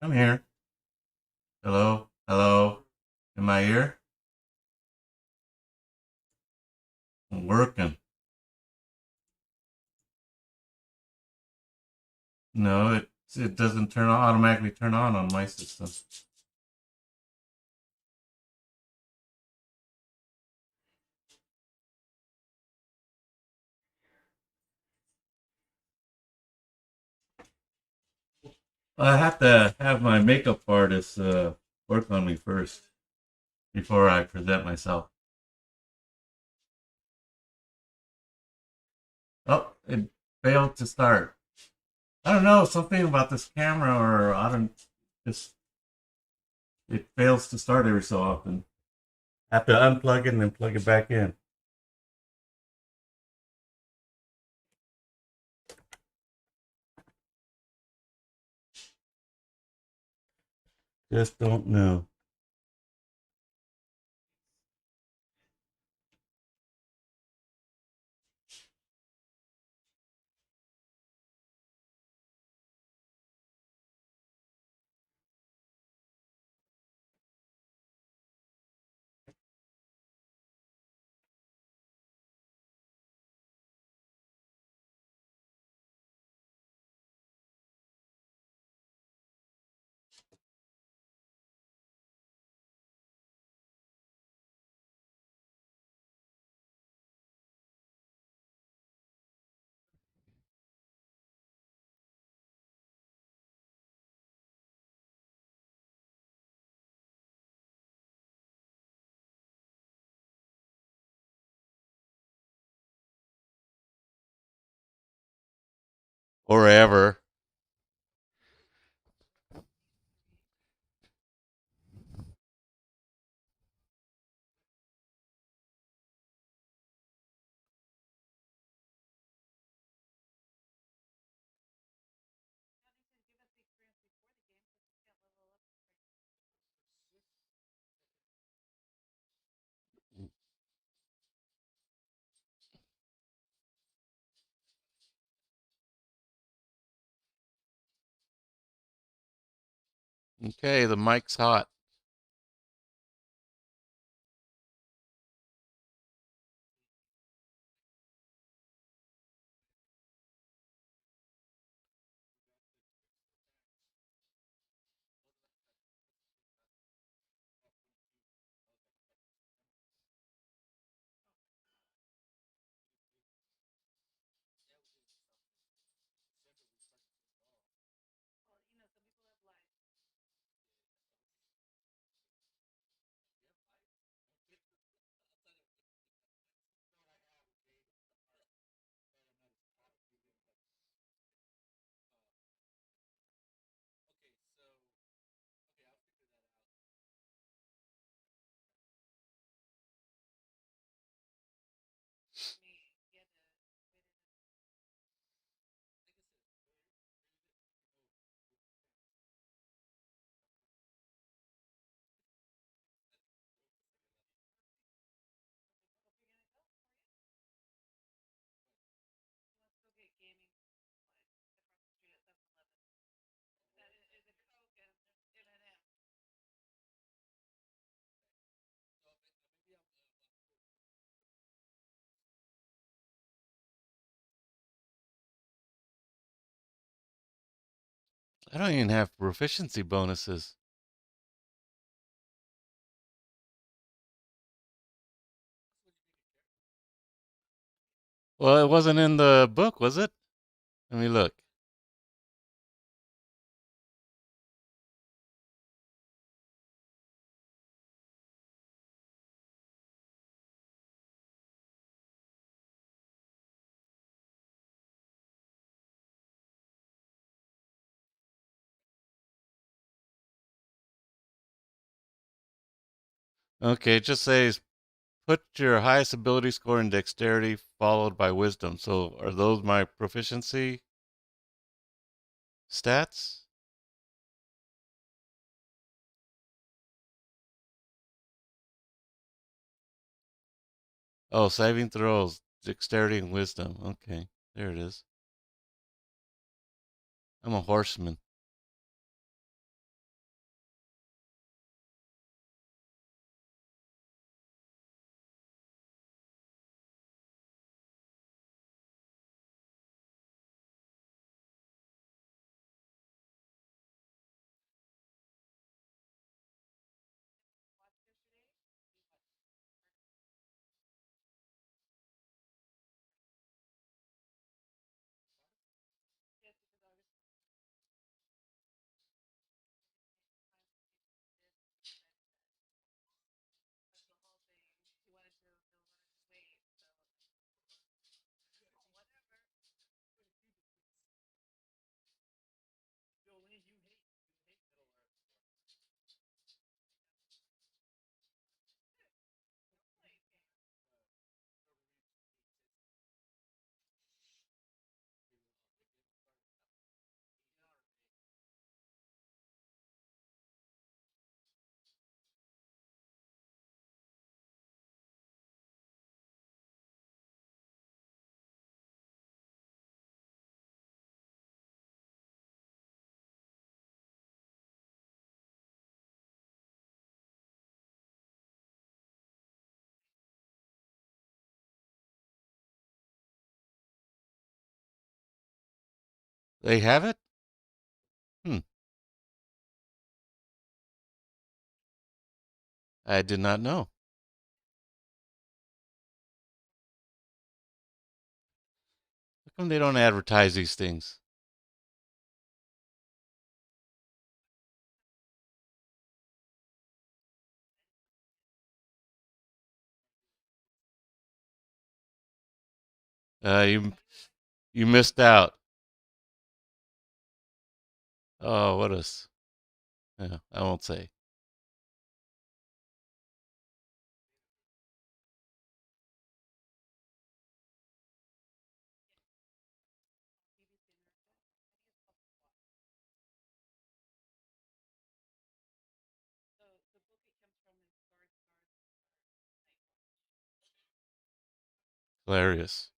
I'm here. Hello? Hello? In my ear? I'm working. No, it doesn't automatically turn on my system. I have to have my makeup artist work on me first before I present myself. Oh, it failed to start. I don't know, something about this camera or I don't just it fails to start every so often. I have to unplug it and then plug it back in. Just don't know. Or ever. Okay, the mic's hot. I don't even have proficiency bonuses. Well, it wasn't in the book, was it? Let me look. Okay, it just says put your highest ability score in dexterity followed by wisdom. So are those my proficiency stats? Oh, saving throws, dexterity and wisdom. Okay, there it is. I'm a horseman. They have it? Hmm. I did not know. How come they don't advertise these things? You missed out. Oh, what a. Yeah, I won't say. Hilarious.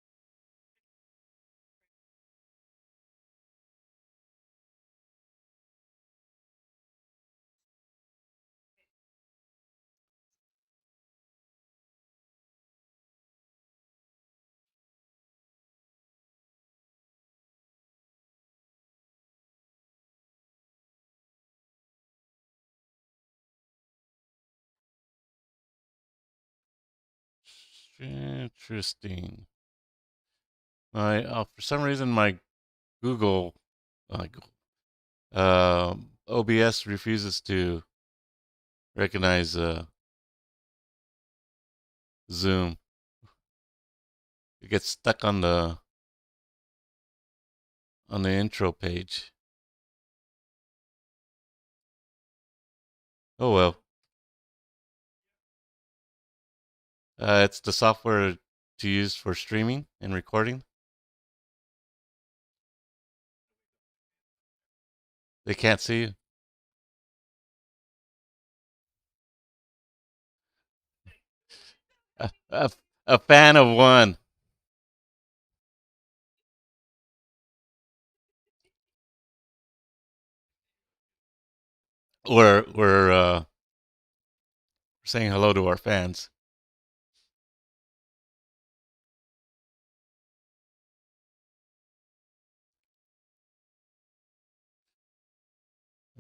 Interesting. For some reason my Google uh, OBS refuses to recognize Zoom. It gets stuck on the intro page. Oh well. It's the software to use for streaming and recording. They can't see you. A, a, a fan of one. We're saying hello to our fans.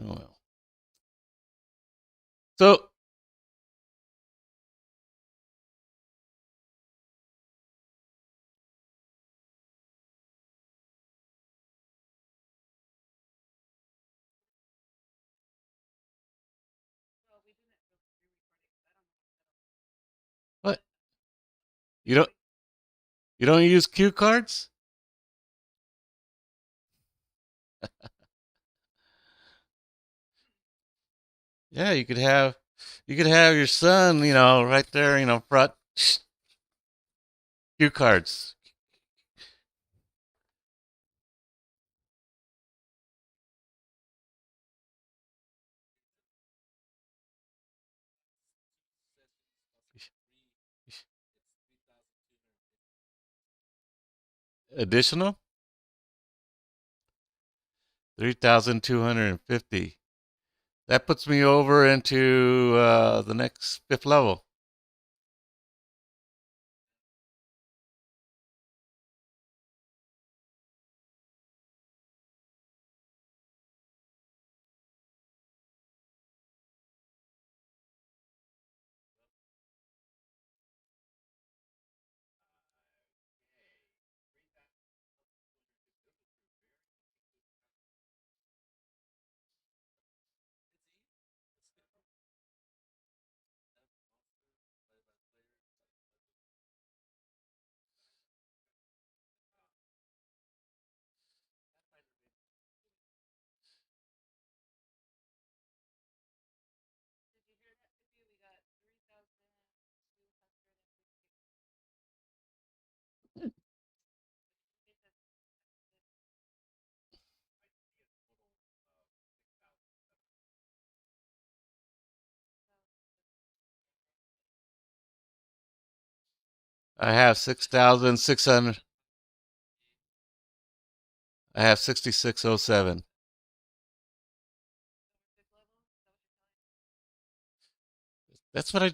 Oh well. So what? You don't you don't use cue cards? Yeah, you could have your son, right there, front cue cards. Additional 3,250. That puts me over into the next fifth level. I have 6,600. I have 6607. That's what I.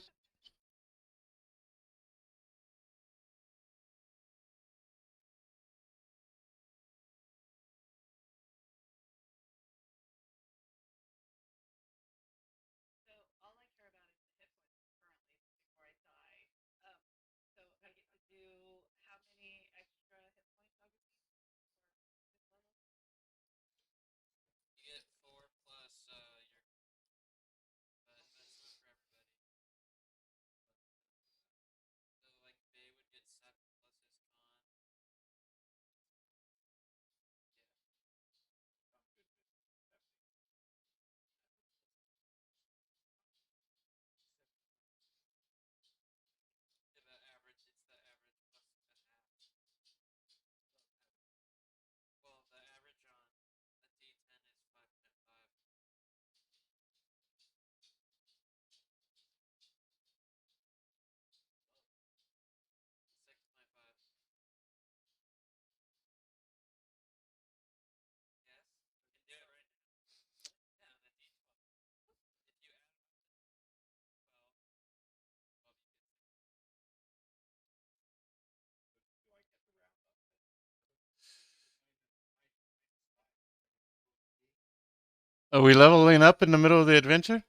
Are we leveling up in the middle of the adventure?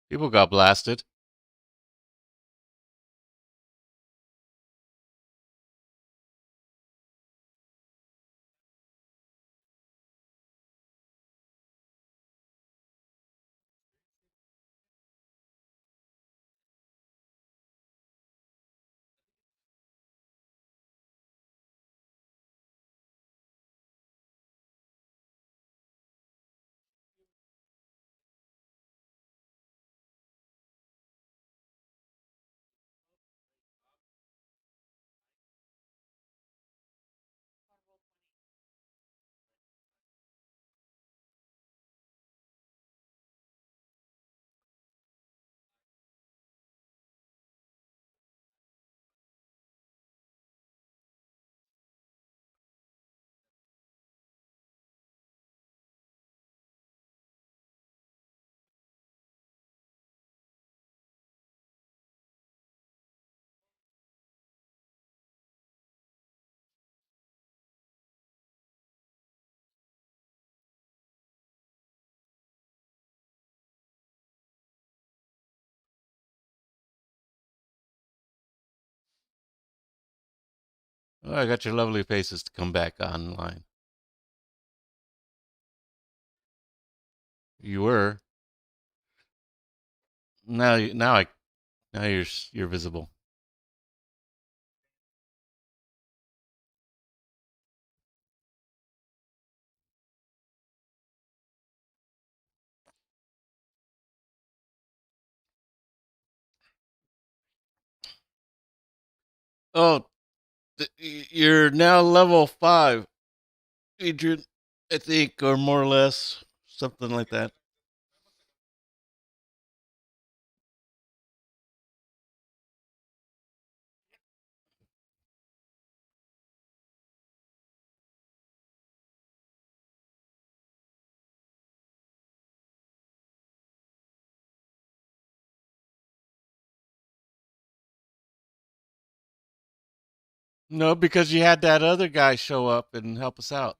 People got blasted. Oh, I got your lovely faces to come back online. You were. now you're visible. Oh, you're now level 5, Adrian. I think, or more or less, something like that. No, because you had that other guy show up and help us out.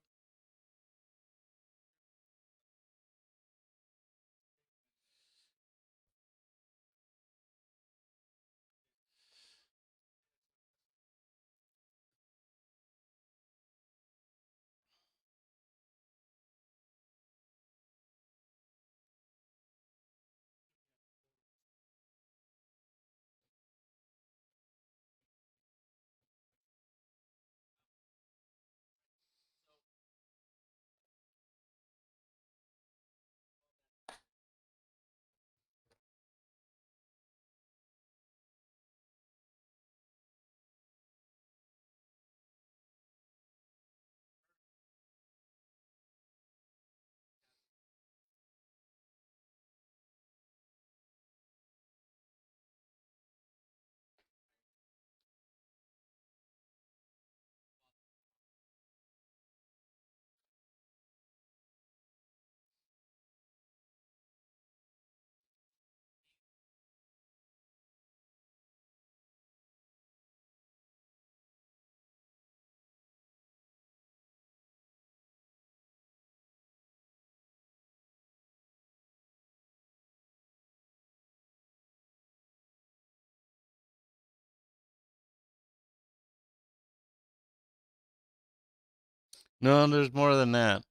No, there's more than that.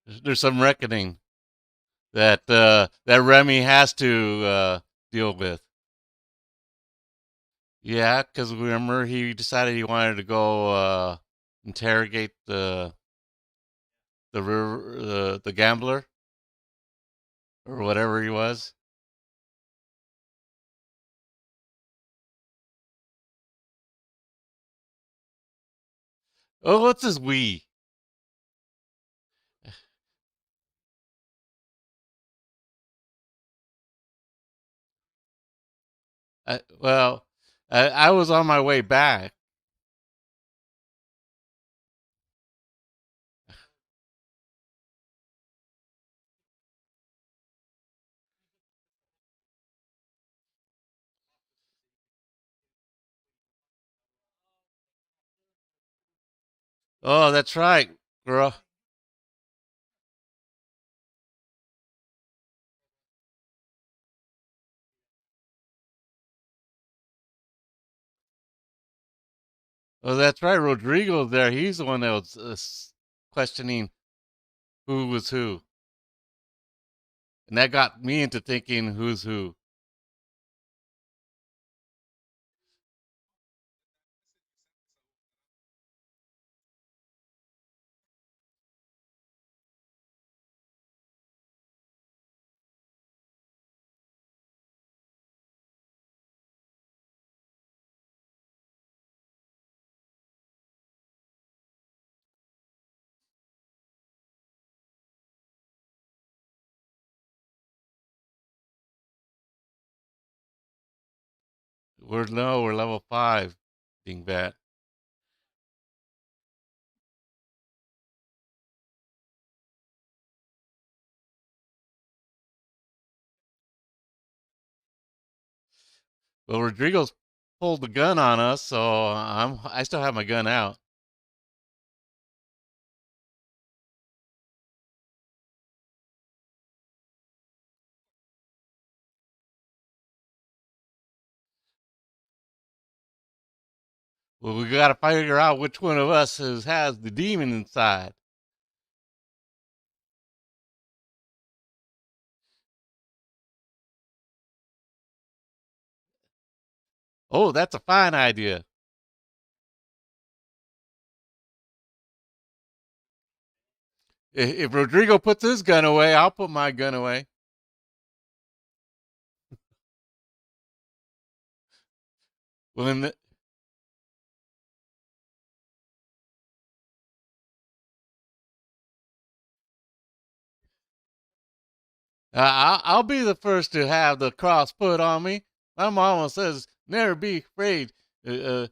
There's some reckoning that Remy has to deal with. Yeah, because remember he decided he wanted to go interrogate the gambler or whatever he was. Oh, what's his we? Well, I was on my way back. Oh, that's right, girl. Oh, that's right. Rodrigo there. He's the one that was questioning who was who. And that got me into thinking who's who. We're level 5, Dingbat. Well, Rodrigo's pulled the gun on us, so I still have my gun out. Well, we got to figure out which one of us has the demon inside. Oh, that's a fine idea. If Rodrigo puts his gun away, I'll put my gun away. Well, then, I'll be the first to have the cross put on me. My mama says, "Never be afraid." We're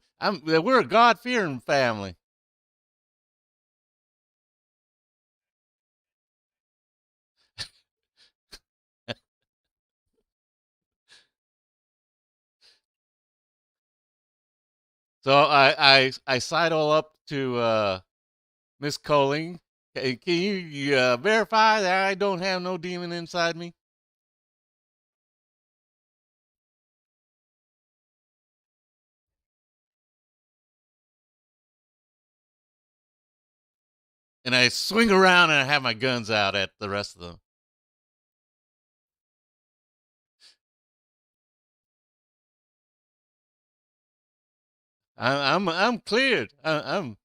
a God-fearing family. So I sidle up to Miss Coling. Can you verify that I don't have no demon inside me? And I swing around and I have my guns out at the rest of them. I'm cleared. I'm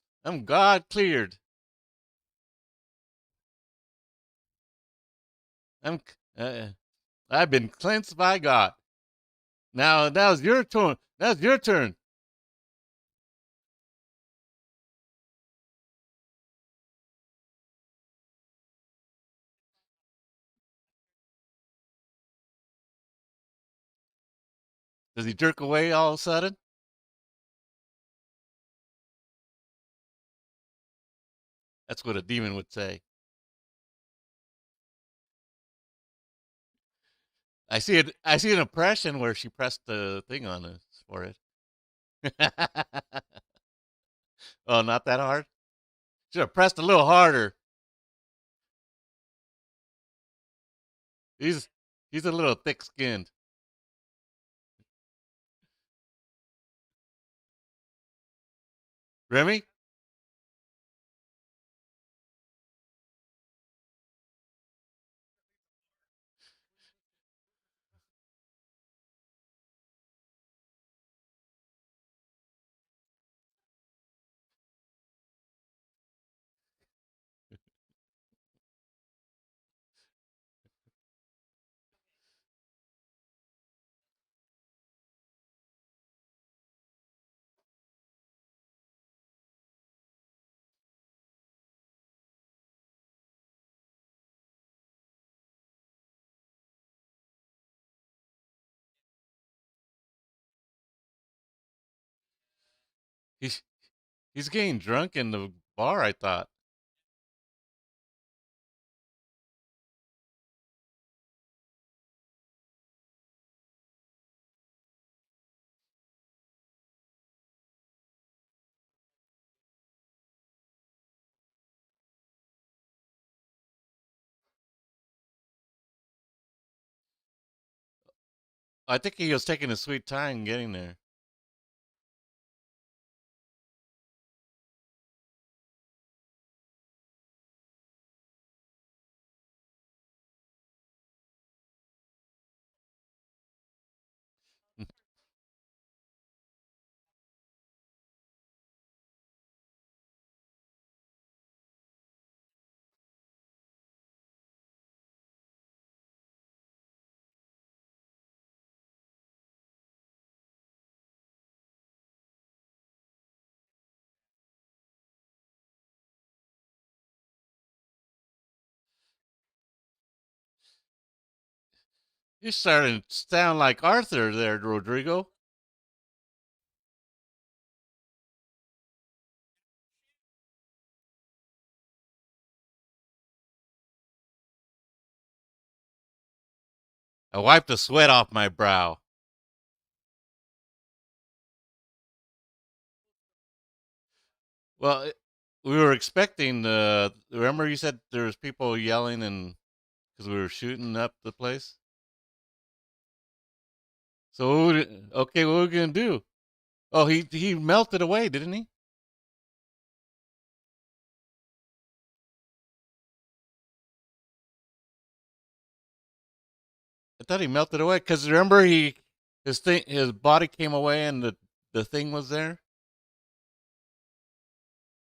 God cleared. I'm uh, I've been cleansed by God. Now's your turn. Now's your turn. Does he jerk away all of a sudden? That's what a demon would say. I see it. I see an impression where she pressed the thing on his forehead. Oh, not that hard. Should have pressed a little harder. He's he's a little thick-skinned. Remy, he's he's getting drunk in the bar. I thought. I think he was taking a sweet time getting there. You're starting to sound like Arthur there, Rodrigo. I wiped the sweat off my brow. Well, we were expecting. Remember, you said there was people yelling and because we were shooting up the place. So okay, what are we gonna do? Oh, he melted away, didn't he? I thought he melted away because remember His body came away, and the thing was there,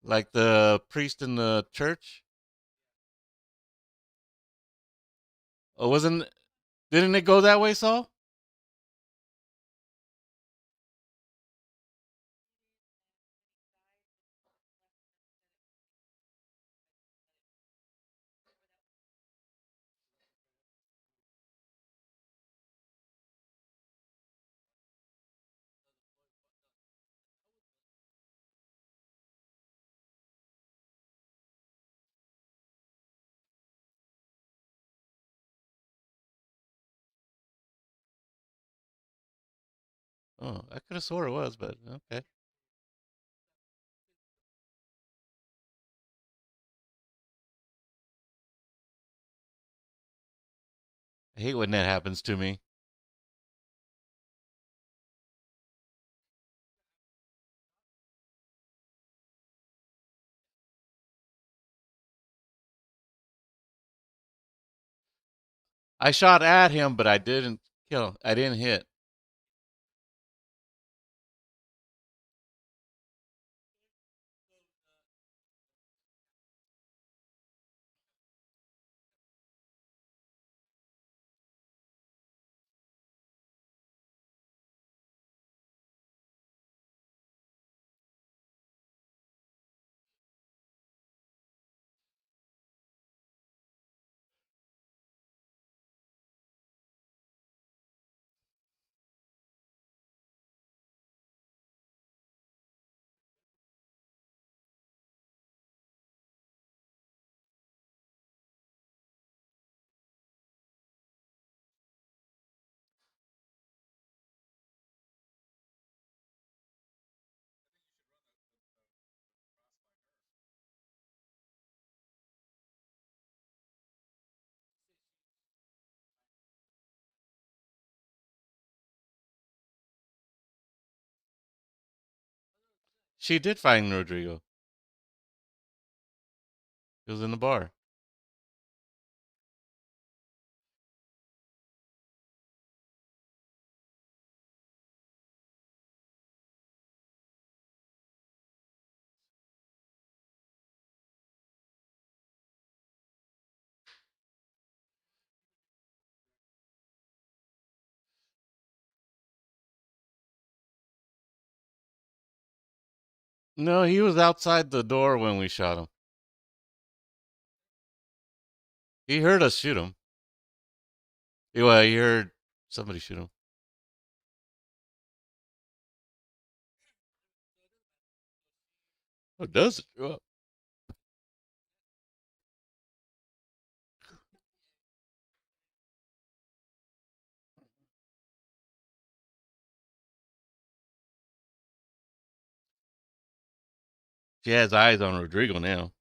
like the priest in the church. Oh, wasn't? Didn't it go that way, Saul? Oh, I could have swore it was, but okay. I hate when that happens to me. I shot at him, but I didn't kill. I didn't hit. She did find Rodrigo. He was in the bar. No, he was outside the door when we shot him. He heard us shoot him. Well, he heard somebody shoot him. Oh, does it? Oh. She has eyes on Rodrigo now.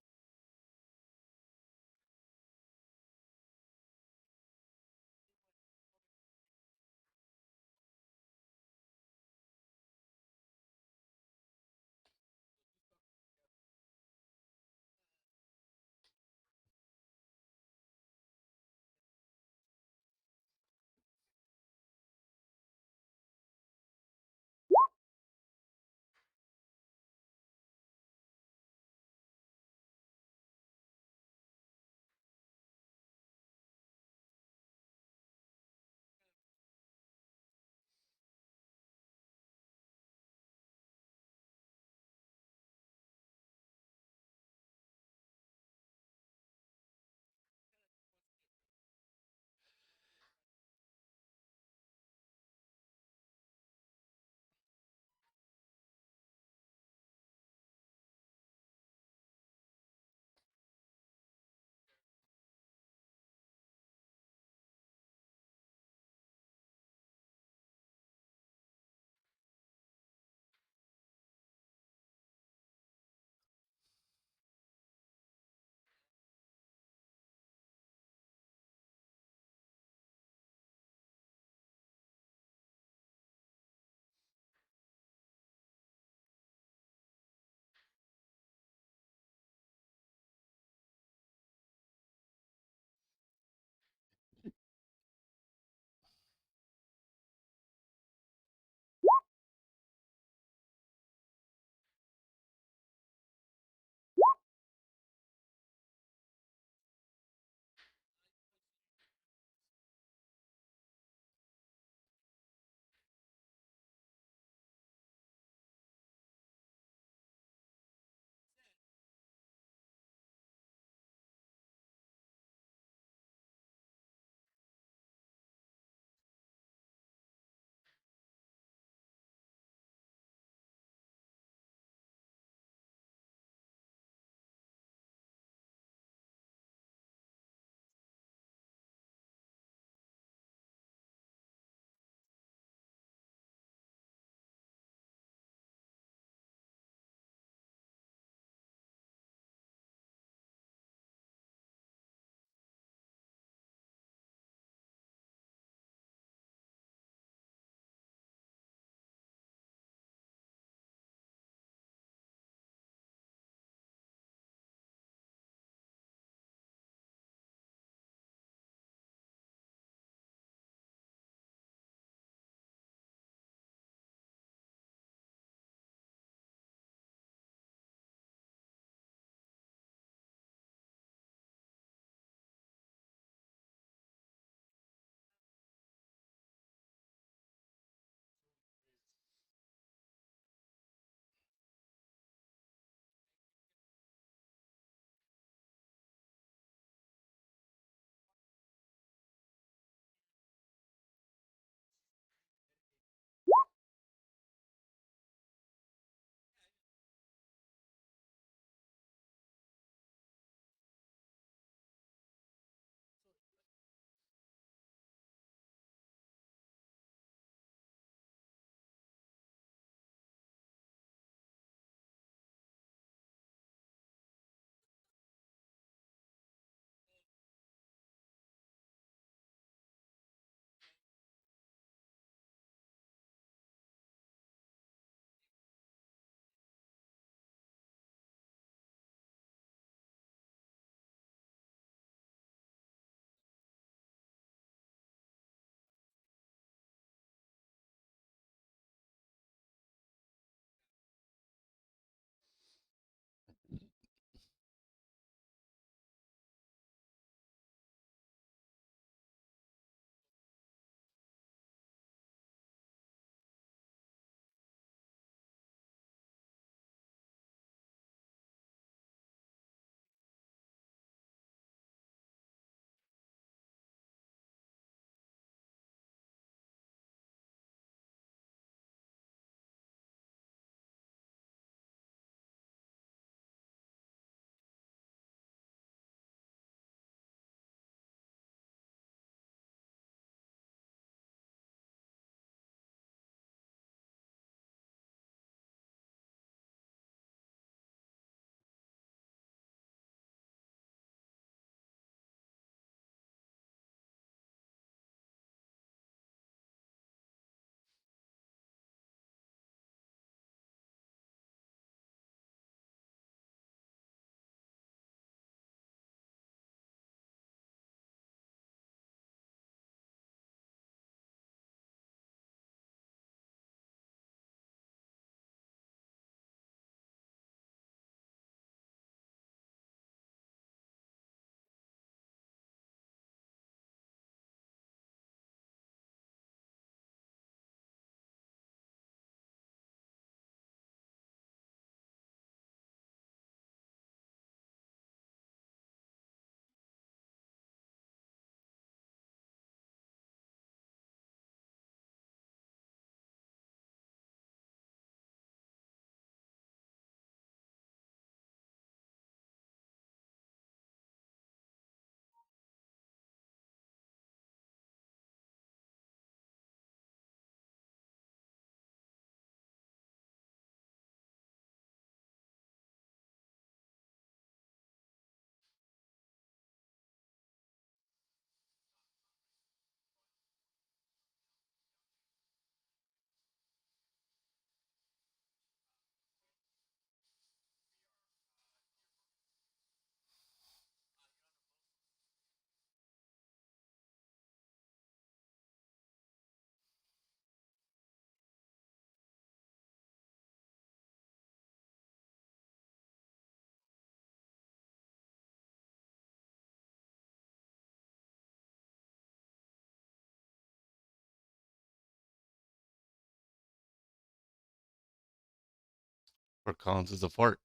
Fort Collins is a fort.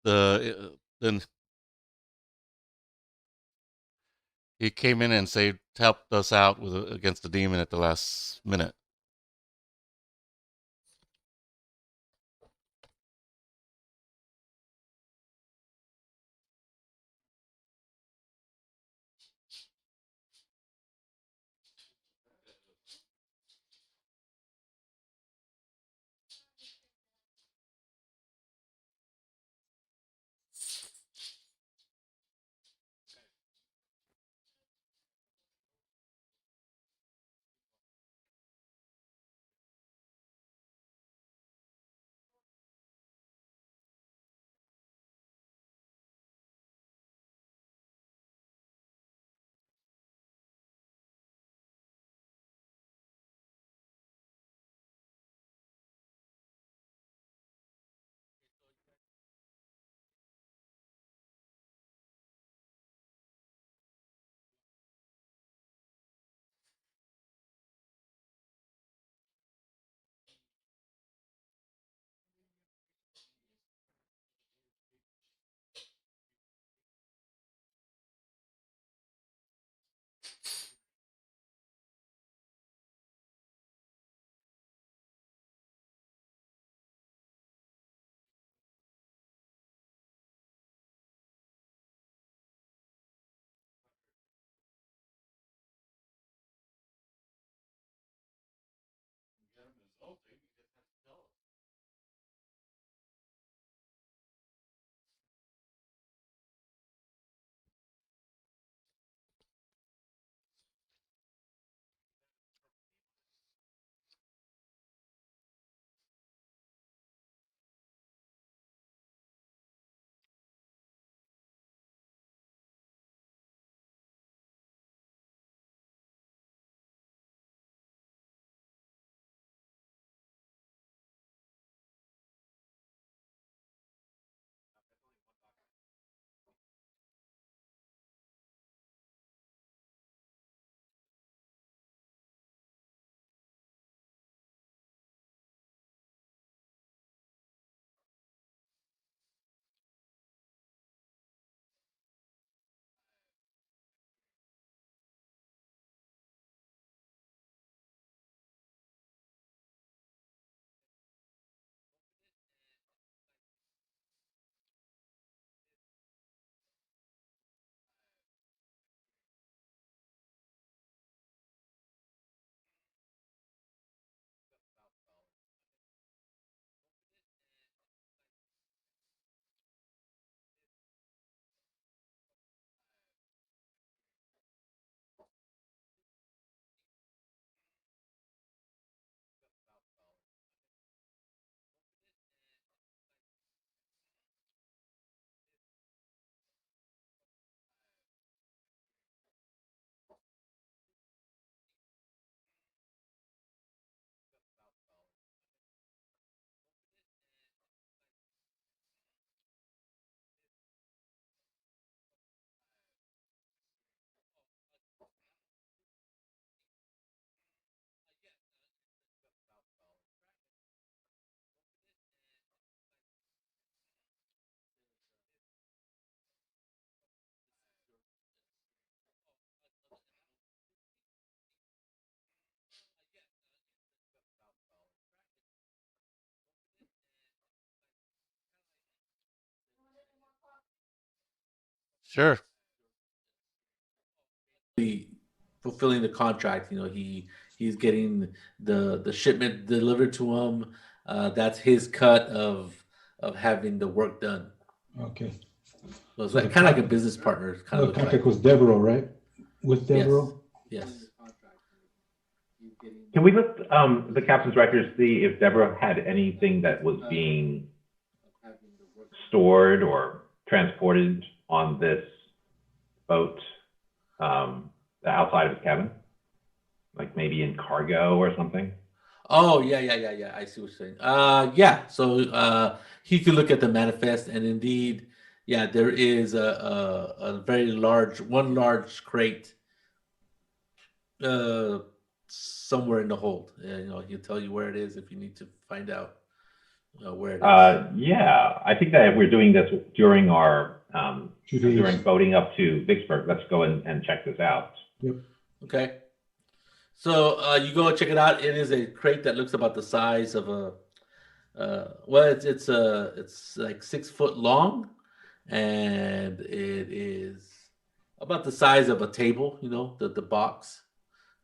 Then he came in and helped us out against the demon at the last minute. Sure. Fulfilling the contract. He's getting the shipment delivered to him. That's his cut of having the work done. Okay. So it's So like, kind of like a business partner. Kind The of looks contract like. was Devereaux, right? With Devereaux? Yes. Can we let the captain's directors see if Deborah had anything that was being stored or transported on this boat outside of his cabin? like maybe in cargo or something? Oh, yeah. I see what you're saying. Yeah. So he could look at the manifest, and indeed, yeah, there is a very one large crate somewhere in the hold. He'll tell you where it is if you need to find out where it is. Yeah, I think that if we're doing this during our 2 days. during boating up to Vicksburg, let's go and check this out. Yep. Okay. So you go and check it out. It is a crate that looks about the size of a it's like 6 foot long, and it is about the size of a table. The box.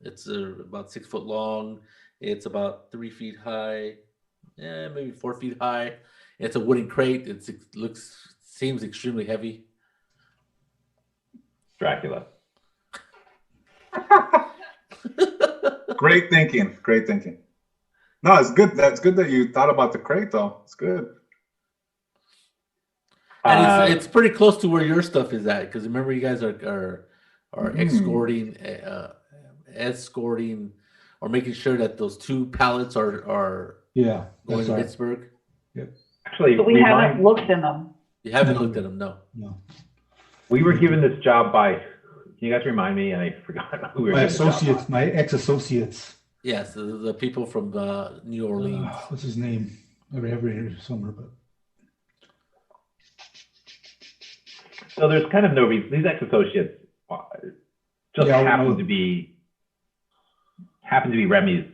It's about 6 foot long. It's about 3 feet high, maybe 4 feet high. It's a wooden crate. Seems extremely heavy. Dracula. Great thinking. Great thinking. No, it's good. That's good that you thought about the crate, though. It's good. And it's pretty close to where your stuff is at, because remember, you guys are escorting or making sure that those 2 pallets are Yeah. going That's to right. Pittsburgh. Actually, But we haven't looked in them. You haven't No. looked at them, no. No. we were given this job by. Can you guys remind me? And I forgot who we were My given the job associates, by. my ex-associates. Yes, the people from New Orleans. What's his name? I have it here somewhere, but So there's kind of no reason. These ex-associates just Yeah, I happen know. to be Remy's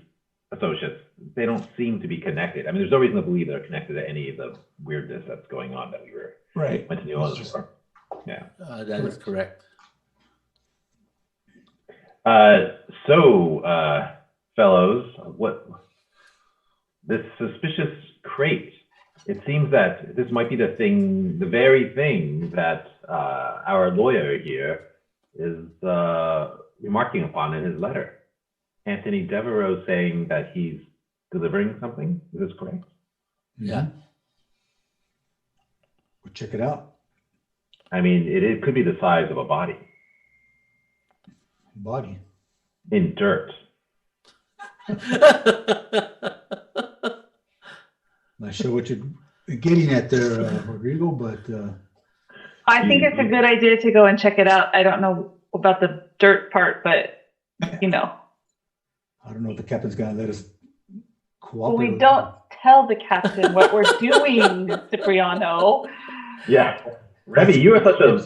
associates. They don't seem to be connected. I mean, there's no reason to believe they're connected to any of the weirdness that's going on that we right. went to New Orleans for. Yeah. That is correct. So, fellows, this suspicious crate? It seems that this might be the very thing that our lawyer here is remarking upon in his letter. Anthony Devereaux saying that he's delivering something. Is this correct? Yeah. Mhm. We'll check it out. I mean, it could be the size of a body Body. in dirt. Not sure what you're getting at there, Rodrigo, but I think it's a good idea to go and check it out. I don't know about the dirt part, but I don't know if the captain's gonna let us Well, cooperate. we with don't tell the captain what we're doing, Cipriano. Yeah. Remy, you are such a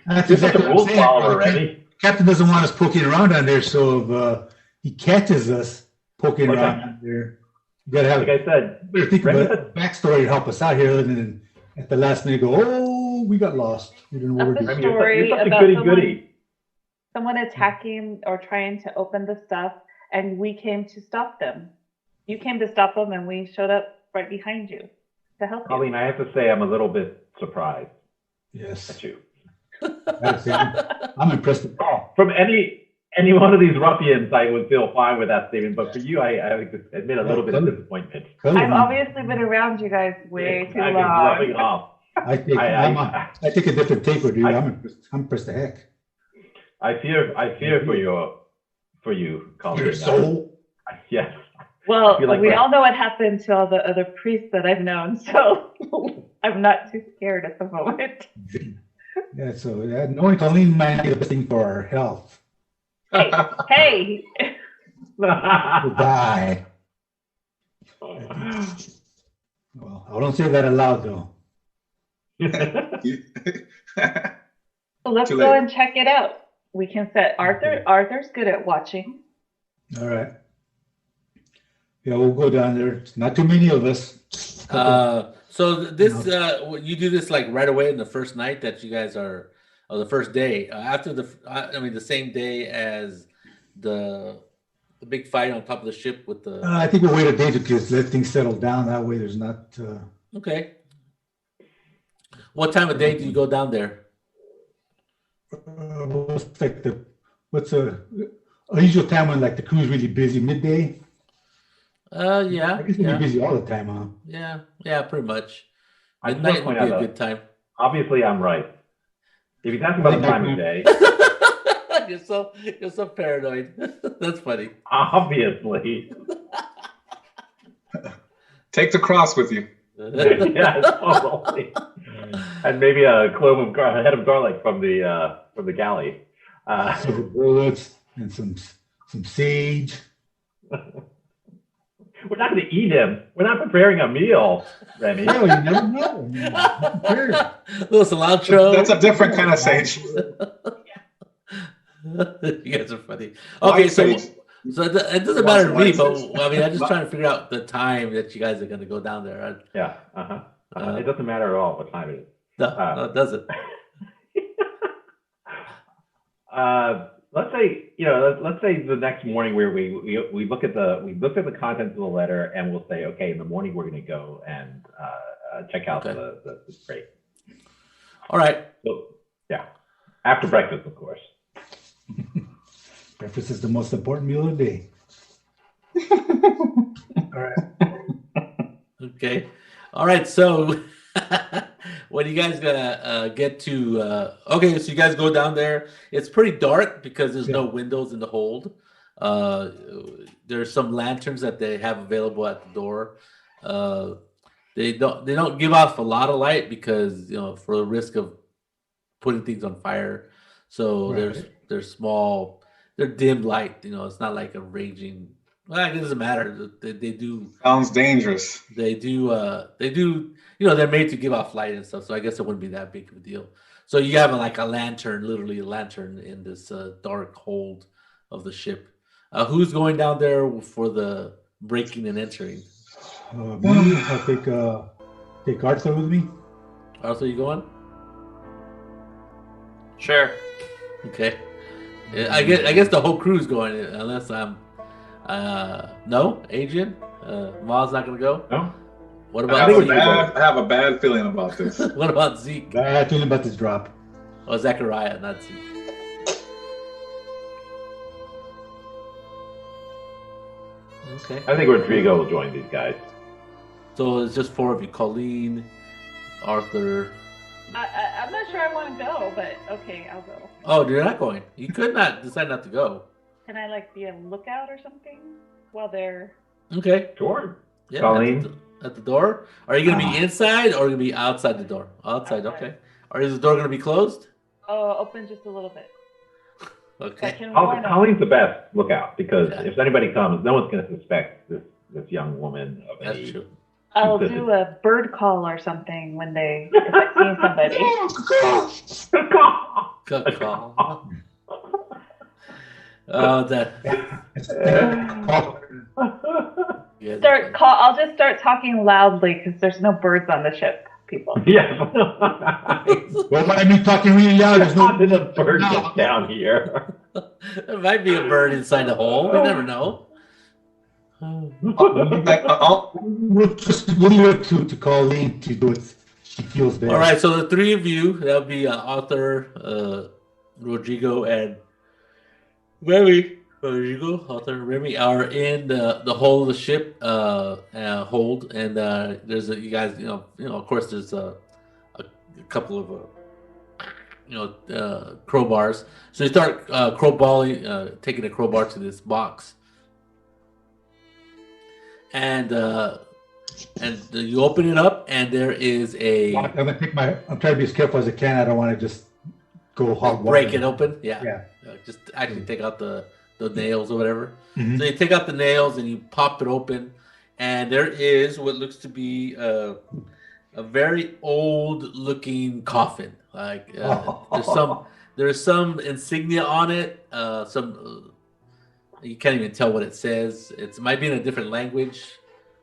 That's you're such exactly a what I'm rule saying. follower, Okay. Remy. Captain doesn't want us poking around on there, so if he catches us poking Okay. around on there, you gotta have Like I said, better think Remy about a backstory to help us out here, other than at the last minute go, oh, we got lost. We didn't know where That's to the Remy, story you're such a about goody-goody. someone attacking or trying to open the stuff, and we came to stop them. You came to stop them, and we showed up right behind you to help you. Colleen, I have to say I'm a little bit surprised Yes. at you. Gotta say, I'm impressed with Paul. From any one of these ruffians, I would feel fine with that statement, but for you, I would just admit a little bit of disappointment. I've obviously been around you guys way too I've been rubbing long. off. I take I take a different take with you. I'm impressed the heck. I fear for you, Colleen. Your soul. Yes. Well, I feel like we we're- all know what happened to all the other priests that I've known, so I'm not too scared at the moment. Yeah, so knowing Colleen might be the best thing for our health. Hey, We'll die. Well, I don't say that aloud though. so let's Too go late. and check it out. We can set Arthur. Arthur's good at watching. All right. Yeah, we'll go down there. It's not too many of us. So this you do this like right away in the first night that you guys are, or the first day after the same day as the big fight on top of the ship with the. I think we'll wait a day to just let things settle down. That way, there's not. Okay. What time of day do you go down there? What's a usual time when like the crew's really busy? Midday. Yeah. I guess they're busy all the time, huh? Yeah, pretty much. I just Midnight want to would point be out a good time. Obviously, I'm right. If he's asking about the time of day, you're so paranoid. That's funny. Obviously. Take the cross with you. Yeah, totally. And maybe a head of garlic from the galley. Silver bullets and some sage. We're not going to eat him. We're not preparing a meal, Remy. No, you never know. Little cilantro. That's a different kind of sage. You guys are funny. White Okay, so sage. it doesn't matter to me, White but sage. I mean, I'm just trying to figure out the time that you guys are going to go down there. Yeah. It doesn't matter at all what time it is. No, it doesn't. Let's say the next morning where we look at the contents of the letter and we'll say, okay, in the morning we're going to go and check out the crate. All right. So, yeah, after breakfast, of course. Breakfast is the most important meal of the day. All right. Okay. All right. So when you guys gonna get to? Okay, so you guys go down there. It's pretty dark because there's no windows in the hold. There's some lanterns that they have available at the door. They don't give off a lot of light because for the risk of putting things on fire. So they're small. They're dim light. It's not like a raging. Well, it doesn't matter. They do. Sounds dangerous. They do. They're made to give off light and stuff. So I guess it wouldn't be that big of a deal. So you have like a lantern, literally a lantern in this dark hold of the ship. Who's going down there for the breaking and entering? Me, I'll take Arthur with me. Arthur, you going? Sure. Okay. I guess the whole crew's going unless I'm. No, Adrian. Ma's not gonna go. No. What I about Zeke? I have a bad feeling about this. What about Zeke? Bad feeling about this drop. Oh, Zachariah, not Zeke. Okay. I think Rodrigo will join these guys. So it's just four of you: Colleen, Arthur. I'm not sure I want to go, but okay, I'll go. Oh, you're not going. You could not decide not to go. Can I be a lookout or something while they're? Okay. Sure. Yeah. Colleen? At the door. Are you gonna be inside or are you gonna be outside the door? Outside. Okay. Or is the door gonna be closed? Oh, open just a little bit. Okay. Colleen's the best lookout because if anybody comes, no one's going to suspect this young woman of That's any. true. I'll do a bird call or something when if I see somebody. Good call. That. Yeah, I'll just start talking loudly because there's no birds on the ship, people. Yes. Well, when I mean talking really loud, there's no There's a bird just down here. There might be a bird inside the hole. We never know. We'll leave it to Colleen to do it. She feels better. All right, so the three of you, that'll be Arthur, Rodrigo, and Remy. Rodrigo, Arthur, and Remy are in the hull of the ship, hold, and there's you guys, of course, there's a couple of crowbars. So you start crowballing, taking a crowbar to this box, and you open it up, and there is a. I'm trying to be as careful as I can. I don't want to just go hog break it open. Yeah. Yeah. Just actually take out the nails or whatever. Mhm. So you take out the nails and you pop it open, and there is what looks to be a very old-looking coffin. Like there's some insignia on it. You can't even tell what it says. It might be in a different language.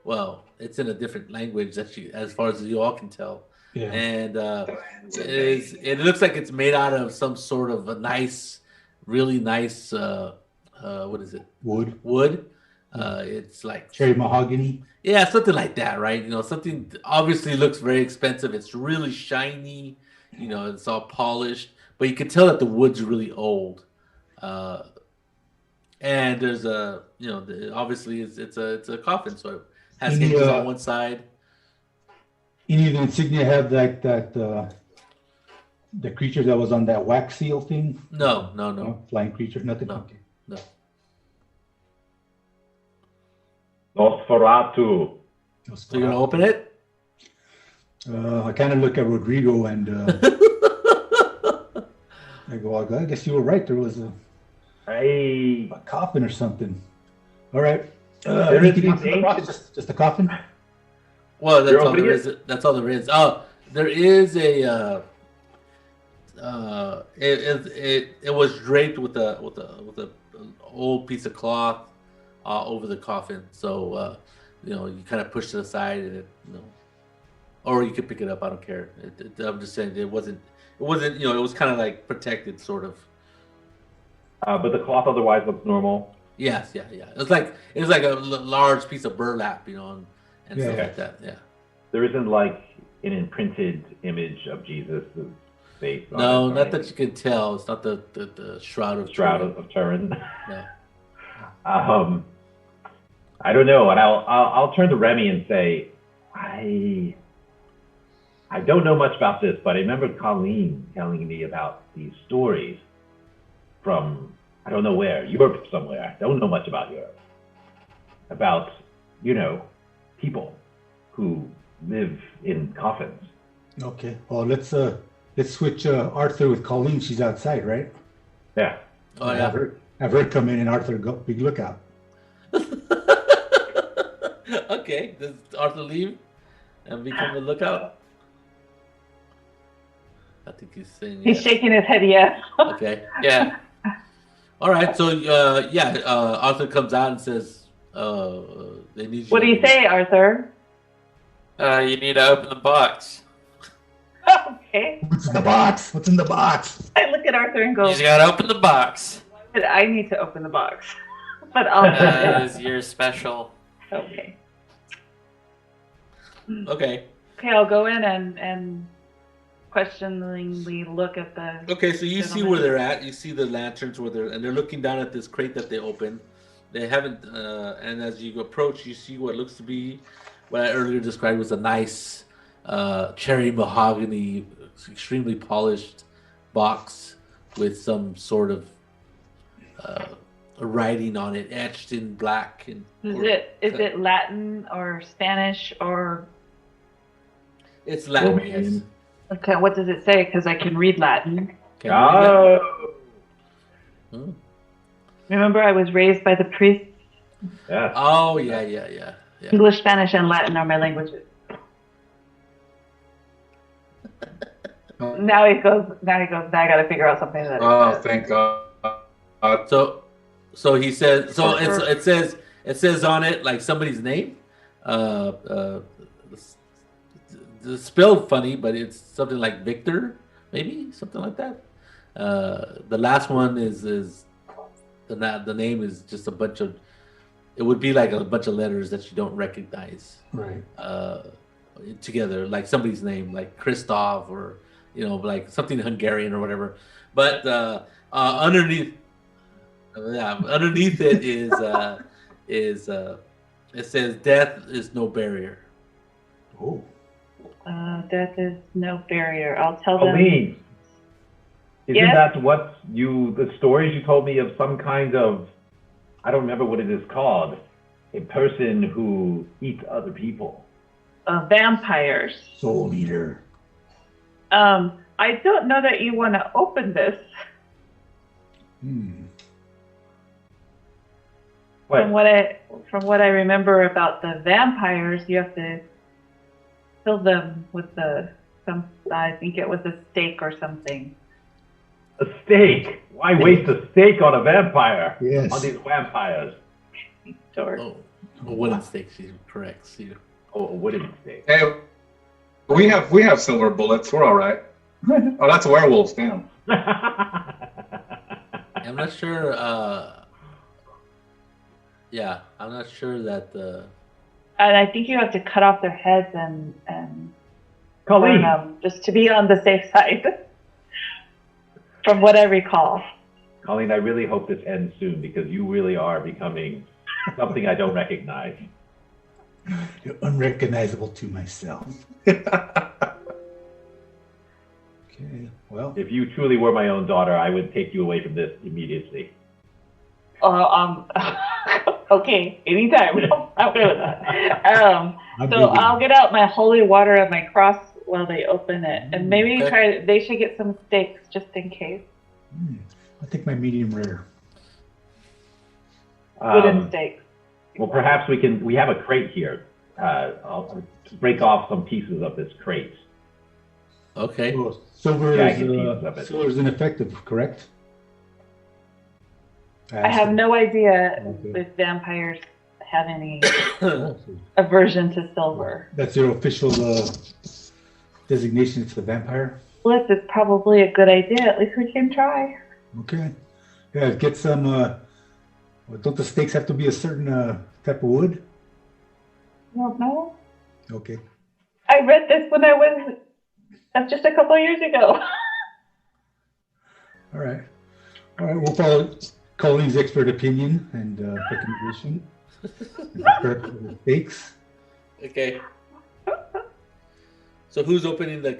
Well, it's in a different language as far as you all can tell. Yeah. And it looks like it's made out of some sort of a really nice. What is it? Wood. It's like Cherry mahogany. Yeah, something like that, right? Something obviously looks very expensive. It's really shiny. It's all polished, but you can tell that the wood's really old. And there's obviously it's a coffin, so it has hinges on one side. Any of the insignia have that the creature that was on that wax seal thing? No. Flying creature, nothing. No. Okay. No. Nosferatu. So you're gonna open it? I kind of look at Rodrigo and I go, I guess you were right. There was a coffin or something. All right. There is anything else in the these box? Just a coffin? Well, that's You're all opening there it? is. That's all there is. Oh, there is a. It was draped with a old piece of cloth over the coffin. So you kind of push it aside and it or you could pick it up. I don't care. I'm just saying it wasn't. It was kind of like protected, sort of. But the cloth otherwise looks normal. Yes, yeah. It's like a large piece of burlap, and Yeah. stuff like that. Yeah. There isn't like an imprinted image of Jesus' face. on No, it or not that anything. you can tell. It's not the shroud of Shroud Turin. of Turin. No. I don't know, and I'll turn to Remy and say, I don't know much about this, but I remember Colleen telling me about these stories from I don't know where, Europe somewhere. I don't know much about Europe. About people who live in coffins. Okay. Well, let's switch Arthur with Colleen. She's outside, right? Yeah. Oh Have her come in and Arthur go. Big lookout. Okay. Does Arthur leave and become the lookout? I think he's saying He's yes. shaking his head yes. Okay. Yeah. All right. So Arthur comes out and says, "They need you." What do you say, Arthur? You need to open the box. Okay. What's in the box? What's in the box? I look at Arthur and You go, just gotta open the box. but I need to open the box. But I'll That is your special. okay. Okay. Okay, I'll go in and questioningly look at the Okay. So you see Gentlemen. where they're at. You see the lanterns and they're looking down at this crate that they opened. They haven't. And as you approach, you see what looks to be what I earlier described was a nice cherry mahogany, extremely polished box with some sort of writing on it, etched in black. Is it Latin or Spanish or It's Latin, Romanian. yes. okay? What does it say? Because I can read Latin. Can you read Oh, it? Remember, I was raised by the priests. yes. Oh yeah. English, Spanish, and Latin are my languages. Now he goes. Now I got to figure out something that. Oh, thank God. So he says. So it says on it like somebody's name. It's spelled funny, but it's something like Victor, maybe something like that. The last one is the name is just a bunch of. It would be like a bunch of letters that you don't recognize Right. together, like somebody's name, like Christoph or like something Hungarian or whatever. But underneath it is it says death is no barrier. Oh. Death is no barrier. I'll tell them. Colleen, isn't Yes? that what the stories you told me of some kind of, I don't remember what it is called, a person who eats other people? Vampires. Soul eater. I don't know that you want to open this. What? From what I remember about the vampires, you have to kill them with I think it was a stake or something. A steak? Why waste a steak on a vampire? Yes. On these vampires? Or Oh, a wooden stake. She corrects you. Oh, a wooden steak. Hey, we have silver bullets. We're all right. Oh, that's werewolves. Damn. I'm not sure. I'm not sure that. and I think you have to cut off their heads and burn Colleen, them just to be on the safe side. From what I recall. Colleen, I really hope this ends soon because you really are becoming something I don't recognize. You're unrecognizable to myself. Okay. Well, If you truly were my own daughter, I would take you away from this immediately. Okay, anytime. I'm okay with that. I'm So digging. I'll get out my holy water and my cross while they open it, and maybe Okay. they should get some steaks just in case. I'll take my medium rare. Wooden steaks. Well, perhaps we have a crate here. I'll break off some pieces of this crate. Okay. Oh, silver Jagged pieces of it. is ineffective, correct? I have no idea Okay. if vampires have any Oh, so aversion to silver. that's your official designation. It's the vampire. Well, this is probably a good idea. At least we can try. Okay. Yeah, get some. Well, don't the stakes have to be a certain type of wood? No, no. Okay. I read this when I was just a couple of years ago. All right. All right. We'll follow Colleen's expert opinion and recommendation. Stakes. Okay. So who's opening the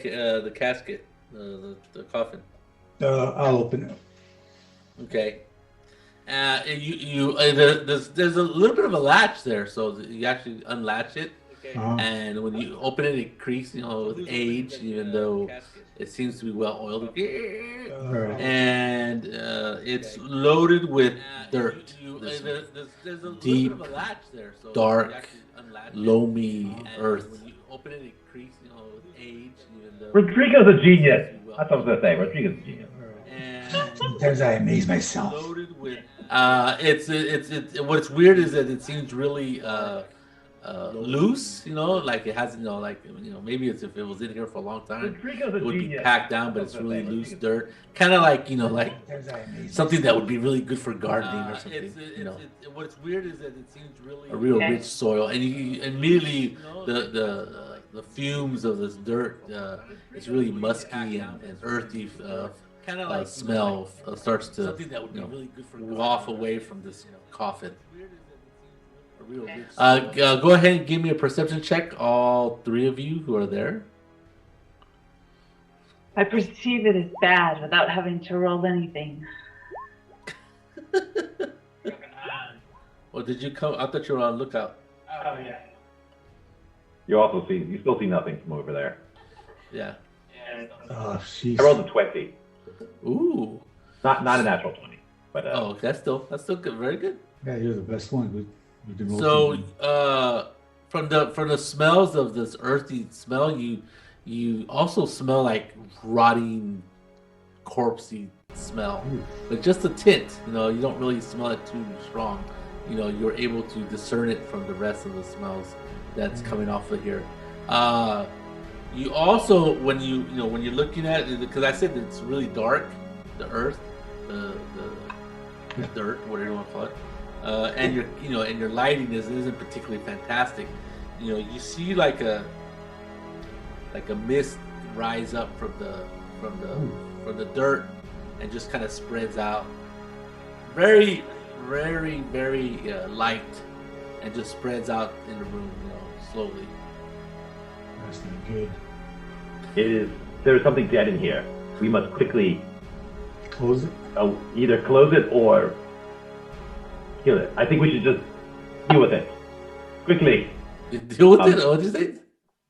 casket, the coffin? I'll open it. Okay. There's a little bit of a latch there, so you actually unlatch it, and when you open it, it creaks, with age, even though it seems to be well oiled. Right. And it's loaded with dirt. There's a deep, dark, loamy earth. Rodrigo's a genius. That's what I was gonna say. Rodrigo's a genius. Sometimes I amaze myself. It's what's weird is that it seems really loose, like it has, maybe it's if it was in here for a long time, Rodrigo's a it would be genius. packed down, but it's really loose dirt, kind of like, like something that would be really good for gardening or something. What's weird is that it seems really a real rich soil, and you immediately the fumes of this dirt, it's really musky and earthy. Kind of like smell starts to something that would be really good for waft away from this coffin. Go ahead and give me a perception check, all three of you who are there. I perceive it as bad without having to roll anything. Well, did you come? I thought you were on lookout. Oh, yeah. You still see nothing from over there. Yeah. Oh, jeez. I rolled a 20. Ooh. Not a natural 20, but Oh, that's still good. Very good. Yeah, you're the best one. We did roll So, something. from the smells of this earthy smell, you also smell like rotting, corpsey smell, but just a tint. You don't really smell it too strong. You're able to discern it from the rest of the smells that's coming off of here. You also, when you're looking at it, because I said it's really dark, the earth, the dirt, whatever you want to call it, and your lighting isn't particularly fantastic. You see like a mist rise up from the dirt and just kind of spreads out, very, very, very light, and just spreads out in the room, slowly. That's not good. There's something dead in here. We must quickly Close it. Either close it or kill it. I think we should just deal with it. Quickly. Deal with it? What did you say?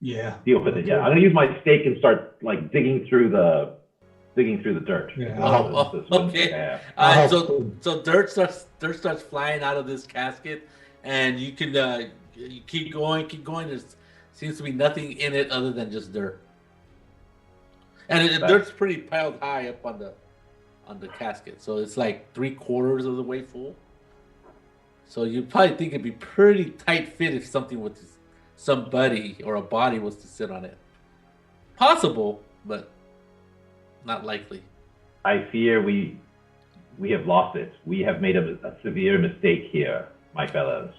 Yeah. Deal with it, yeah. I'm gonna use my stake and start digging through the dirt. Yeah. Okay. Yeah. So dirt starts flying out of this casket, and you can you keep going. There seems to be nothing in it other than just dirt, and the dirt's pretty piled high up on the casket. So it's like 3/4 of the way full. So you probably think it'd be pretty tight fit if somebody or a body was to sit on it. Possible, but not likely. I fear we have lost it. We have made a severe mistake here, my fellows.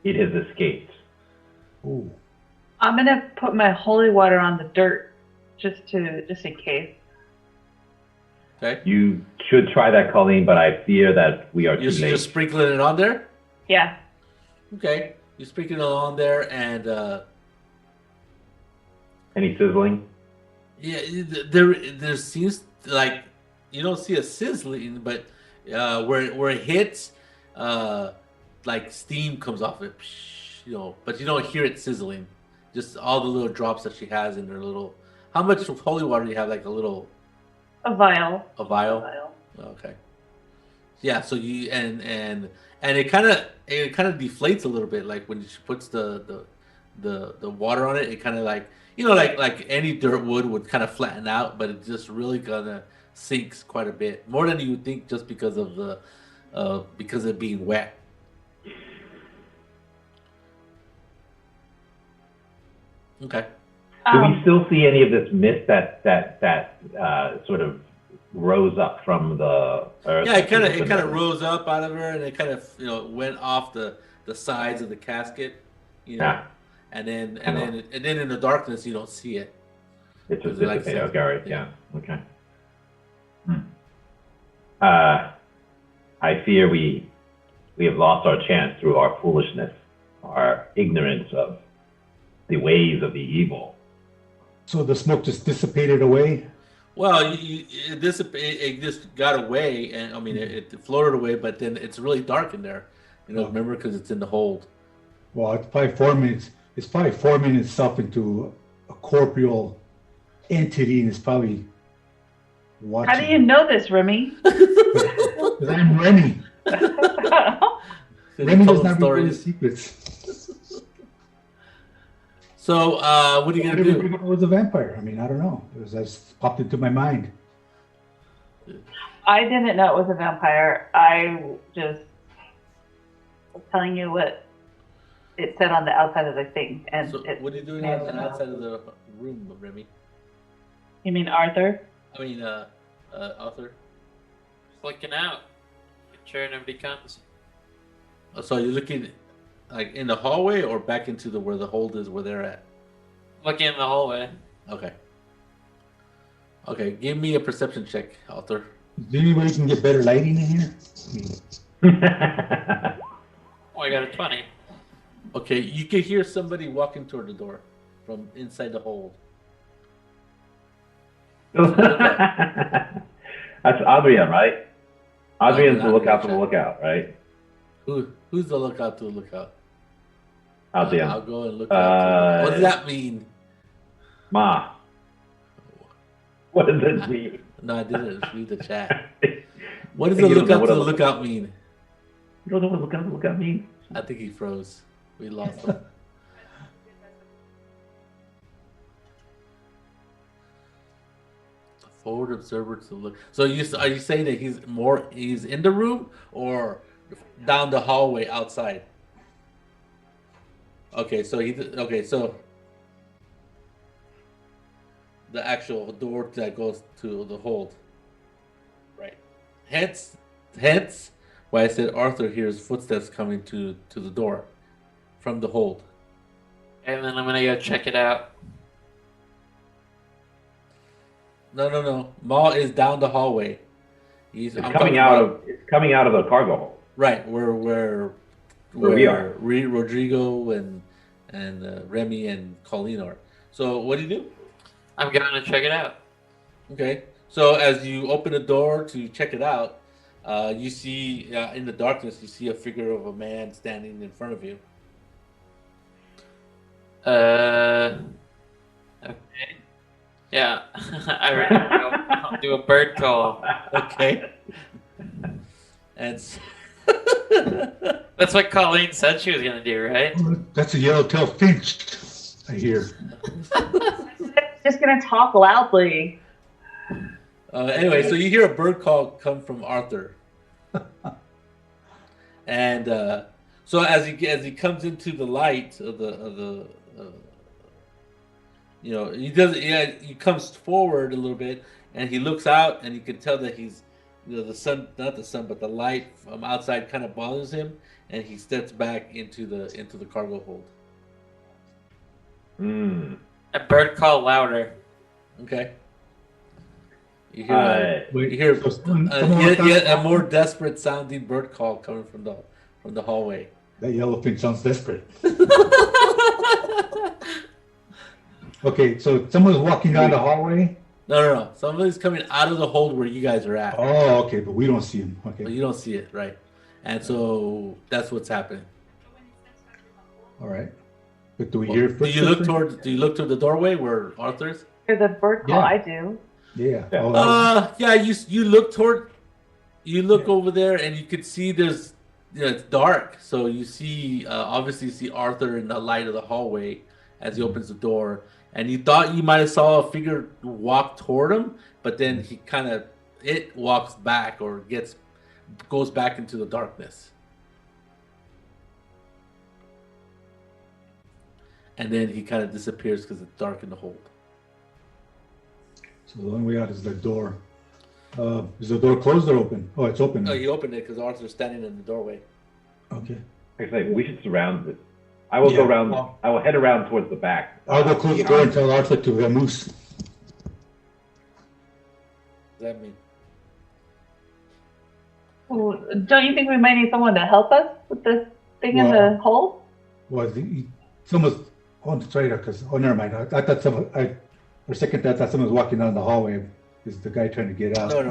It has escaped. Ooh. I'm gonna put my holy water on the dirt, just in case. Okay. You should try that, Colleen, but I fear that we are too You're late. just sprinkling it on there? Yeah. Okay. You sprinkle it on there, and Any sizzling? Yeah, there seems like you don't see a sizzling, but where it hits, like steam comes off it, you know, but you don't hear it sizzling. Just all the little drops that she has in her little. How much holy water do you have? Like a little. A vial. A vial. Okay. Yeah. So you and it kind of deflates a little bit, like when she puts the water on it. It kind of like like any dirt would kind of flatten out, but it just really kind of sinks quite a bit more than you would think, just because of the because of being wet. Okay. Do we still see any of this mist that sort of rose up from the earth? Yeah, it kind of rose up out of her, and it kind of went off the sides of the casket, Yeah. and then in the darkness you don't see it. It's just Like dissipated. so- Okay, all right, yeah. Okay. I fear we have lost our chance through our foolishness, our ignorance of the ways of the evil. So the smoke just dissipated away. Well, it just got away, and I mean it floated away, but then it's really dark in there. Remember, because it's in the hold. Well, it's probably 4 minutes. It's probably forming itself into a corporeal entity, and it's probably watching. How do you know this, Remy? Because I'm Remy. Remy does not reveal his secrets. So, what are you gonna do? It was a vampire. I mean, I don't know. That just popped into my mind. I didn't know it was a vampire. I just was telling you what it said on the outside of the thing. And So, what are you doing on the outside of the room, Remy? You mean Arthur? I mean, Arthur. Just looking out. Make sure nobody comes. So you're looking like in the hallway or back into where the hold is, where they're at? Looking in the hallway. Okay. Okay, give me a perception check, Arthur. Is there any way you can get better lighting in here? Oh, I got a 20. Okay, you can hear somebody walking toward the door from inside the hold. That's Adrian, right? Adrian's the lookout for the lookout, right? Who's the lookout to the lookout? Adrian. I'll go and look out. What does that mean? Ma. What does it mean? No, I didn't read the chat. What does the lookout to the lookout mean? You don't know what lookout to the lookout means? I think he froze. We lost him. Forward observer to look. So are you saying that he's in the room or down the hallway outside? Okay, so the actual door that goes to the hold. Right. Hence why I said Arthur hears footsteps coming to the door from the hold. And then I'm gonna go check it out. No. Maul is down the hallway. It's coming out of the cargo hold. Right, where we are. Rodrigo and Remy and Colleen are. So what do you do? I'm going to check it out. Okay. So as you open the door to check it out, you see in the darkness you see a figure of a man standing in front of you. Okay. Yeah, I'll do a bird call. Okay. And That's what Colleen said she was gonna do, right? That's a yellowtail finch, I hear. Just gonna talk loudly. Anyway, so you hear a bird call come from Arthur, and so as he comes into the light of the he comes forward a little bit, and he looks out, and you can tell that he's the sun, not the sun, but the light from outside kind of bothers him, and he steps back into the cargo hold. A bird call louder. Okay. You hear a more desperate sounding bird call coming from the hallway. That yellowfin sounds desperate. Okay, so someone's walking down the hallway. No. Somebody's coming out of the hold where you guys are at. Oh, okay, but we don't see him. But Okay, you don't see it, right? And so that's what's happening. all right. But do we hear? Do you look toward the doorway where Arthur's? Hear the bird call. Yeah. I do. Yeah. Yeah. Oh, Yeah. You look over there, and you can see there's it's dark. So you see obviously you see Arthur in the light of the hallway as he opens the door, and you thought you might have saw a figure walk toward him, but then he it walks back or goes back into the darkness. And then he kind of disappears because it's dark in the hold. so the only way out is the door. Is the door closed or open? Oh, it's open. Oh, he opened it because Arthur's standing in the doorway. Okay. I say we should surround this. I will Yeah. go around. I will head around towards the back. I'll go close the door and tell Arthur to moose. What does that mean? Well, don't you think we might need someone to help us with this thing in the hole? Well, someone's. Oh, that's right. Because never mind. I thought someone. For a second, I thought someone was walking down the hallway. Is the guy trying to get out? No.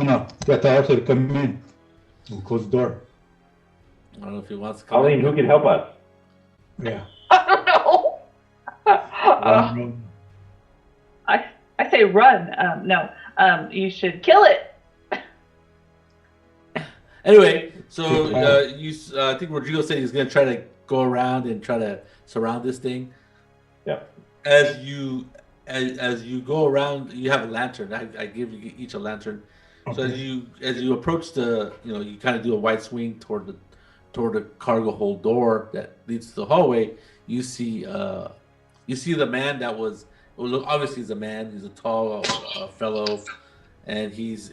No. Yeah, tell Arthur to come in. We'll close the door. I don't know if he wants to come Colleen, in. who can help us? Yeah. I don't know. Run. I say run. No. You should kill it. Anyway, so I think Rodrigo said he's going to try to go around and try to surround this thing. Yeah. As you go around, you have a lantern. I give you each a lantern. So as you approach you kind of do a wide swing toward the cargo hold door that leads to the hallway. You see the man that was obviously he's a man. He's a tall fellow, and he's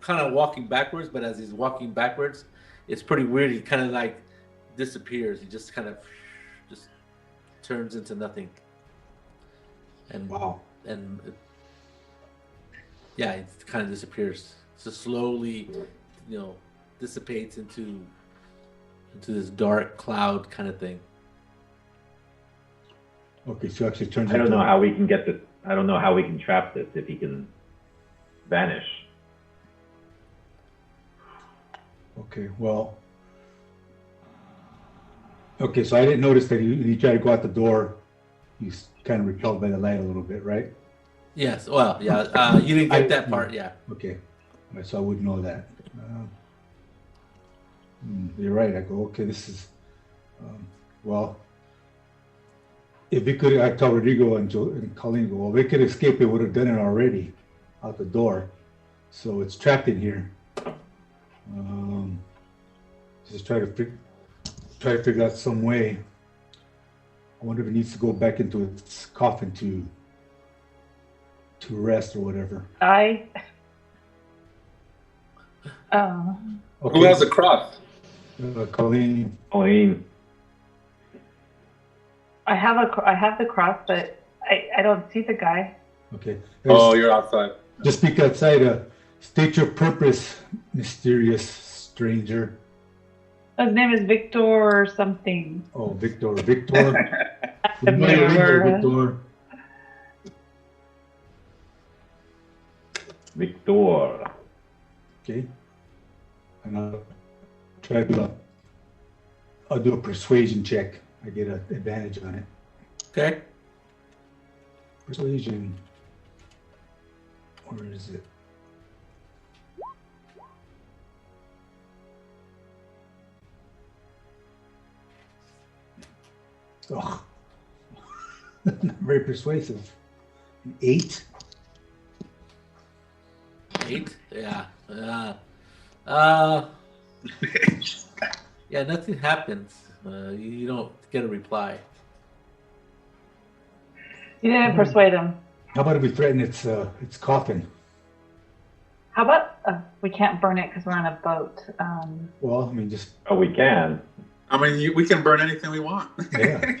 kind of walking backwards. But as he's walking backwards, it's pretty weird. He kind of like disappears. He just kind of just turns into nothing. And Wow. And it kind of disappears. So slowly, dissipates into this dark cloud kind of thing. Okay, so actually turns. I don't know how we can get this. I don't know how we can trap this if he can vanish. Okay, well. Okay, so I didn't notice that he tried to go out the door. He's kind of repelled by the light a little bit, right? Yes. Well, yeah. You didn't get that part. Yeah. Okay, so I would know that. You're right. I go, okay, this is, well, if we could, I tell Rodrigo and Colleen, well, we could escape, we would have done it already out the door. So it's trapped in here. Just try to figure out some way. I wonder if it needs to go back into its coffin to rest or whatever. Okay. Who has a cross? Colleen. Colleen. I have the cross, but I don't see the guy. Okay. Oh, you're outside. Just speak outside. State your purpose, mysterious stranger. His name is Victor or something. Oh, Victor. Victor. Victor. Victor. Okay. And I'll do a persuasion check. I get an advantage on it. Okay. Persuasion. Where is it? Oh, not very persuasive. 8. 8. Yeah. Yeah. Nothing happens. You don't get a reply. You didn't persuade him. How about if we threaten its coffin? How about we can't burn it because we're on a boat? Well, I mean, just Oh, we can. I mean, we can burn anything we want. yeah.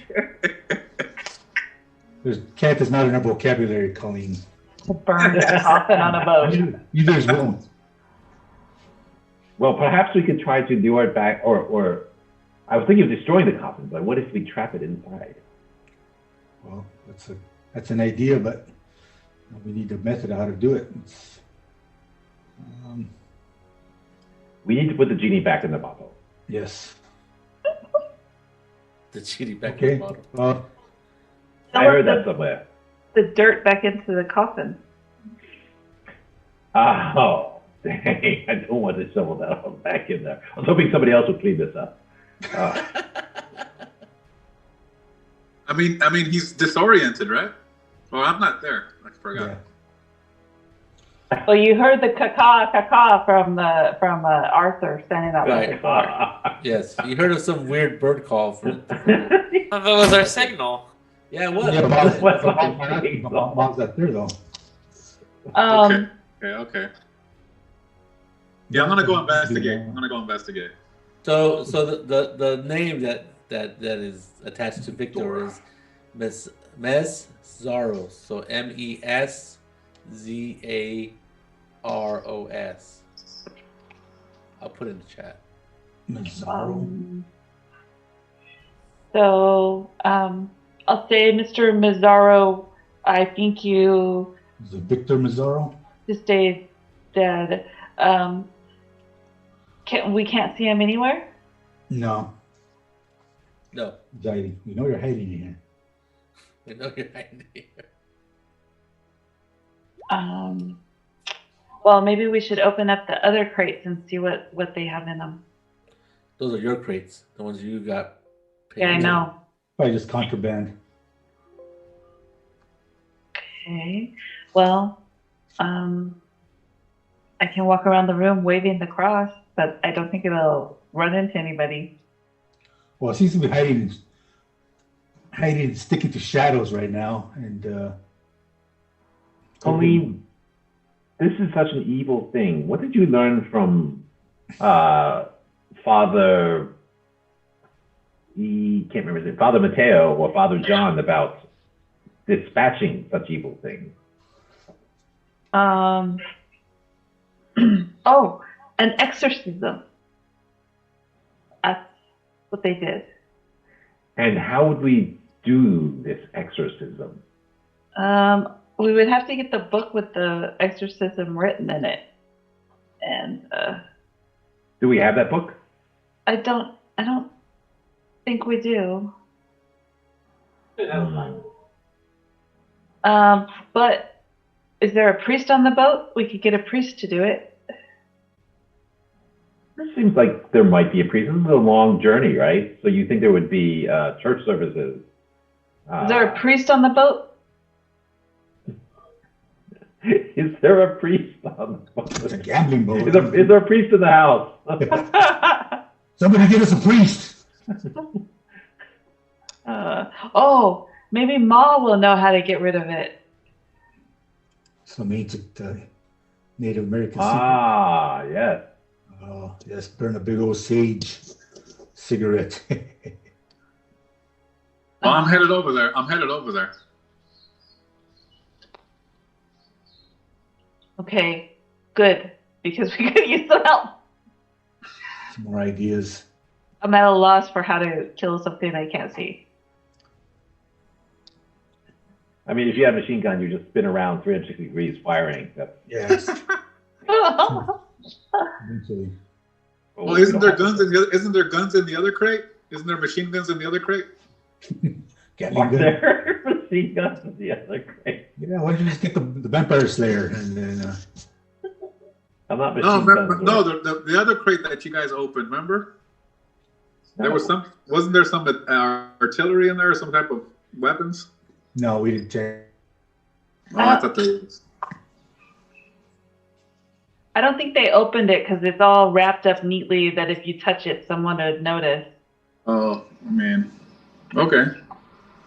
Cat is not in our vocabulary, Colleen. To burn a coffin on a boat. You guys won't. Well, perhaps we could try to do our back, or I was thinking of destroying the coffin, but what if we trap it inside? Well, that's an idea, but we need a method of how to do it. We need to put the genie back in the bottle. Yes. The genie back in Okay. the bottle. Well, I heard that somewhere. The dirt back into the coffin. Oh, dang. I don't want to shovel that all back in there. I was hoping somebody else would clean this up. I mean, he's disoriented, right? Oh, I'm not there. I forgot. yeah. Well, you heard the caca from Arthur standing out by the Right. door. Yes, you heard of some weird bird call from. That was our signal. Yeah, what? Yeah, What's Mom's not there though. Okay. Yeah, I'm gonna go investigate. So the name that is attached to Victor is MEX-WEST. So MEXZAROS. I'll put it in the chat. Mazzaro. So I'll say, Mr. Mazzaro, I think you Is it Victor Mazzaro? to stay dead. We can't see him anywhere? No. No, He's hiding. We know you're hiding in here. we know you're hiding here. Well, maybe we should open up the other crates and see what they have in them. Those are your crates, the ones you got. Yeah, I know. Probably just contraband. Okay. Well, I can walk around the room waving the cross, but I don't think it'll run into anybody. Well, it seems to be hiding, sticking to shadows right now, and Colleen, this is such an evil thing. What did you learn from Father? He can't remember his name. Father Mateo or Father John about dispatching such evil things. Oh, an exorcism. That's what they did. And how would we do this exorcism? We would have to get the book with the exorcism written in it. And Do we have that book? I don't think we do. But is there a priest on the boat? We could get a priest to do it. It seems like there might be a priest. This is a long journey, right? So you think there would be church services? Is there a priest on the boat? Is there a priest on the boat? it's a gambling boat. Is there a priest in the house? Somebody get us a priest. Oh, maybe Ma will know how to get rid of it. Some ancient Native American Ah, yes. secret. Oh, yes, burn a big old sage cigarette. Well, I'm headed over there. Okay, good, because we could use some help. Some more ideas. I'm at a loss for how to kill something I can't see. I mean, if you have a machine gun, you just spin around 360 degrees firing. That's, Yes. Eventually. Well, isn't there guns in the other crate? Isn't there machine guns in the other crate? Gatling Are gun. there machine guns in the other crate? Yeah, why don't you just get the Vampire Slayer and then I'm not No, machine remember, guns. no, the other crate that you guys opened. Remember? There was wasn't there some artillery in there, or some type of weapons? no, we didn't check. Oh, I thought there was. I don't think they opened it because it's all wrapped up neatly that if you touch it, someone would notice. Oh man. Okay.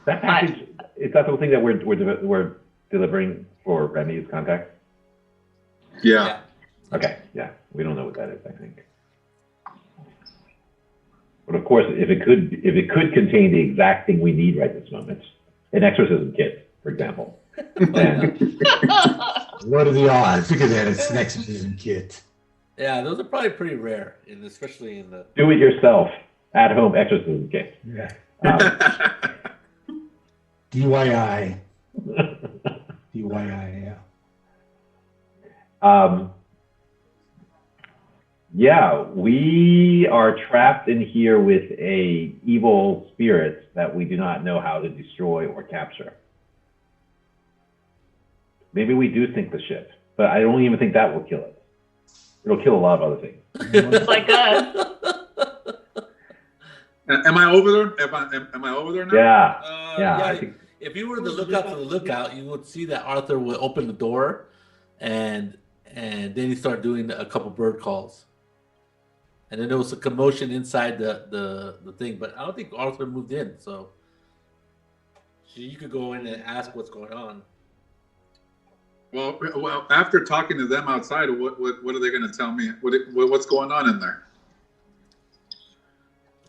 That package, is that the thing that we're delivering for Remy's contacts? Yeah. Okay, yeah. We don't know what that is, I think. But of course, if it could contain the exact thing we need right this moment, an exorcism kit, for example, then What are the odds? Look at that, it's an exorcism kit. Yeah, those are probably pretty rare, and especially in the. do it yourself at home exorcism kit. Yeah. DYI. DYI, yeah. Yeah, we are trapped in here with a evil spirit that we do not know how to destroy or capture. Maybe we do sink the ship, but I don't even think that will kill it. It'll kill a lot of other things. Just like us. Am I over there? Am I over there now? Yeah, Yeah. I think If you were to look out to the lookout, you would see that Arthur would open the door, and then he started doing a couple bird calls, and then there was a commotion inside the thing. But I don't think Arthur moved in, so you could go in and ask what's going on. Well, after talking to them outside, what are they going to tell me? What's going on in there?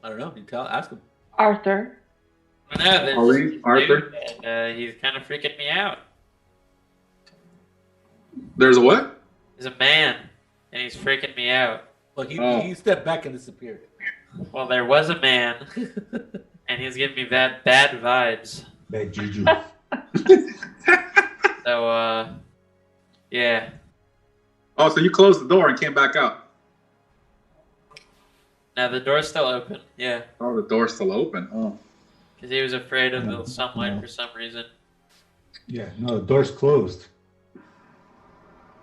I don't know. Ask him. Arthur. I know, there's Pauline, this Arthur? dude, and he's kind of freaking me out. There's a what? He's a man, and he's freaking me out. Well, he stepped back and disappeared. Well, there was a man, and he's giving me bad vibes. Bad juju. So, yeah. Oh, so you closed the door and came back out? Now the door's still open. Yeah, Oh, the door's still open. Oh. because he was afraid of No, the sunlight no. for some reason. Yeah, no, the door's closed.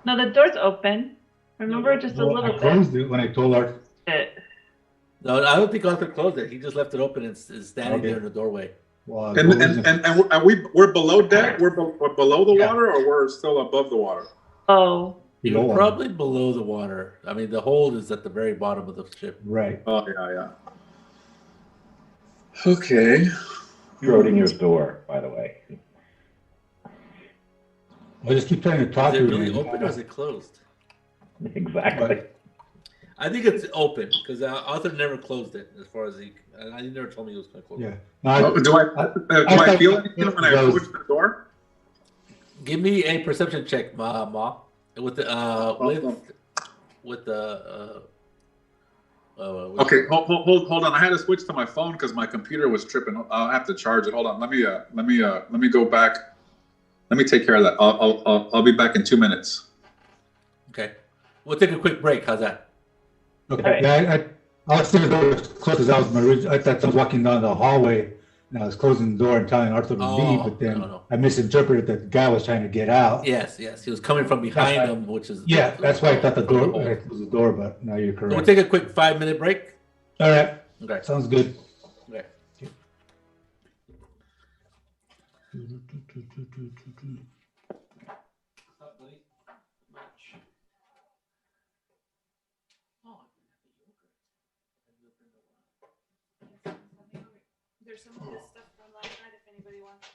No, the door's open. Remember, just a Well, little I closed it when I told her. bit. No, I don't think Arthur closed it. He just left it open and is standing Okay. there in the doorway. Well, And are we're below deck? We're below the Yeah. water, or we're still above the water? Oh, You're Below. probably below the water. I mean, the hold is at the very bottom of the ship. Right. Oh yeah. Okay. Schrodinger's door, by the way. I just keep trying to talk Is to it her. really and- open or is it closed? Exactly. I think it's open because Arthur never closed it. As far as he never told me he was going to close Yeah. it. No, Oh, do I feel anything when I those- approach the door? Give me a perception check, Ma. With the with the Okay, hold on. I had to switch to my phone because my computer was tripping. I'll have to charge it. Hold on. Let me go back. Let me take care of that. I'll be back in 2 minutes. Okay, we'll take a quick break. How's that? Okay. Yeah, I was thinking the door was closed as I thought I was walking down the hallway and I was closing the door and telling Arthur to leave, but then no. I misinterpreted that the guy was trying to get out. Yes, he was coming from behind That's him, which is Yeah, that's why I thought the from door hole. I closed the door, but now you're So correct. we'll take a quick 5-minute break. All right. Okay. Sounds good. Okay. there's some of this stuff from last night if anybody wants.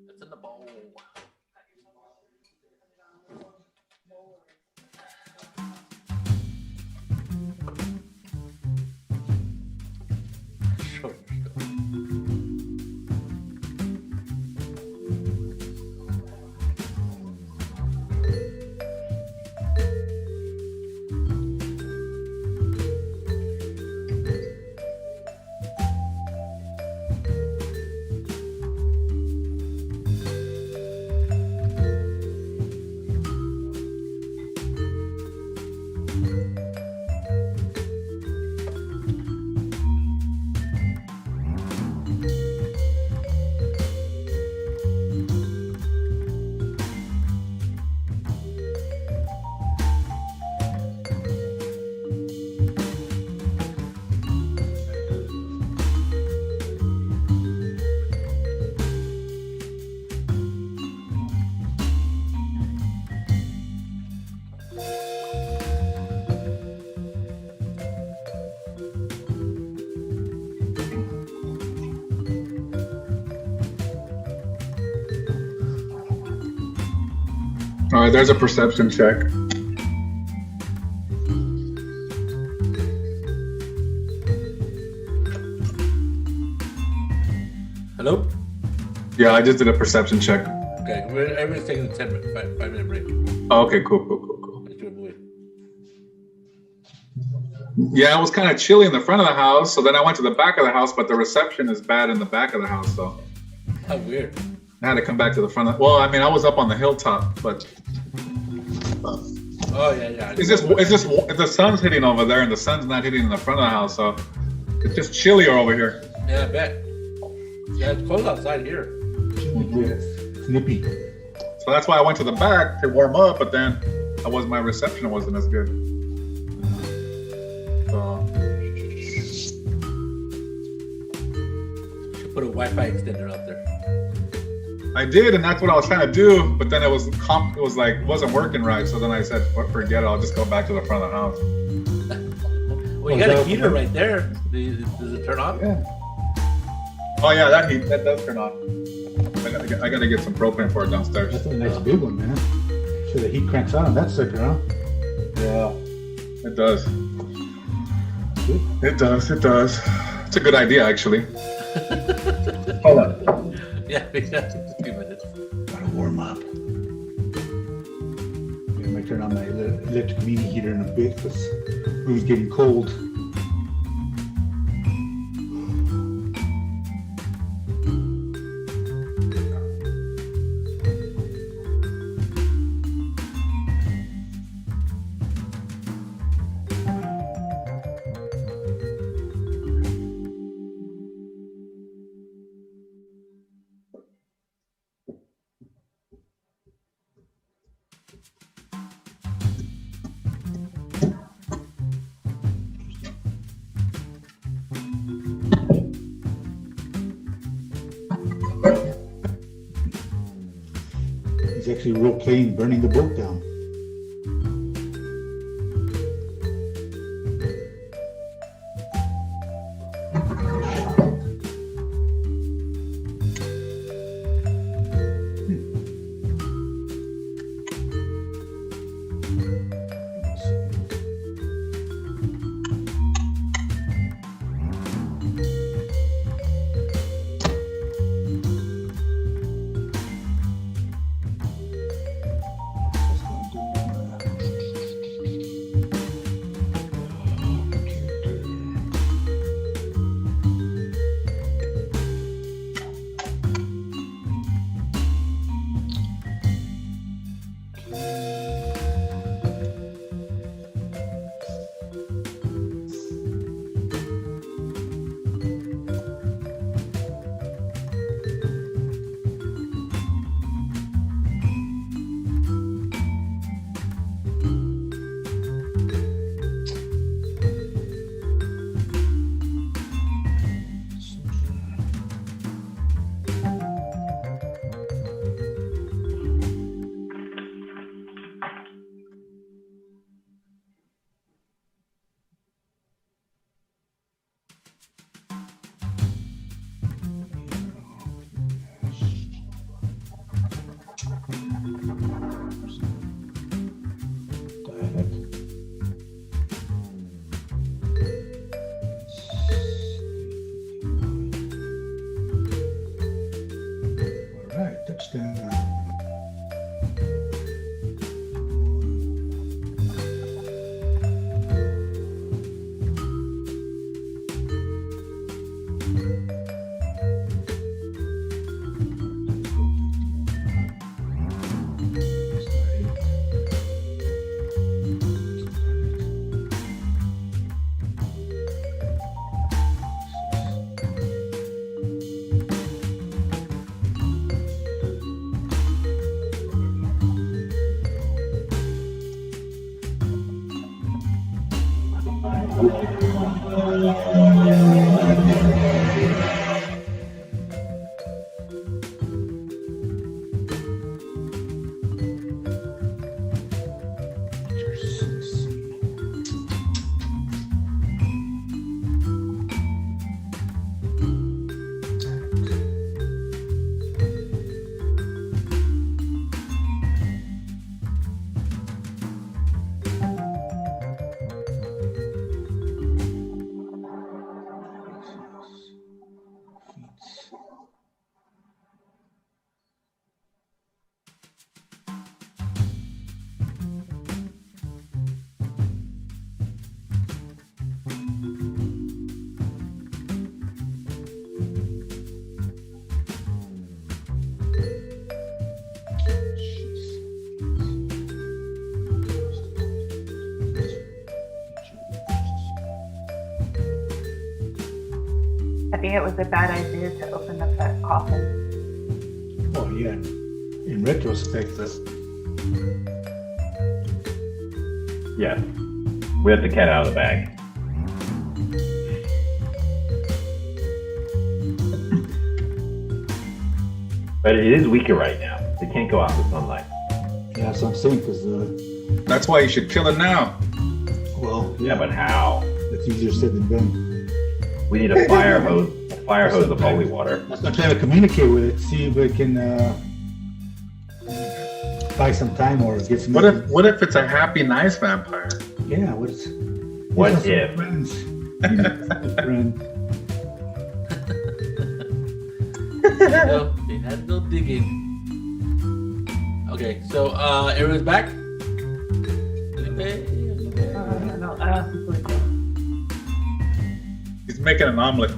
It's in the bowl. Sure. All right, there's a perception check. Hello? Yeah, I just did a perception check. Okay, everybody's taking a 5-minute break. Oh, okay, cool. Let's do a movie. Yeah, it was kind of chilly in the front of the house, so then I went to the back of the house, but the reception is bad in the back of the house, so How weird. I had to come back to the front of. Well, I mean, I was up on the hilltop, but Oh, yeah. it's just the sun's hitting over there, and the sun's not hitting in the front of the house, so it's just chillier over here. Yeah, I bet. Yeah, it's cold outside here. Yes. Snippy. So that's why I went to the back to warm up, but then my reception wasn't as good. So Should put a Wi-Fi extender out there. I did, and that's what I was trying to do, but then it wasn't working right. So then I said, forget it, I'll just go back to the front of the house. Well, you got a heater right there. Does it turn on? Yeah. Oh yeah, that does turn on. I gotta get some propane for it downstairs. That's a nice big one, man. Sure the heat cranks on that sucker, huh? Yeah, it does. Good. It does. It's a good idea, actually. Hold on. Yeah, we got a few minutes. Gotta warm up. I might turn on my electric mini heater in a bit because the room's getting cold. He's actually role-playing burning the boat down. I think it was a bad idea to open up that coffin. Oh yeah. In retrospect, Yes. We have the cat out of the bag. But it is weaker right now. They can't go out in the sunlight. yeah, that's what I'm saying. Because That's why you should kill it now. well, Yeah, but how? that's easier said than done. We need a fire hose of holy water. I'm trying to communicate with it, see if we can buy some time or get some. What if it's a happy, nice vampire? Yeah, What if? Friends. Friend. No, they had no digging. Okay, so everyone's back? No, I don't think we're good. He's making an omelet.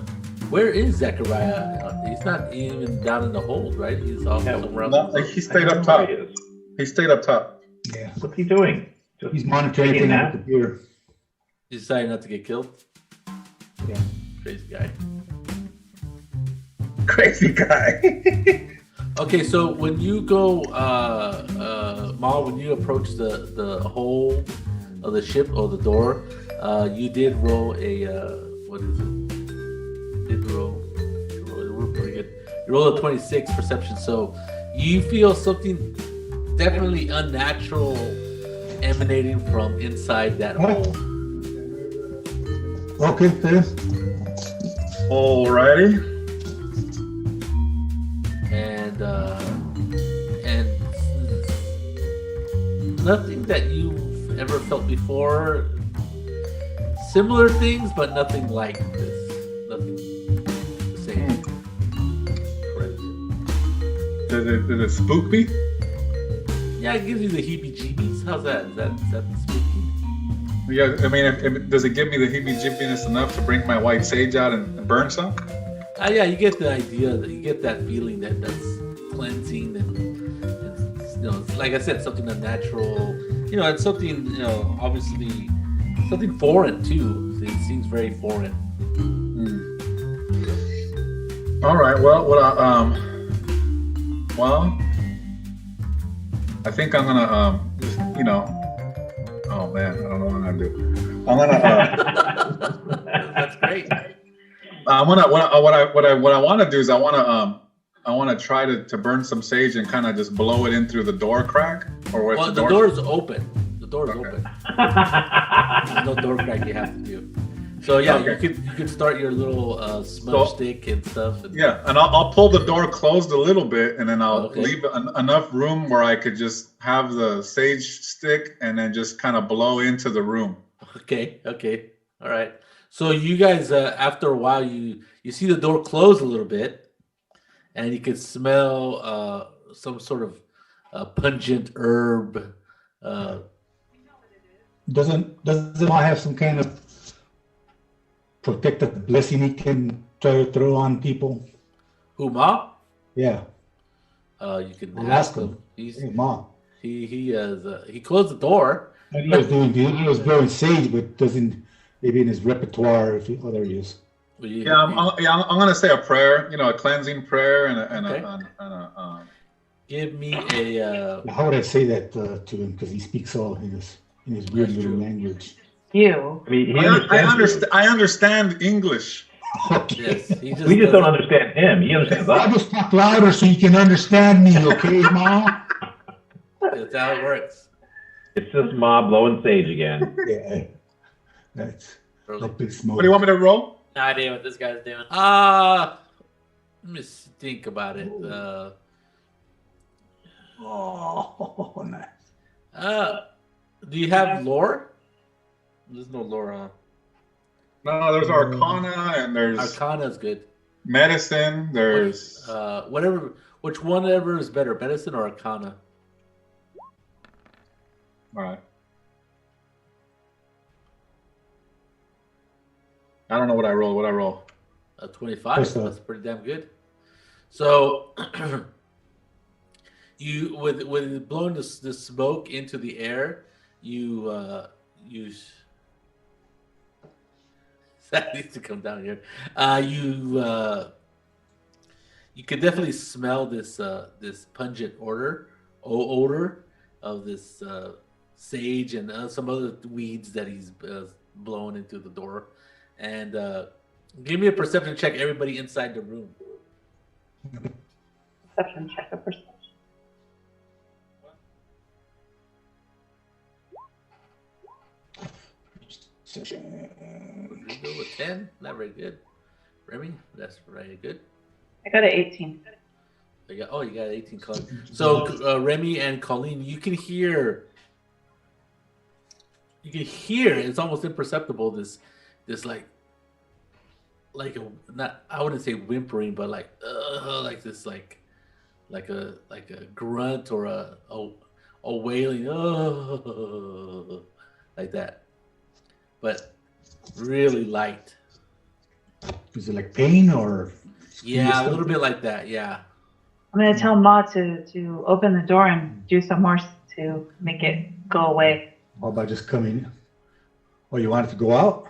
Where is Zechariah? He's not even down in the hold, right? He's off somewhere else. No, he stayed up top. He stayed up top. Yeah. What's he doing? Just He's monitoring taking everything on a the computer. He decided not to get killed. Yeah. Crazy guy. Crazy guy. Okay, so when you go, Ma, when you approach the hole of the ship or the door, you did roll a what is it? We're pretty good. You roll a 26 perception, so you feel something definitely unnatural emanating from inside that hole. Okay, then. Alrighty. And nothing that you've ever felt before. Similar things, but nothing like this. Nothing the same. Correct. Did it spook me? Yeah, it gives you the heebie-jeebies. How's that? Is that spooky? Yeah, I mean, does it give me the heebie-jeebiness enough to bring my white sage out and burn some? Yeah, you get the idea that you get that feeling that's cleansing and it's, like I said, something unnatural. It's something obviously something foreign too. It seems very foreign. All right. Well, I think I'm gonna just, oh man, I don't know what I'm gonna do. I'm gonna That's great. what I want to do is I want to try to burn some sage and kind of just blow it in through the door crack Well, the door's open. The door's Okay. open. There's no door crack you have to do. So yeah, Okay. you could start your little smudge stick and stuff. And, Yeah, and I'll pull the door closed a little bit, and then I'll Okay. leave enough room where I could just have the sage stick and then just kind of blow into the room. Okay. All right. So you guys, after a while, you see the door close a little bit, and you can smell some sort of pungent herb. Doesn't Ma have some kind of protective blessing he can try to throw on people? Who, Ma? Yeah. You can I'll ask ask him. him. He's Hey, Ma. he closed the door. He was growing sage, but doesn't maybe in his repertoire. Oh, there he is. Yeah, I'm gonna say a prayer, a cleansing prayer and Okay. a Give me a How would I say that to him? Because he speaks all in his weird That's little true. language. You. I mean, he I understands. I understand English. Okay. Yes, he just. We just don't doesn't- understand him. He understands I'll us. just talk louder so you can understand me, okay, Ma? That's how it works. It's just Ma blowing sage again. Yeah. That's Really. up in smoke. What do you want me to roll? No idea what this guy's doing. Let me think about it. Oh, nice. Do you have lore? There's no lore on. No, there's Arcana and there's Arcana is good. Medicine. There's Whatever. Which one ever is better, medicine or Arcana? all right. I don't know what I roll. What I roll? 25. What's that? That's pretty damn good. So you with blowing the smoke into the air, you that needs to come down here. You could definitely smell this this pungent odor of this sage and some other weeds that he's blowing into the door. And give me a perception check, everybody inside the room. Perception check of perception. Rodrigo with 10, not very good. Remy, that's very good. I got an 18. You got 18, Colleen. So Remy and Colleen, you can hear. It's almost imperceptible. This like a not. I wouldn't say whimpering, but like this like a grunt or a wailing like that, but really light. Is it like pain or? Yeah, a little bit like that. Yeah. I'm gonna tell Ma to open the door and do some more to make it go away. How about just coming? Oh, you want it to go out?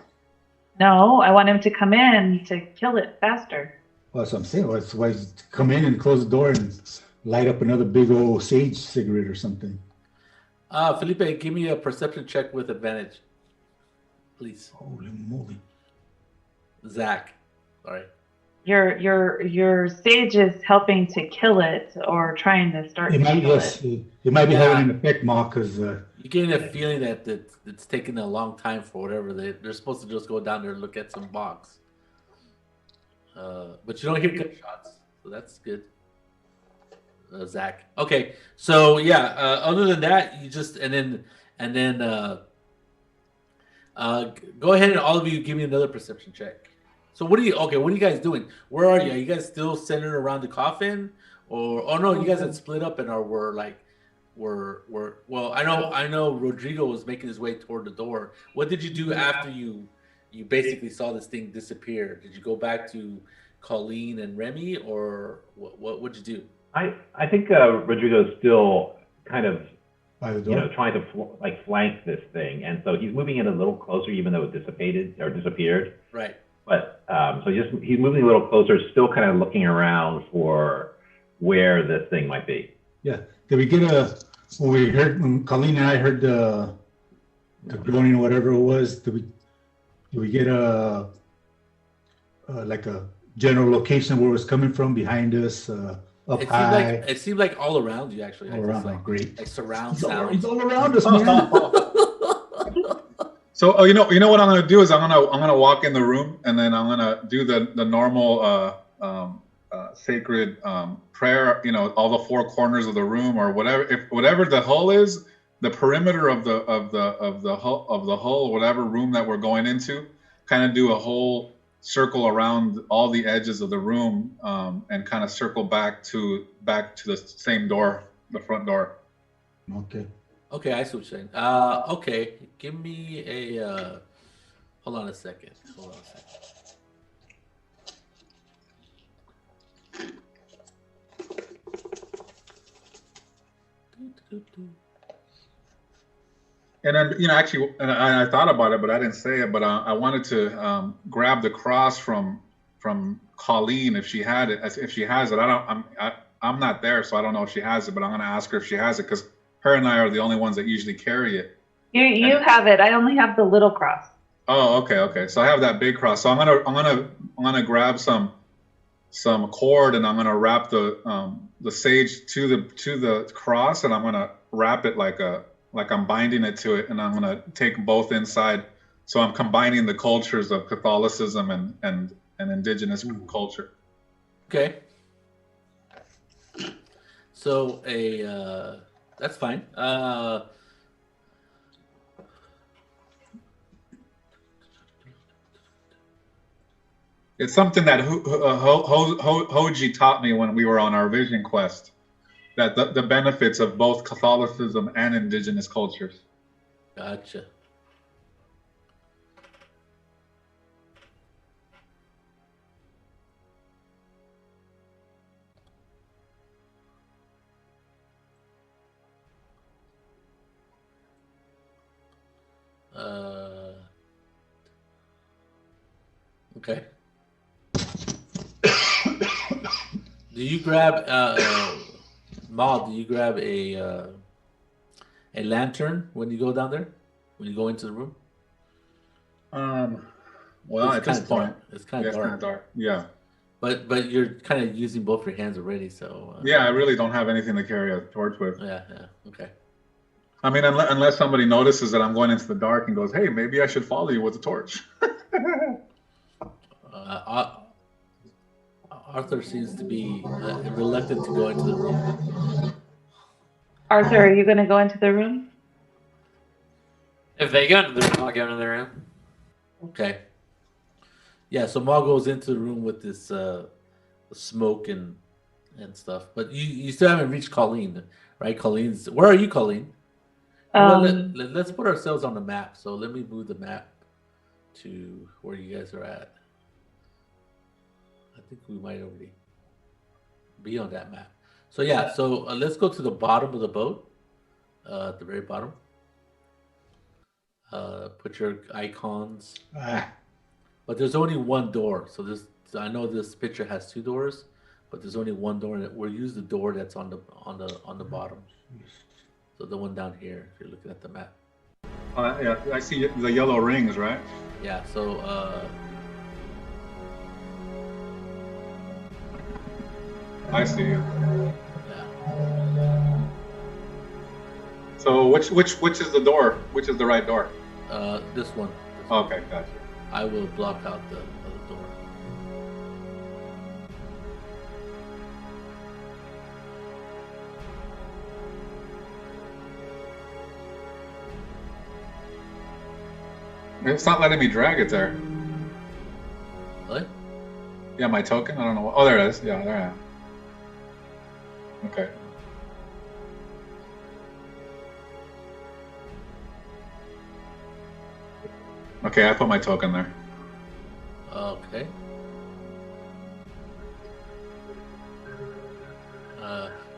No, I want him to come in to kill it faster. Well, that's what I'm saying. Well, why come in and close the door and light up another big old sage cigarette or something? Felipe, give me a perception check with advantage, please. Holy moly! Zach, sorry. Your sage is helping to kill it or trying to start It to might, kill yes, it. it might be Yeah. having an effect, Ma, because You're getting a feeling that it's taking a long time for whatever they're supposed to just go down there and look at some box. But you don't hear gunshots, so that's good. Zach. Okay, so yeah. Other than that, you just and then go ahead and all of you give me another perception check. So what are you guys doing? Where are you? Are you guys still centered around the coffin, or oh no, you guys had split up and were well. I know Rodrigo was making his way toward the door. What did you do after you basically saw this thing disappear? Did you go back to Colleen and Remy, or what'd you do? I think Rodrigo's still kind of by the door. trying to flank this thing, and so he's moving it a little closer, even though it disappeared. Right. But so he's moving a little closer, still kind of looking around for where this thing might be. Yeah. Did we get when Colleen and I heard the groaning or whatever it was? Did we get like a general location where it was coming from, behind us, up high? It seemed like all around you actually. All around, like, great. Like surround He's sound. all around us, man. So you know what I'm gonna do is I'm gonna walk in the room and then I'm gonna do the normal sacred prayer. All the four corners of the room or whatever the hull is, the perimeter of the hull, whatever room that we're going into, kind of do a whole circle around all the edges of the room and kind of circle back to the same door, the front door. Okay. Okay, I see what you're saying. Okay, give me a. Hold on a second. And then, actually, and I thought about it, but I didn't say it. But I wanted to grab the cross from Colleen if she had it. If she has it, I'm not there, so I don't know if she has it. But I'm going to ask her if she has it because her and I are the only ones that usually carry it. You have it. I only have the little cross. Oh, okay. So I have that big cross. So I'm gonna grab some cord, and I'm gonna wrap the sage to the cross, and I'm gonna wrap it like I'm binding it to it, and I'm gonna take both inside. So I'm combining the cultures of Catholicism and indigenous culture. Okay. So that's fine. It's something that Hoji taught me when we were on our vision quest, that the benefits of both Catholicism and indigenous cultures. Gotcha. Okay. Do you grab Maul? Do you grab a lantern when you go down there? When you go into the room? Well, It's at this kinda point, dark. It's kind of dark. kind of dark. Yeah. But you're kind of using both your hands already, so. Yeah, I really don't have anything to carry a torch with. Yeah. Okay. I mean, unless somebody notices that I'm going into the dark and goes, "Hey, maybe I should follow you with a torch." Arthur seems to be reluctant to go into the room. Arthur, are you going to go into the room? If they go into the room, I'll go into the room. Okay. Yeah, so Maul goes into the room with this smoke and stuff. But you still haven't reached Colleen, right? Colleen's. Where are you, Colleen? Let's put ourselves on the map. So let me move the map to where you guys are at. I think we might already be on that map. So yeah, so let's go to the bottom of the boat, at the very bottom. Put your icons. But there's only one door. So I know this picture has two doors, but there's only one door, and we'll use the door that's on the bottom. So the one down here, if you're looking at the map. Yeah, I see the yellow rings, right? Yeah. So. I see you. Yeah. So which is the door? Which is the right door? This one. Okay, gotcha. I will block out the other door. It's not letting me drag it there. Really? Yeah, my token. I don't know. Oh, there it is. Yeah, there I am. Okay. Okay, I put my token there. Okay.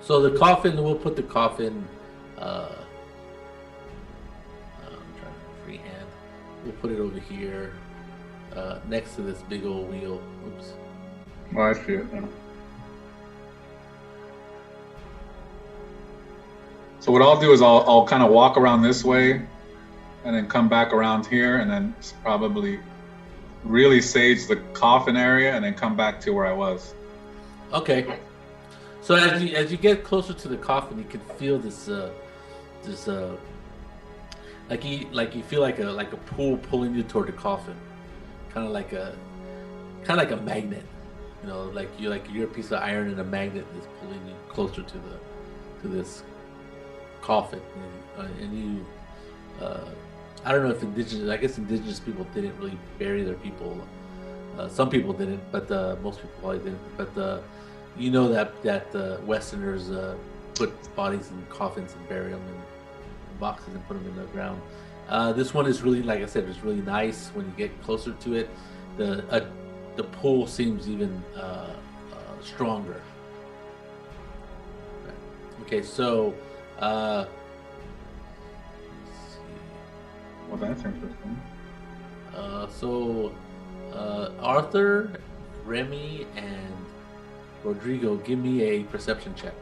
So the coffin, we'll put the coffin. I'm trying to freehand. We'll put it over here, next to this big old wheel. Oops. Oh, I see it now. So what I'll do is I'll kind of walk around this way, and then come back around here, and then probably really sage the coffin area, and then come back to where I was. Okay. So as you get closer to the coffin, you can feel this like you feel like a pull pulling you toward the coffin, kind of like a magnet, you know, like you're a piece of iron and a magnet is pulling you closer to this coffin, and you. I don't know if indigenous people didn't really bury their people. Some people didn't, but most people probably didn't. But you know that Westerners put bodies in coffins and bury them in boxes and put them in the ground. This one is really, like I said, it's really nice. When you get closer to it, the pull seems even stronger. Okay, so. Well, that's interesting. So Arthur, Remy, and Rodrigo, give me a perception check.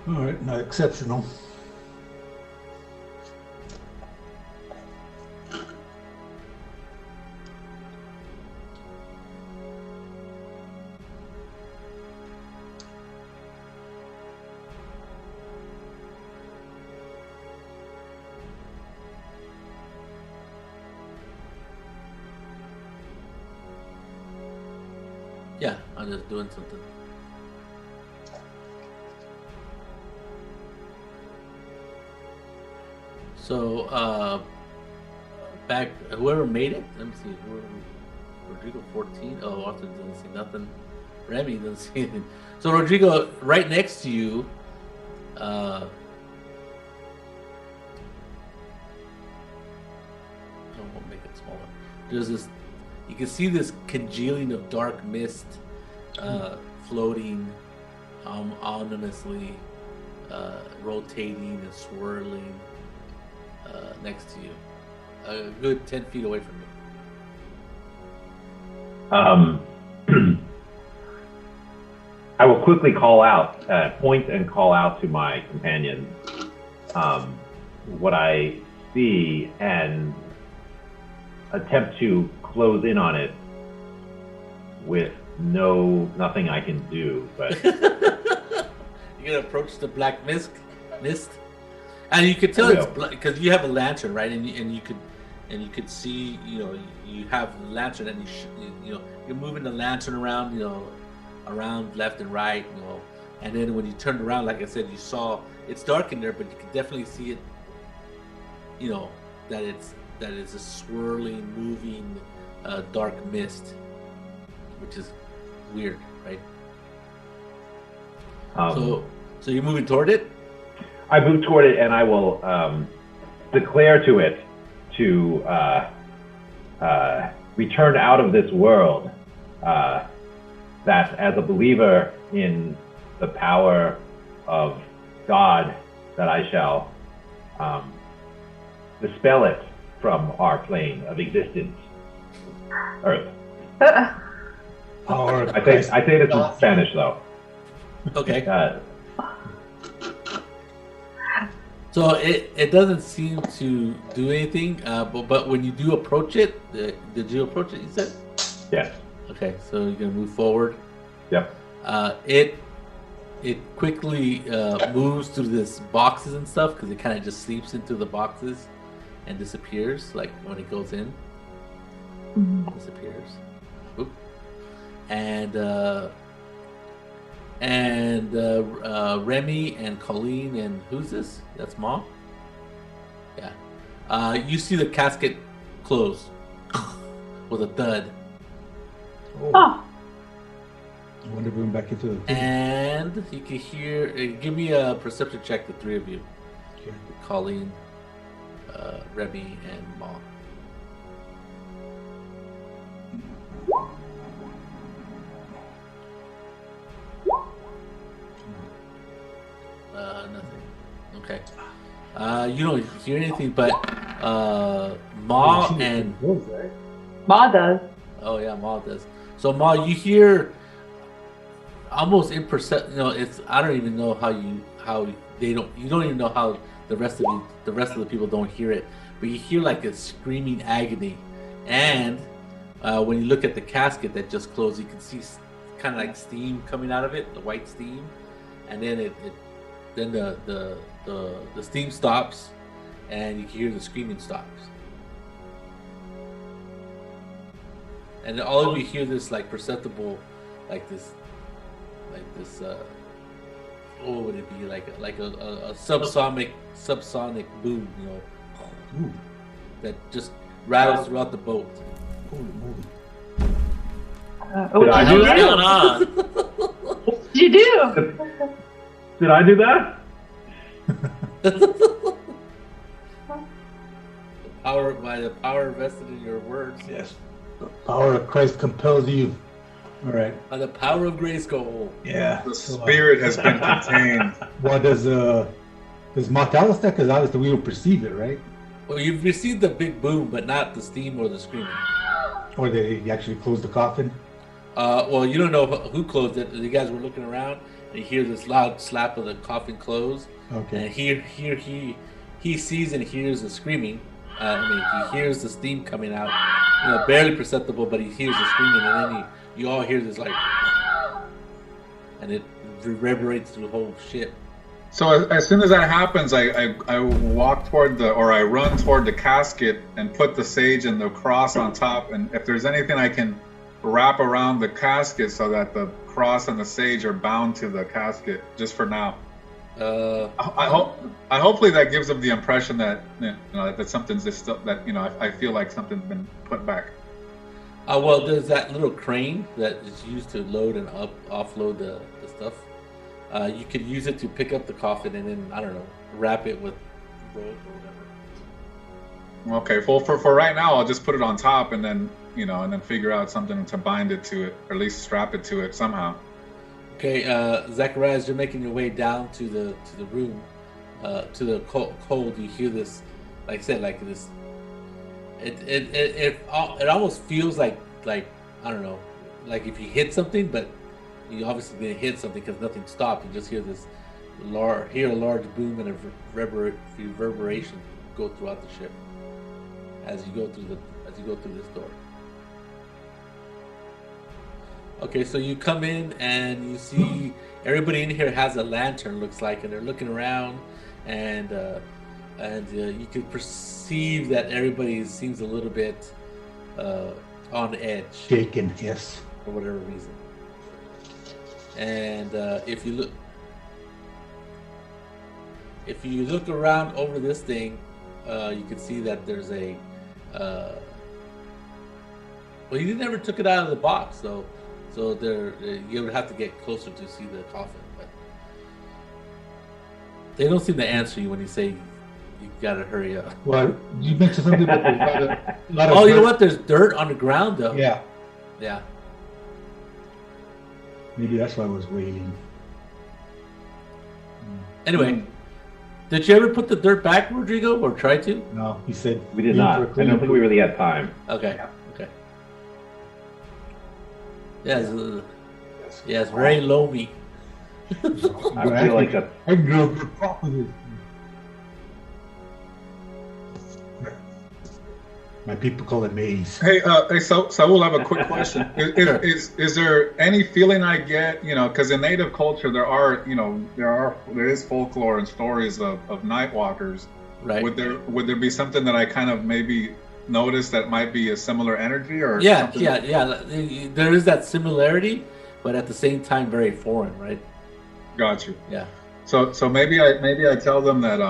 All right, not exceptional. Yeah, I'm just doing something. So, back, whoever made it, let me see, Rodrigo 14. Oh, Arthur doesn't see nothing. Remy doesn't see anything. So, Rodrigo, right next to you, I won't make it smaller. There's this, you can see this congealing of dark mist floating ominously, rotating and swirling next to you, a good 10 feet away from you. I will quickly call out, point and call out to my companions what I see and attempt to close in on it with nothing I can do. But You're gonna approach the black mist, and you could tell it's because you have a lantern, right? And you could see, you have the lantern, and you're moving the lantern around, around left and right, and then when you turned around, like I said, you saw it's dark in there, but you can definitely see it, that it's a swirling, moving, dark mist, which is weird, right? So you're moving toward it? I move toward it, and I will declare to it to return out of this world. That as a believer in the power of God, that I shall dispel it from our plane of existence, Earth. I say this in Spanish, though. Okay. So it doesn't seem to do anything, but when you do approach it, did you approach it, you said? Yes. Okay, so you're gonna move forward. Yep. It quickly moves through this boxes and stuff because it kind of just sleeps into the boxes and disappears. Like when it goes in, disappears. Oop. And Remy and Colleen and who's this? That's Mom. Yeah. You see the casket close with a thud. Oh. I wonder if we went back into the thing. And you can hear. Give me a perception check, the three of you. Okay. Colleen, Remy, and Mom. Nothing. Okay. You don't hear anything, but Ma and Ma does. oh yeah, Ma does. So Ma, you hear almost imperceptible. It's I don't even know how they don't. You don't even know how the rest of the people don't hear it, but you hear like a screaming agony, and when you look at the casket that just closed, you can see kind of like steam coming out of it, the white steam, and then then the steam stops, and you can hear the screaming stops. And all of you hear this like perceptible, like this, what would it be, like a subsonic boom, that just rattles throughout the boat. Holy moly. Did I do What's that? going on? What did you do? Did I do that? By the power vested in your words. Yes. The power of Christ compels you. All right. By the power of Grayskull. Yeah. The spirit has been contained. Well, does Ma tell us that? Because obviously we don't perceive it, right? Well, you've received the big boom, but not the steam or the screaming. Or they actually closed the coffin? Well, you don't know who closed it. You guys were looking around, and you hear this loud slap of the coffin close. Okay. And he sees and hears the screaming. He hears the steam coming out, barely perceptible, but he hears the screaming, and then you all hear this like, and it reverberates through the whole ship. So as soon as that happens, I walk toward I run toward the casket and put the sage and the cross on top. And if there's anything I can wrap around the casket so that the cross and the sage are bound to the casket, just for now. Hopefully that gives them the impression that that something's just still, that I feel like something's been put back. Well, there's that little crane that is used to load and offload the stuff. You could use it to pick up the coffin and then, I don't know, wrap it with rope or whatever. Okay, well, for right now, I'll just put it on top and then, and then figure out something to bind it to it, or at least strap it to it somehow. Okay, Zacharias, you're making your way down to the room, to the cold. You hear this, like I said, like this. It almost feels like I don't know, like if you hit something, but you obviously didn't hit something because nothing stopped. You just hear this a large boom and a reverberation go throughout the ship as you go through this door. Okay, so you come in and you see everybody in here has a lantern, looks like, and they're looking around, and you can perceive that everybody seems a little bit on edge, shaken, yes, for whatever reason. And if you look around over this thing, you can see that there's a well, you never took it out of the box, so there you would have to get closer to see the coffin, but they don't seem to answer you when you say you gotta hurry up. Well, you mentioned something about a lot of oh, you know what? There's dirt on the ground, though. Yeah. Maybe that's why I was waiting. Anyway, did you ever put the dirt back, Rodrigo, or try to? No, he said we did not. I don't think we really had time. Okay. Yeah, it's very loamy. I feel like that. I grew up with property. My people call it maize. Hey, Saul, I have a quick question. Is there any feeling I get, because in native culture there is folklore and stories of night walkers. Right. Would there be something that I kind of maybe notice that might be a similar energy or yeah something? There is that similarity, but at the same time very foreign, right? Got you. Yeah. So maybe I tell them that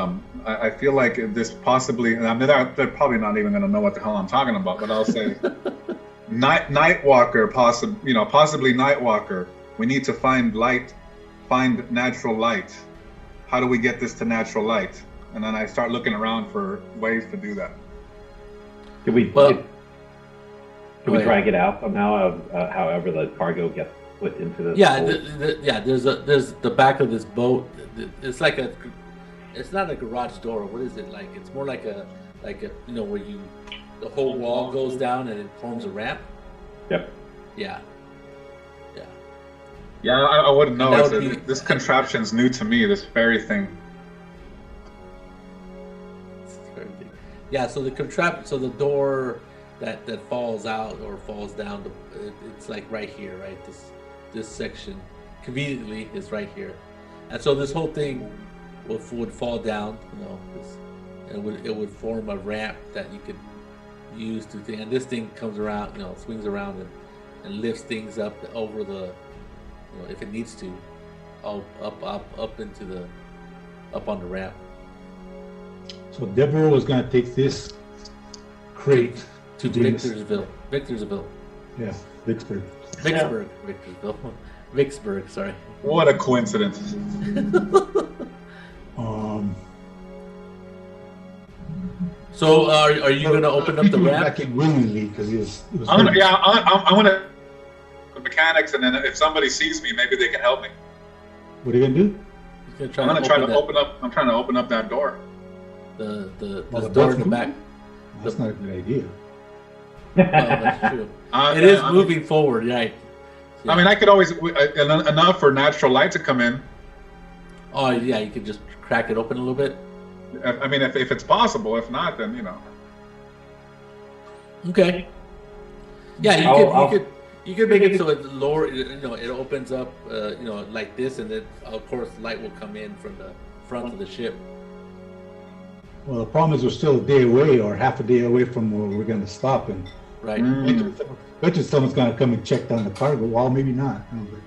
I feel like this possibly, I mean they're probably not even going to know what the hell I'm talking about, but I'll say night walker, possibly night walker. We need to find natural light. How do we get this to natural light? And then I start looking around for ways to do that. Can we drag it out somehow? However, the cargo gets put into the there's the back of this boat. It's like it's not a garage door. What is it like? It's more like a where the whole wall goes down and it forms a ramp. Yep. Yeah. I wouldn't know. This contraption's new to me. This fairy thing. Yeah, so the door that falls out or falls down, it's like right here, right? This section conveniently is right here, and so this whole thing would fall down, it would form a ramp that you could use to and this thing comes around, swings around and lifts things up over the, if it needs to, up on the ramp. So Deborah was going to take this crate to Victorsville. Yeah, Vicksburg. Vicksburg, sorry. What a coincidence. So are you going to open up the ramp? Back in willingly because it was I'm gonna the mechanics, and then if somebody sees me, maybe they can help me. What are you gonna do? I'm gonna try to open up. I'm trying to open up that door. The door in the back. That's not a good idea. Oh, that's true. It is moving forward, right? Yeah. I mean, I could always enough for natural light to come in. Oh yeah, you could just crack it open a little bit. I mean, if it's possible. If not, then Okay. Yeah, you could make it so it lower. It opens up. Like this, and then of course light will come in from the front of the ship. Well, the problem is we're still a day away or half a day away from where we're going to stop, and Right. bet you someone's going to come and check down the cargo. Well, maybe not. But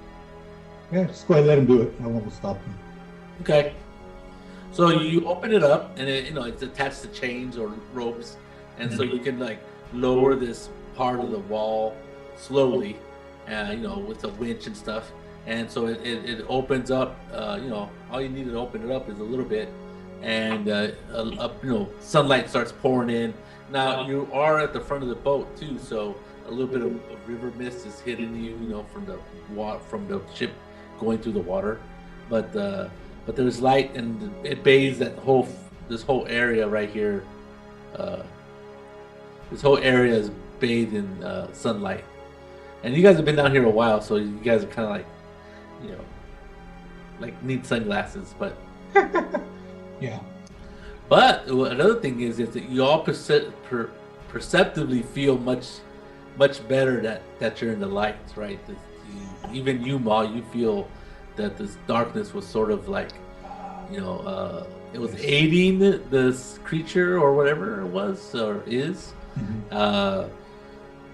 yeah, just go ahead and let them do it. I won't stop them. Okay. So you open it up, and it's attached to chains or ropes, and so you can like lower this part of the wall slowly, with a winch and stuff. And so it opens up. All you need to open it up is a little bit, and sunlight starts pouring in. Now you are at the front of the boat too, so a little bit of river mist is hitting you, from the ship going through the water, but there's light, and it bathes this whole area right here. This whole area is bathed in sunlight, and you guys have been down here a while, so you guys are kind of like need sunglasses, but Yeah. But another thing is that you all perceptively feel much better that you're in the lights, right? Even you, Ma, you feel that this darkness was sort of like, it was aiding this creature or whatever it was or is. Mm-hmm.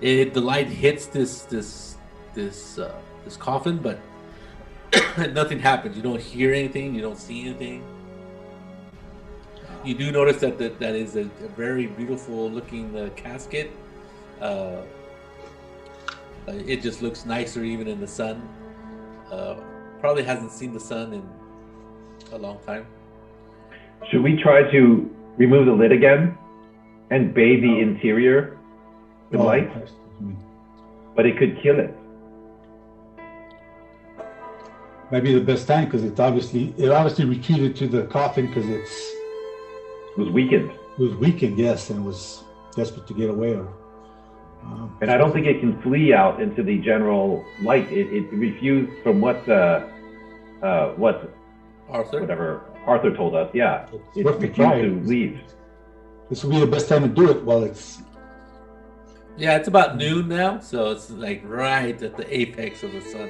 The light hits this coffin, but nothing happens. You don't hear anything. You don't see anything. You do notice that is a very beautiful looking casket. It just looks nicer even in the sun. Probably hasn't seen the sun in a long time. Should we try to remove the lid again and bathe the interior with light? But it could kill it. Might be the best time because it obviously retreated to the coffin because it was weakened. It was weakened, yes, and it was desperate to get away. And I don't think it can flee out into the general light. It refused from what Arthur told us. Yeah, it refused to leave. This will be the best time to do it while it's. Yeah, it's about noon now, so it's like right at the apex of the sun.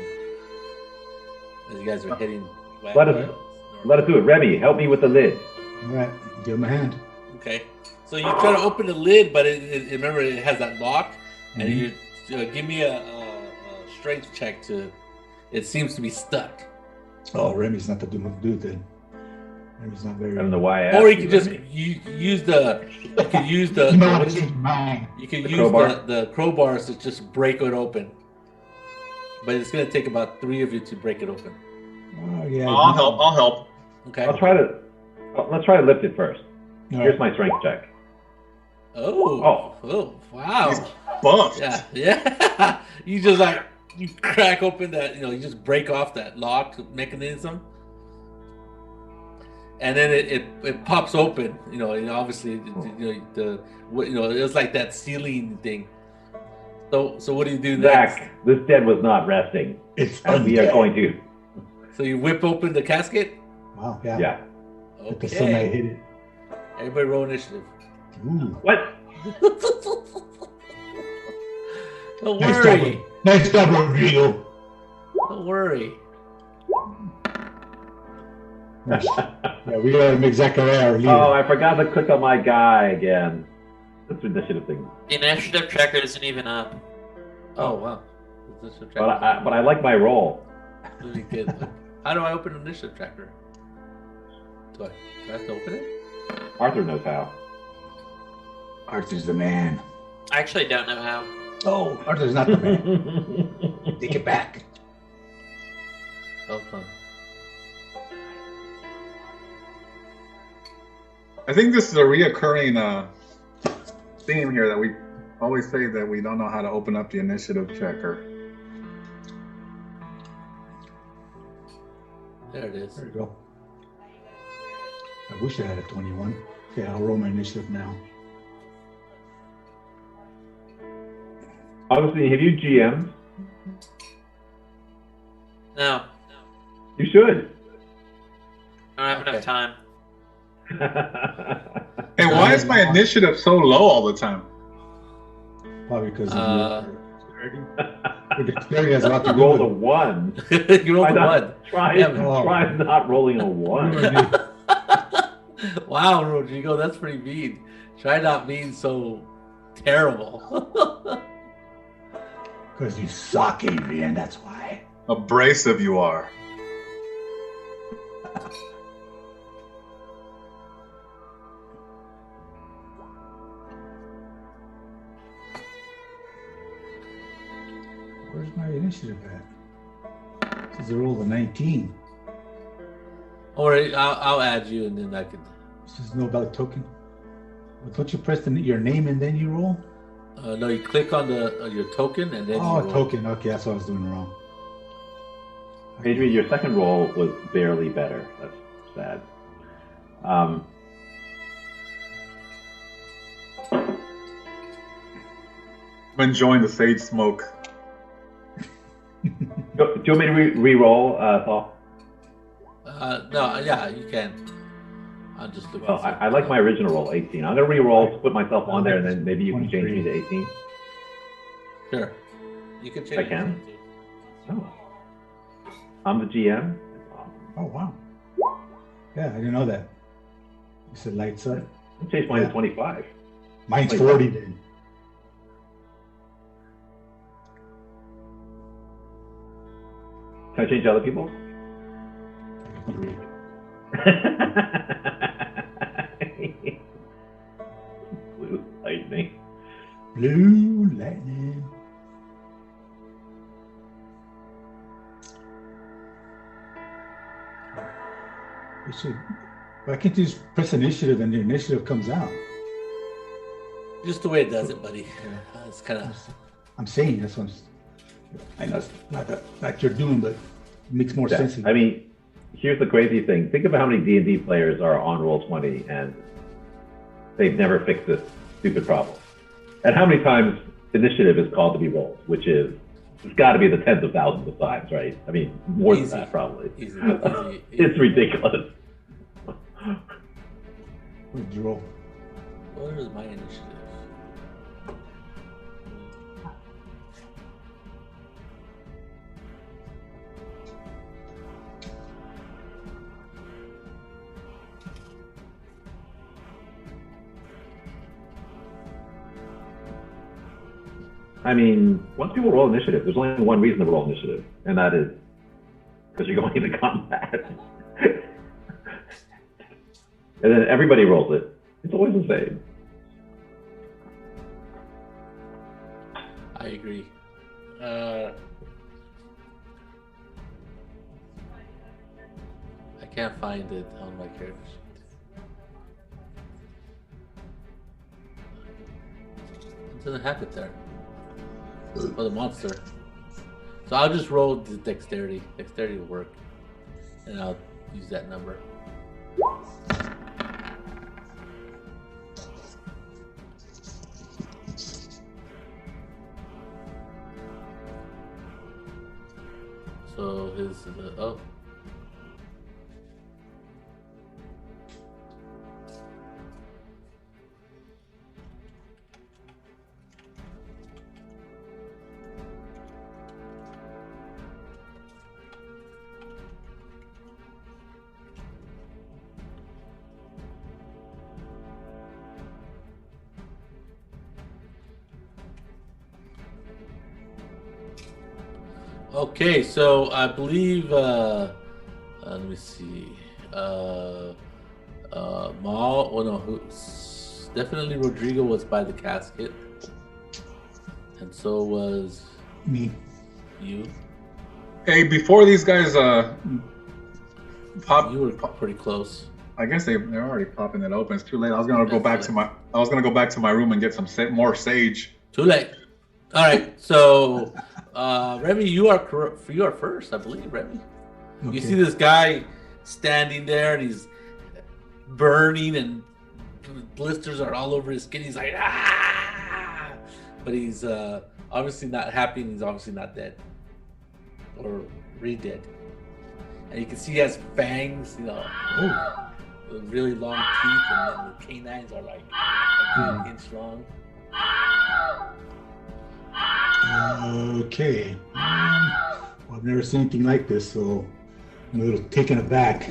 As you guys are heading west. Let us do it. Remy, help me with the lid. All right, give him a hand. Okay, so you try to open the lid, but remember it has that lock, and you give me a strength check to. It seems to be stuck. Oh, Remy's not the dude then. Remy's not very. I don't know why. Or you could just use the. You could use the. You could use the crowbars to just break it open. But it's going to take about 3 of you to break it open. Oh yeah. I'll help. Okay. Let's try to lift it first. Here's my strength check. Oh, wow. He's buffed. Yeah. You just you crack open that, you just break off that lock mechanism. And then it pops open, and obviously, it was like that ceiling thing. So what do you do next? Zach, this dead was not resting. And we are going to. So you whip open the casket? Wow, yeah. Yeah. Okay. The sunlight hit it. Everybody roll initiative. Ooh. What? Don't worry. Nice job, Rodrigo. Don't worry. Yeah, we gotta make Zachariah our leader. Oh, I forgot to click on my guy again. That's the initiative thing. The initiative tracker isn't even up. Oh wow. But I like my roll. Really good. How do I open an initiative tracker? Do I have to open it? Arthur knows how. Arthur's the man. I actually don't know how. Oh, Arthur's not the man. Take it back. Oh, fun. I think this is a reoccurring theme here that we always say that we don't know how to open up the initiative checker. There it is. There you go. I wish I had a 21. Okay, I'll roll my initiative now. Obviously, have you GM? No, You should. I don't have enough time. Hey, why is my initiative so low all the time? Probably because of your dexterity has a lot to You do rolled a with 1. You rolled a one. Try, Yeah, try not rolling a 1. Wow, Rodrigo, that's pretty mean. Try not being so terrible. Because you suck, Adrian, that's why. Abrasive you are. Where's my initiative at? It says I rolled a 19. Or I'll add you, and then I could. This is no about token. Well, don't you press your name and then you roll? No, you click on your token, and then you Oh, roll. token. Okay, that's what I was doing wrong. Adrian, your second roll was barely better. That's sad. I'm enjoying the sage smoke. Do you want me to re-roll, Saul? No, yeah, you can. I'll just look. Well, I like my original roll, 18. I'm going to re-roll to put myself on there, and then maybe you can change me to 18. Sure. You can change. I can? Oh. I'm the GM. Oh, wow. Yeah, I didn't know that. You said lights up. I'll change mine to 25. Mine's 25. 40 then. Can I change other people's? Blue lightning. Blue lightning. You should. Why can't you just press initiative and the initiative comes out? Just the way it does it, buddy. It's kind of. I'm saying that's what I know it's not that you're doing, but it makes more Yeah. sense. I mean, here's the crazy thing. Think about how many D&D players are on Roll20 and they've never fixed this stupid problem. And how many times initiative is called to be rolled, which is, it's got to be the tens of thousands of times, right? I mean, more Easy. than that, probably. Easy. It's ridiculous. Where'd you roll? Where is my initiative? I mean, once people roll initiative, there's only one reason to roll initiative, and that is because you're going into combat. And then everybody rolls it. It's always the same. I agree. I can't find it on my character sheet. It doesn't have it there. For the monster. So I'll just roll the dexterity. Dexterity will work. And I'll use that number. So his oh. Okay, so I believe let me see. Mal, well no, definitely Rodrigo was by the casket. And so was Me. you. Hey, before these guys pop, You were pretty close. I guess they're already popping it open. It's too late. I was gonna go back to my room and get some more sage. Too late. All right, so Remy, you are first, I believe, Remy. Okay. You see this guy standing there, and he's burning, and blisters are all over his skin. He's like, ah! But he's obviously not happy, and he's obviously not dead. Or really dead. And you can see he has fangs, you know, with really long teeth, and then the canines are like an inch long. Okay. Well, I've never seen anything like this, so I'm a little taken aback.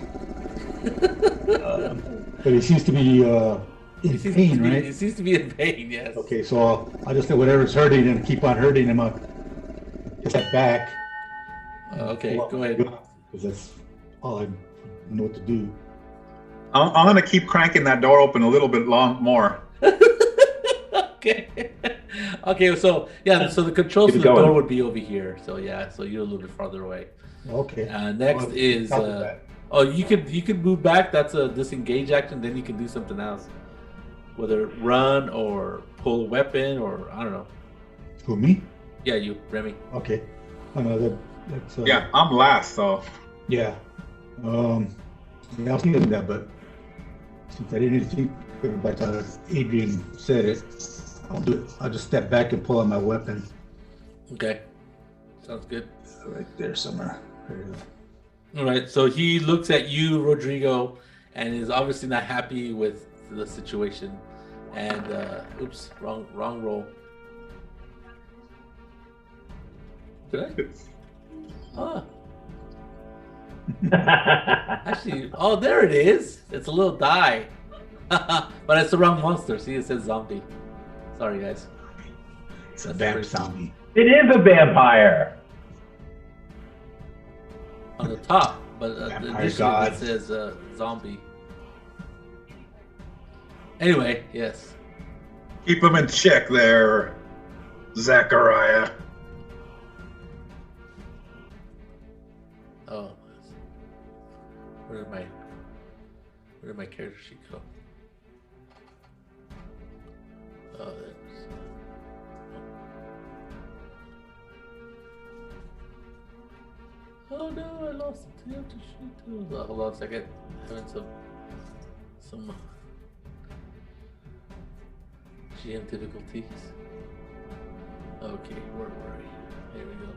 But he seems to be in pain, right? He seems to be in pain, yes. Okay, so I'll just let whatever's hurting and keep on hurting him. I'll step back. Okay, go ahead. Because that's all I know what to do. I'm gonna keep cranking that door open a little bit more. Okay. Okay, so yeah, so the controls for the door would be over here. So yeah, so you're a little bit farther away. Okay. Next is you could move back. That's a disengage action. Then you can do something else, whether run or pull a weapon or I don't know. Who, me? Yeah, you, Remy. Okay. I know that's. Yeah, I'm last, so. Yeah. Yeah, I was thinking that, but since I didn't think by the time Adrian said it, I'll do it. I'll just step back and pull out my weapon. Okay. Sounds good. Right there somewhere. There you go. All right. So he looks at you, Rodrigo, and is obviously not happy with the situation. And oops, wrong roll. Did I? Actually, oh, there it is. It's a little die. But it's the wrong monster. See, it says zombie. Sorry, guys. It's a vamp zombie. It is a vampire. On the top, but Vampire initially god. it says zombie. Anyway, yes. Keep him in check there, Zachariah. Oh, where did my character sheet go? Oh, there it is. Oh no, I lost the character sheet too. Hold on a second. Having some GM difficulties. Okay, where were we? Here we go.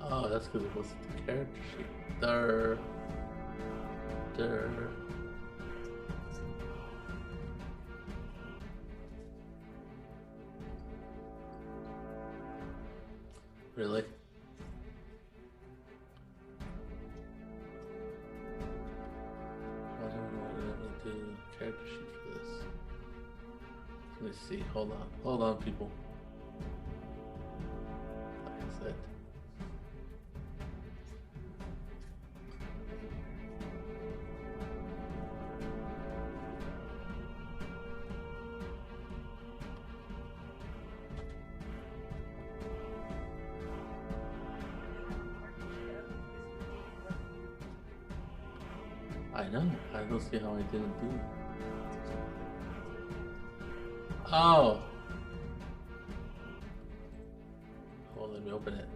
Oh, that's because it wasn't the character sheet. There. Really? I don't know what let me do character sheet for this. Let me see. Hold on, people. Like I said. I know. I don't see how I didn't do it. Oh. Well, let me open it.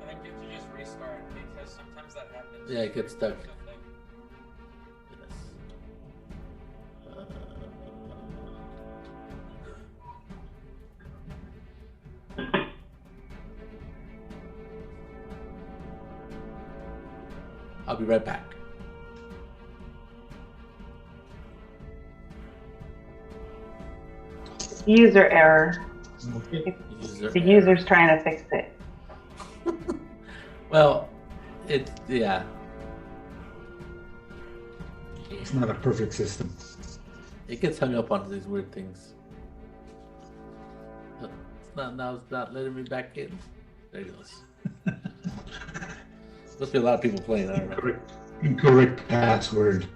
I think you have to just restart because sometimes that happens. Yeah, it gets stuck. I'll be right back. User error. Okay. The user's trying to fix it. Well, yeah. It's not a perfect system. It gets hung up on these weird things. It's not letting me back in. There it goes. Must be a lot of people playing. I don't know. Incorrect password.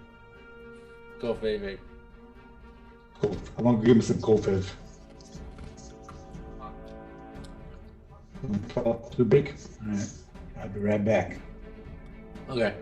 Go Faye. Cool. I want to give him some Kofev. Too big? Alright. I'll be right back. Okay.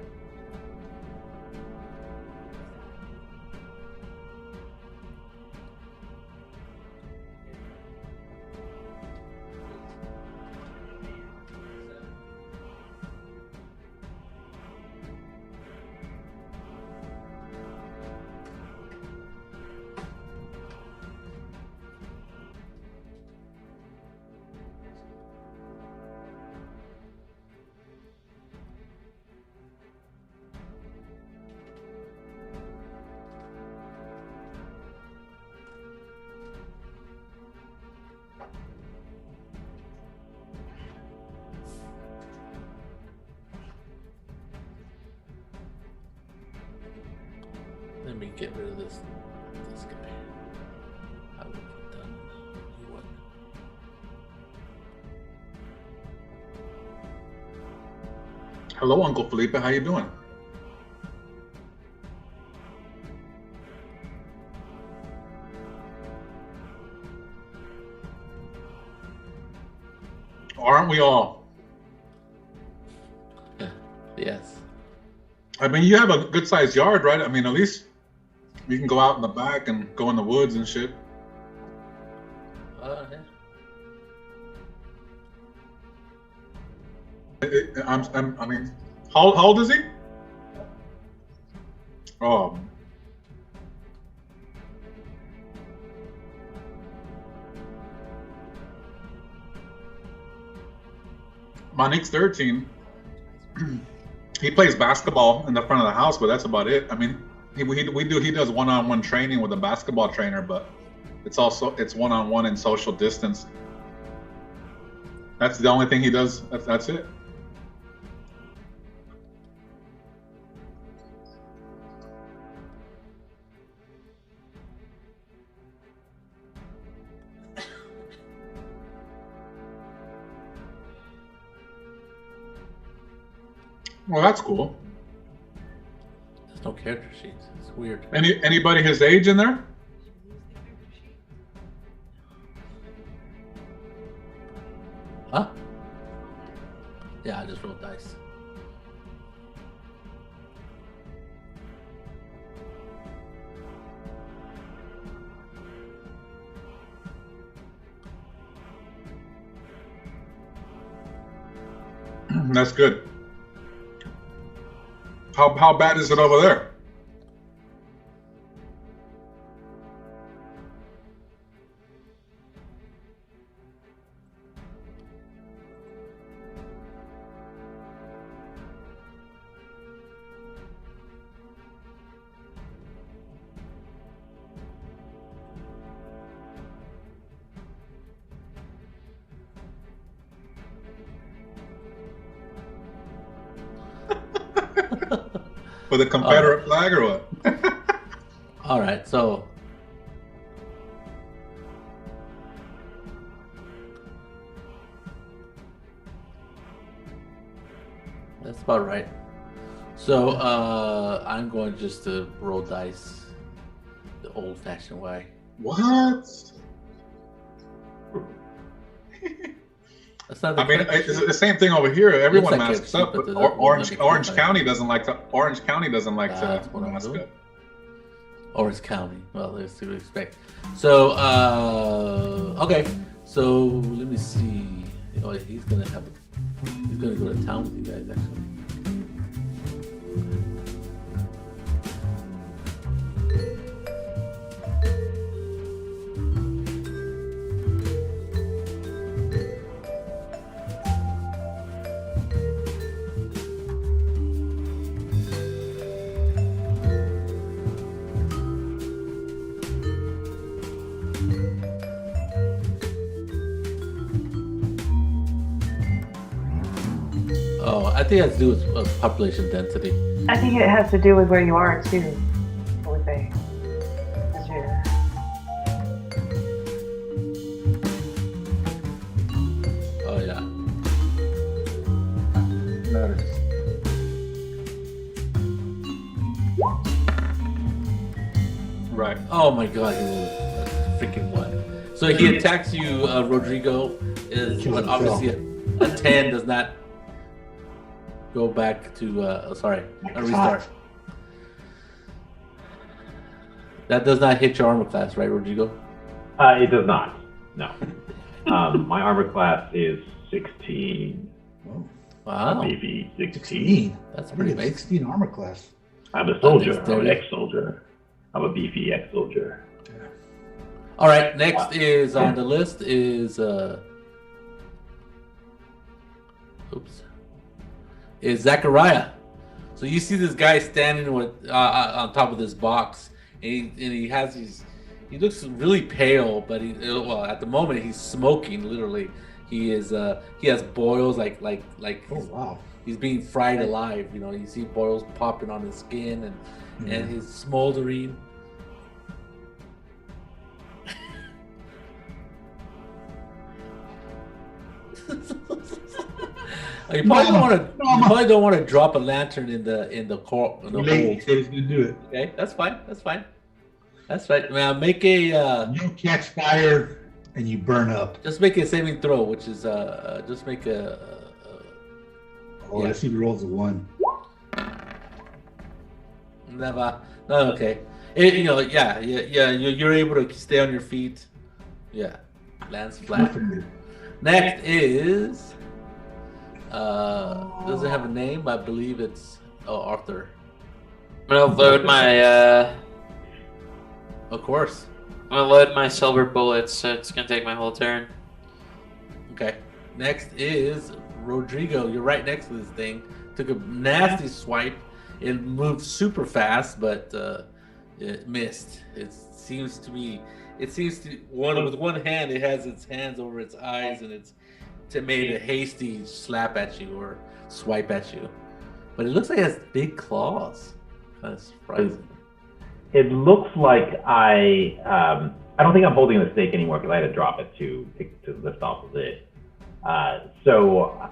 get rid of this guy. I would have done. You wouldn't. Hello, Uncle Felipe. How you doing? Aren't we all? Yes. I mean, you have a good sized yard, right? I mean, at least you can go out in the back and go in the woods and shit. Yeah. I mean, how old is he? Oh. My Nick's 13. He plays basketball in the front of the house, but that's about it. I mean, he does one-on-one training with a basketball trainer, but it's one-on-one and social distance. That's the only thing he does. That's it. Well, that's cool. There's no character sheets. It's weird. Anybody his age in there? Huh? Yeah, I just rolled dice. That's good. How bad is it over there? With a Confederate flag or what? All right, so that's about right. So I'm going just to roll dice the old-fashioned way. What? That's not I mean, it's the same thing over here. Everyone like masks it, up, but but the- Orange the- County doesn't like to. Orange County doesn't like That's to what I'm mask doing. up. Orange County. Well, let's see what we expect. So, okay. So let me see. Oh, he's gonna go to town with you guys actually. Oh, I think it has to do with population density. I think it has to do with where you are too, Felipe. 'Cause you're- Oh yeah. Right. Oh my God, he rolled a freaking one. So he attacks you, Rodrigo. But obviously a 10 does not go back to. Sorry, a restart. That does not hit your armor class, right, Rodrigo? It does not. No. My armor class is 16. Oh, Wow, Maybe 16. 16. that's I pretty think it's amazing. 16 armor class. I'm a soldier. That's I'm an dirty. ex-soldier. I'm a beefy ex-soldier. All right, next is on the list is is Zachariah. So you see this guy standing with on top of this box, and he has these. He looks really pale, but well at the moment he's smoking. Literally, he has boils like Oh, wow. he's being fried alive. You know, you see boils popping on his skin, and he's smoldering. You probably don't want to drop a lantern in the hole. He said he's gonna do it. Okay, that's fine. That's right. Now make a. You catch fire and you burn up. Just make a saving throw, which is just make a. Let's see if he rolls a 1. Never. No, okay. You're able to stay on your feet. Yeah, lands flat. Next is. Doesn't have a name. I believe it's Arthur. I'm gonna load my. Of course. I'm gonna load my silver bullets, so it's gonna take my whole turn. Okay. Next is Rodrigo. You're right next to this thing. Took a nasty swipe. It moved super fast, but it missed. It seems to with one hand it has its hands over its eyes and it's made a hasty slap at you or swipe at you. But it looks like it has big claws. Kind of surprising. It looks like I don't think I'm holding the stake anymore because I had to drop it to lift off of it. So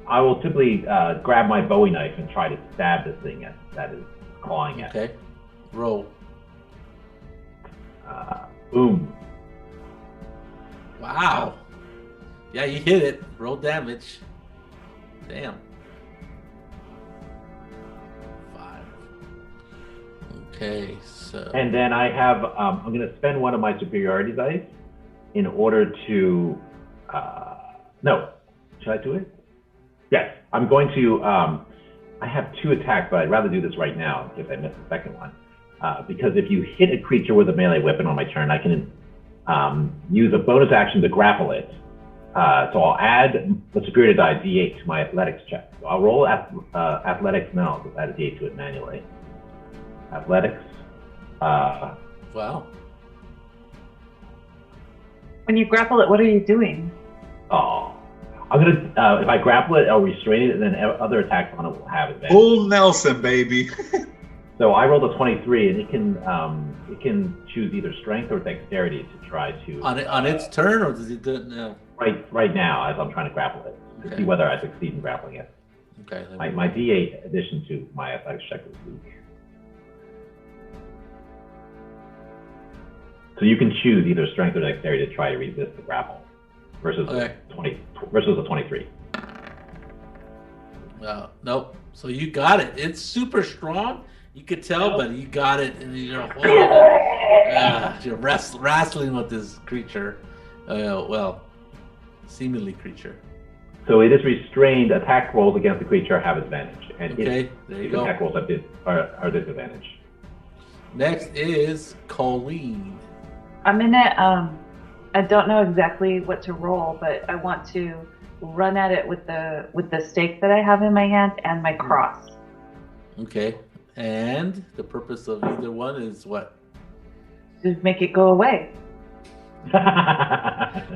I will simply grab my Bowie knife and try to stab this thing that is clawing at. Okay. Roll. Boom. Wow. Yeah, you hit it. Roll damage. Damn. 5. Okay, so. And then I have, I'm going to spend one of my superiority dice in order to, no, should I do it? Yes, I'm going to, I have 2 attacks, but I'd rather do this right now in case I miss the second one. Because if you hit a creature with a melee weapon on my turn, I can use a bonus action to grapple it. So I'll add the superiority die D8 to my athletics check. So I'll roll athletics and then I'll just add a D8 to it manually. Athletics. Wow. When you grapple it, what are you doing? Oh, I'm gonna. If I grapple it, I'll restrain it, and then other attacks on it will have advantage. Bull Nelson, baby. So I rolled a 23, and it can choose either strength or dexterity to try to. On its turn, or does it do it now? Right now, as I'm trying to grapple it, to see whether I succeed in grappling it. Okay. My D8 addition to my athletics check is weak. So you can choose either strength or dexterity to try to resist the grapple, versus a 23. Nope. So you got it. It's super strong. You could tell, but you got it, and you're holding it. You're wrestling with this creature. Seemingly creature. So it is restrained. Attack rolls against the creature have advantage, and there you go. Attack rolls are disadvantage. Next is Colleen. I'm in it. I don't know exactly what to roll, but I want to run at it with the stake that I have in my hand and my cross. Okay. And the purpose of either one is what? To make it go away.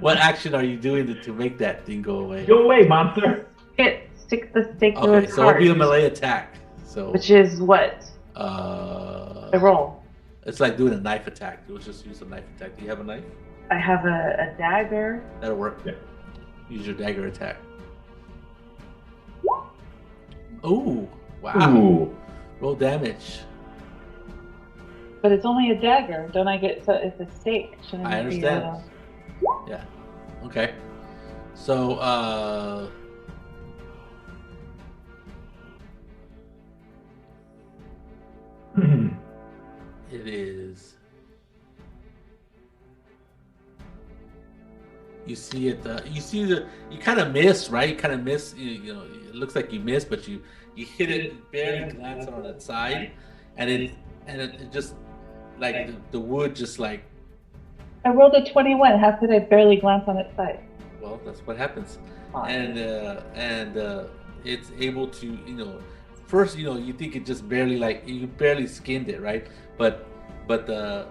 What action are you doing to make that thing go away? Go away, monster! Stick the stake to Okay, its so heart. it'll be a melee attack. So which is what? I roll. It's like doing a knife attack. Let's just use a knife attack. Do you have a knife? I have a dagger. That'll work. Yeah. Use your dagger attack. Ooh, wow. Ooh. Roll damage. But it's only a dagger. Don't I get? So it's a stake. Shouldn't I it be understand. Yeah. Okay. So it is. You see it. You kind of miss, right? You kind of miss. You know, it looks like you miss, but you hit it, barely glance on its side, and it just like the wood just like. I rolled a 21. How could I barely glance on its side? Well, that's what happens, Fine. and it's able to, first you think it just barely you barely skinned it, right? But the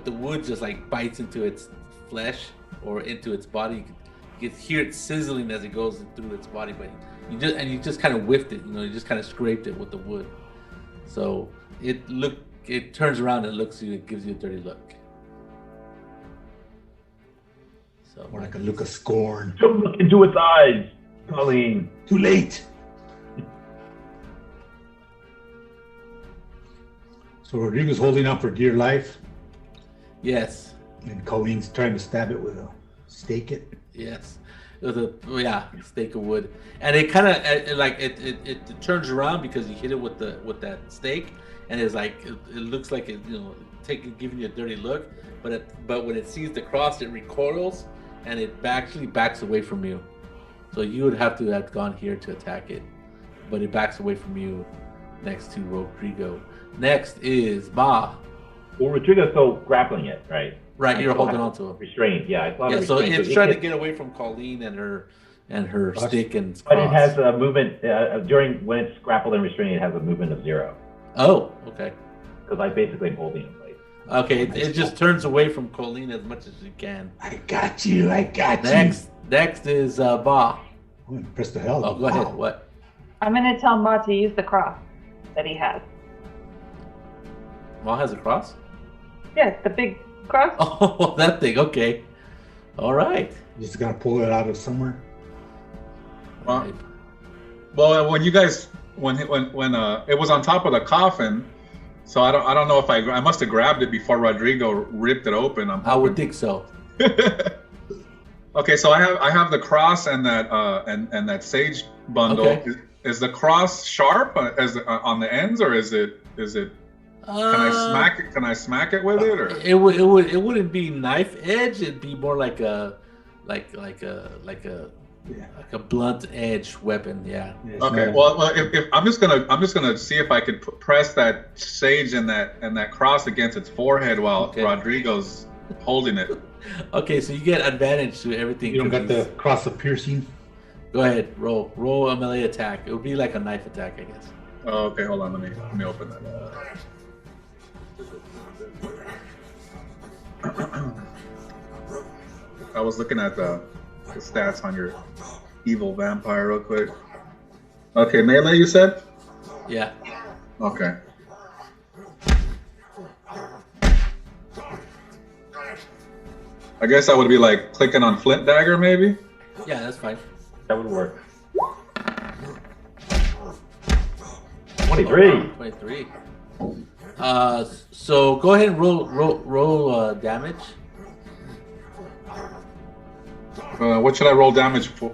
wood just like bites into its flesh or into its body. You can hear it sizzling as it goes through its body, but you just kind of whiffed it. You just kind of scraped it with the wood. So It turns around and looks at you. It gives you a dirty look. So More like a look of scorn. Don't look into its eyes, Colleen. Too late. So Rodrigo's holding out for dear life, yes, and Colleen's trying to stab it with a stake it. yes, with a stake of wood, and it kind of it turns around because you hit it with that stake, and it's like it looks like it giving you a dirty look, but when it sees the cross, it recoils and it actually backs away from you. So you would have to have gone here to attack it, but it backs away from you next to Rodrigo. Next is Ba. Well, Rodrigo's still grappling it, right? Right, I you're still holding have on to it. Restrained, yeah. I still have So restrained. it's it trying to can- get away from Colleen and her stick and But it cross. has a movement during when it's grappled and restrained. It has a movement of 0 Oh, okay. because I basically am holding it in place. Okay, it just turns away from Colleen as much as you can. I got you. Next is Ba. Oh, press the hell. Oh, go ahead. What? I'm going to tell Ma to use the cross that he has. Ma has a cross? Yes, the big cross. Oh, that thing. Okay. All right. You just gotta pull it out of somewhere. Well, when you guys when it was on top of the coffin, so I don't know if I must have grabbed it before Rodrigo ripped it open. I would think so. Okay, so I have the cross and that and that sage bundle. Okay. Is the cross sharp on the ends, or is it? Can I smack it with it, or It wouldn't be knife edge. It'd be more like a blunt edge weapon. Yeah. okay? Well, if I'm just gonna see if I could press that sage and that cross against its forehead while Okay. Rodrigo's holding it. Okay, so you get advantage to everything. You don't got 'cause the cross of piercing. Go ahead, roll a melee attack. It would be like a knife attack, I guess. Oh, okay, hold on. Let me open that. I was looking at the stats on your evil vampire real quick. Okay, melee, you said? Yeah. Okay. I guess that would be like clicking on flint dagger, maybe? Yeah, that's fine. That would work. 23. 23. So go ahead and roll damage. What should I roll damage for?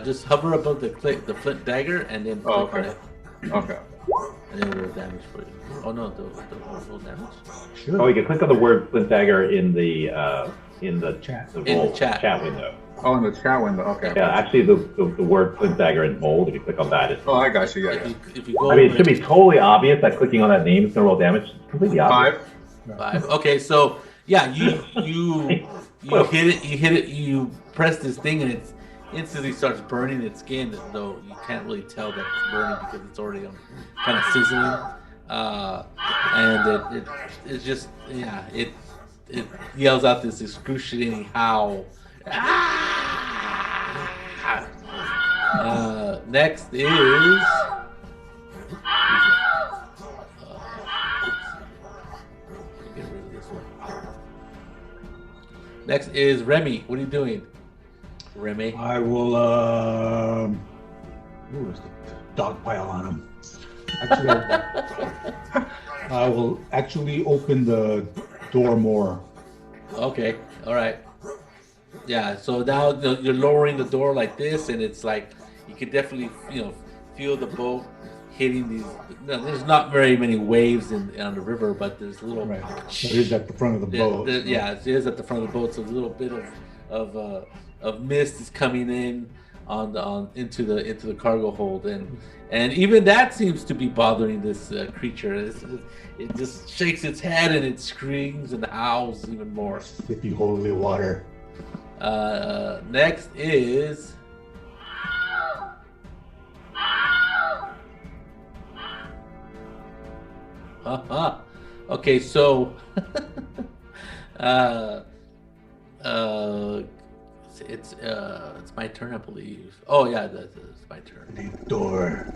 Just hover above the flint dagger and then click on Okay. it, Okay. and then roll damage for you. Oh no, the roll damage Sure. Oh, you can click on the word flint dagger in the Chat. the In the roll chat. window. Oh, in the chat window. Okay. Yeah, actually, the word flint dagger in bold. If you click on that, it's. Oh, I got you. Yeah. if you go. I mean, it over should be totally obvious that clicking on that name is gonna roll damage. It's completely obvious. 5. 5. Okay, so yeah, you hit it. You press this thing and it instantly starts burning its skin, though you can't really tell that it's burning because it's already kind of sizzling. And it just it yells out this excruciating howl. Next is get rid of this one. Next is Remy. What are you doing, Remy? I will. There's the dog pile on him. Actually, I will actually open the door more. Okay, all right. Yeah, so now you're lowering the door like this, and it's like you can definitely feel the boat hitting these. No, there's not very many waves on the river, but there's little. Right. It is at the front of the boat. Yeah, it is at the front of the boat. So a little bit of mist is coming in into the cargo hold, and even that seems to be bothering this creature. It just shakes its head and it screams and howls even more. Sippy holy water. Next is okay, so it's my turn, I believe. Oh yeah, it's my turn. The door.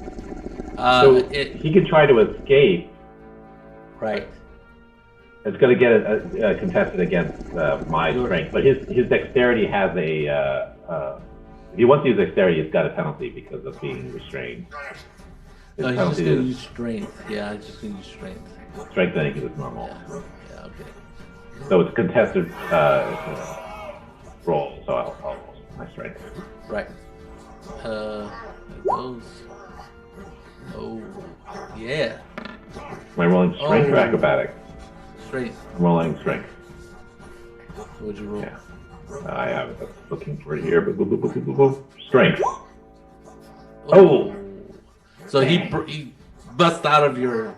So he could try to escape Right. It's going to get a contested against my strength, but his dexterity has a. If he wants to use dexterity, it's got a penalty because of being restrained. His He's just penalty going to is use strength. Yeah, he's just going to use strength. strength, I think, is normal. Yeah, okay. So it's a contested roll, so I'll roll my strength. Right. There goes. Oh, yeah. Am I rolling strength or acrobatics? Strength. I'm rolling strength. What'd you roll? Yeah. I have it looking for it here, but strength. Oh. So he busts out of your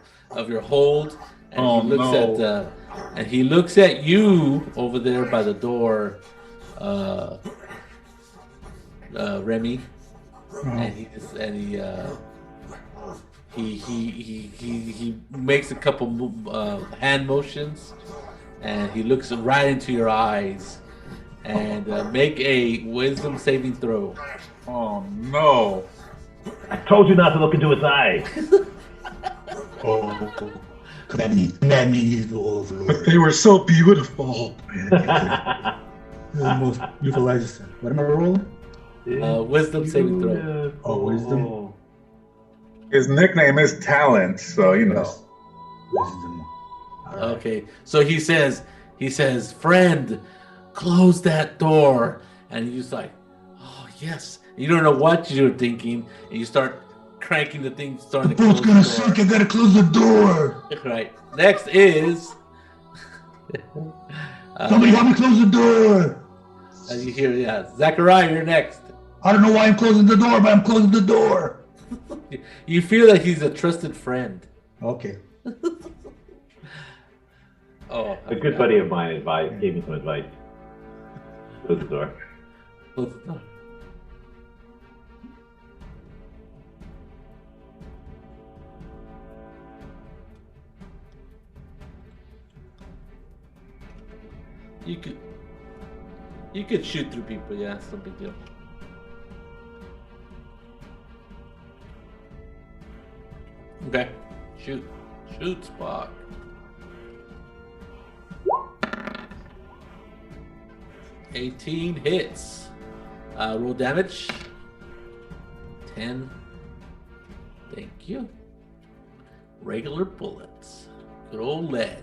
hold, and he looks at you over there by the door, Remy, he makes a couple hand motions, and he looks right into your eyes, and make a wisdom saving throw. Oh no! I told you not to look into his eye. Oh, command me to overlord. But they were so beautiful. The most beautiful eyes. What am I rolling? Wisdom saving throw. Oh, wisdom. His nickname is Talent, so you know. Wisdom. All right. Okay, so he says, friend, close that door, and he's like, oh yes. You don't know what you're thinking, and you start cranking the thing, starting to close the door. Sink. I gotta close the door. Right. Next is. Somebody help me close the door. As you hear, yeah, Zachariah, you're next. I don't know why I'm closing the door, but I'm closing the door. You feel that he's a trusted friend. Okay. Oh, A good buddy of mine gave me some advice. Close the door. Close the door. You could shoot through people, yeah, it's no big deal. Okay. Shoot, Spock. $18 hits. Roll damage. 10. Thank you. Regular bullets. Good old lead.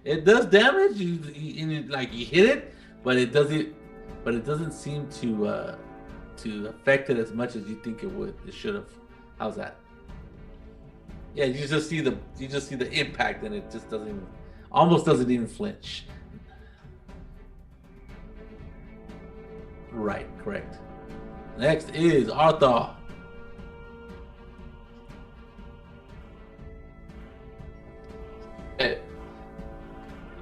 It does damage. You hit it, but it doesn't seem to affect it as much as you think it would. It should have. How's that? Yeah, you just see the impact, and it just almost doesn't even flinch. Right, correct. Next is Arthur. I'm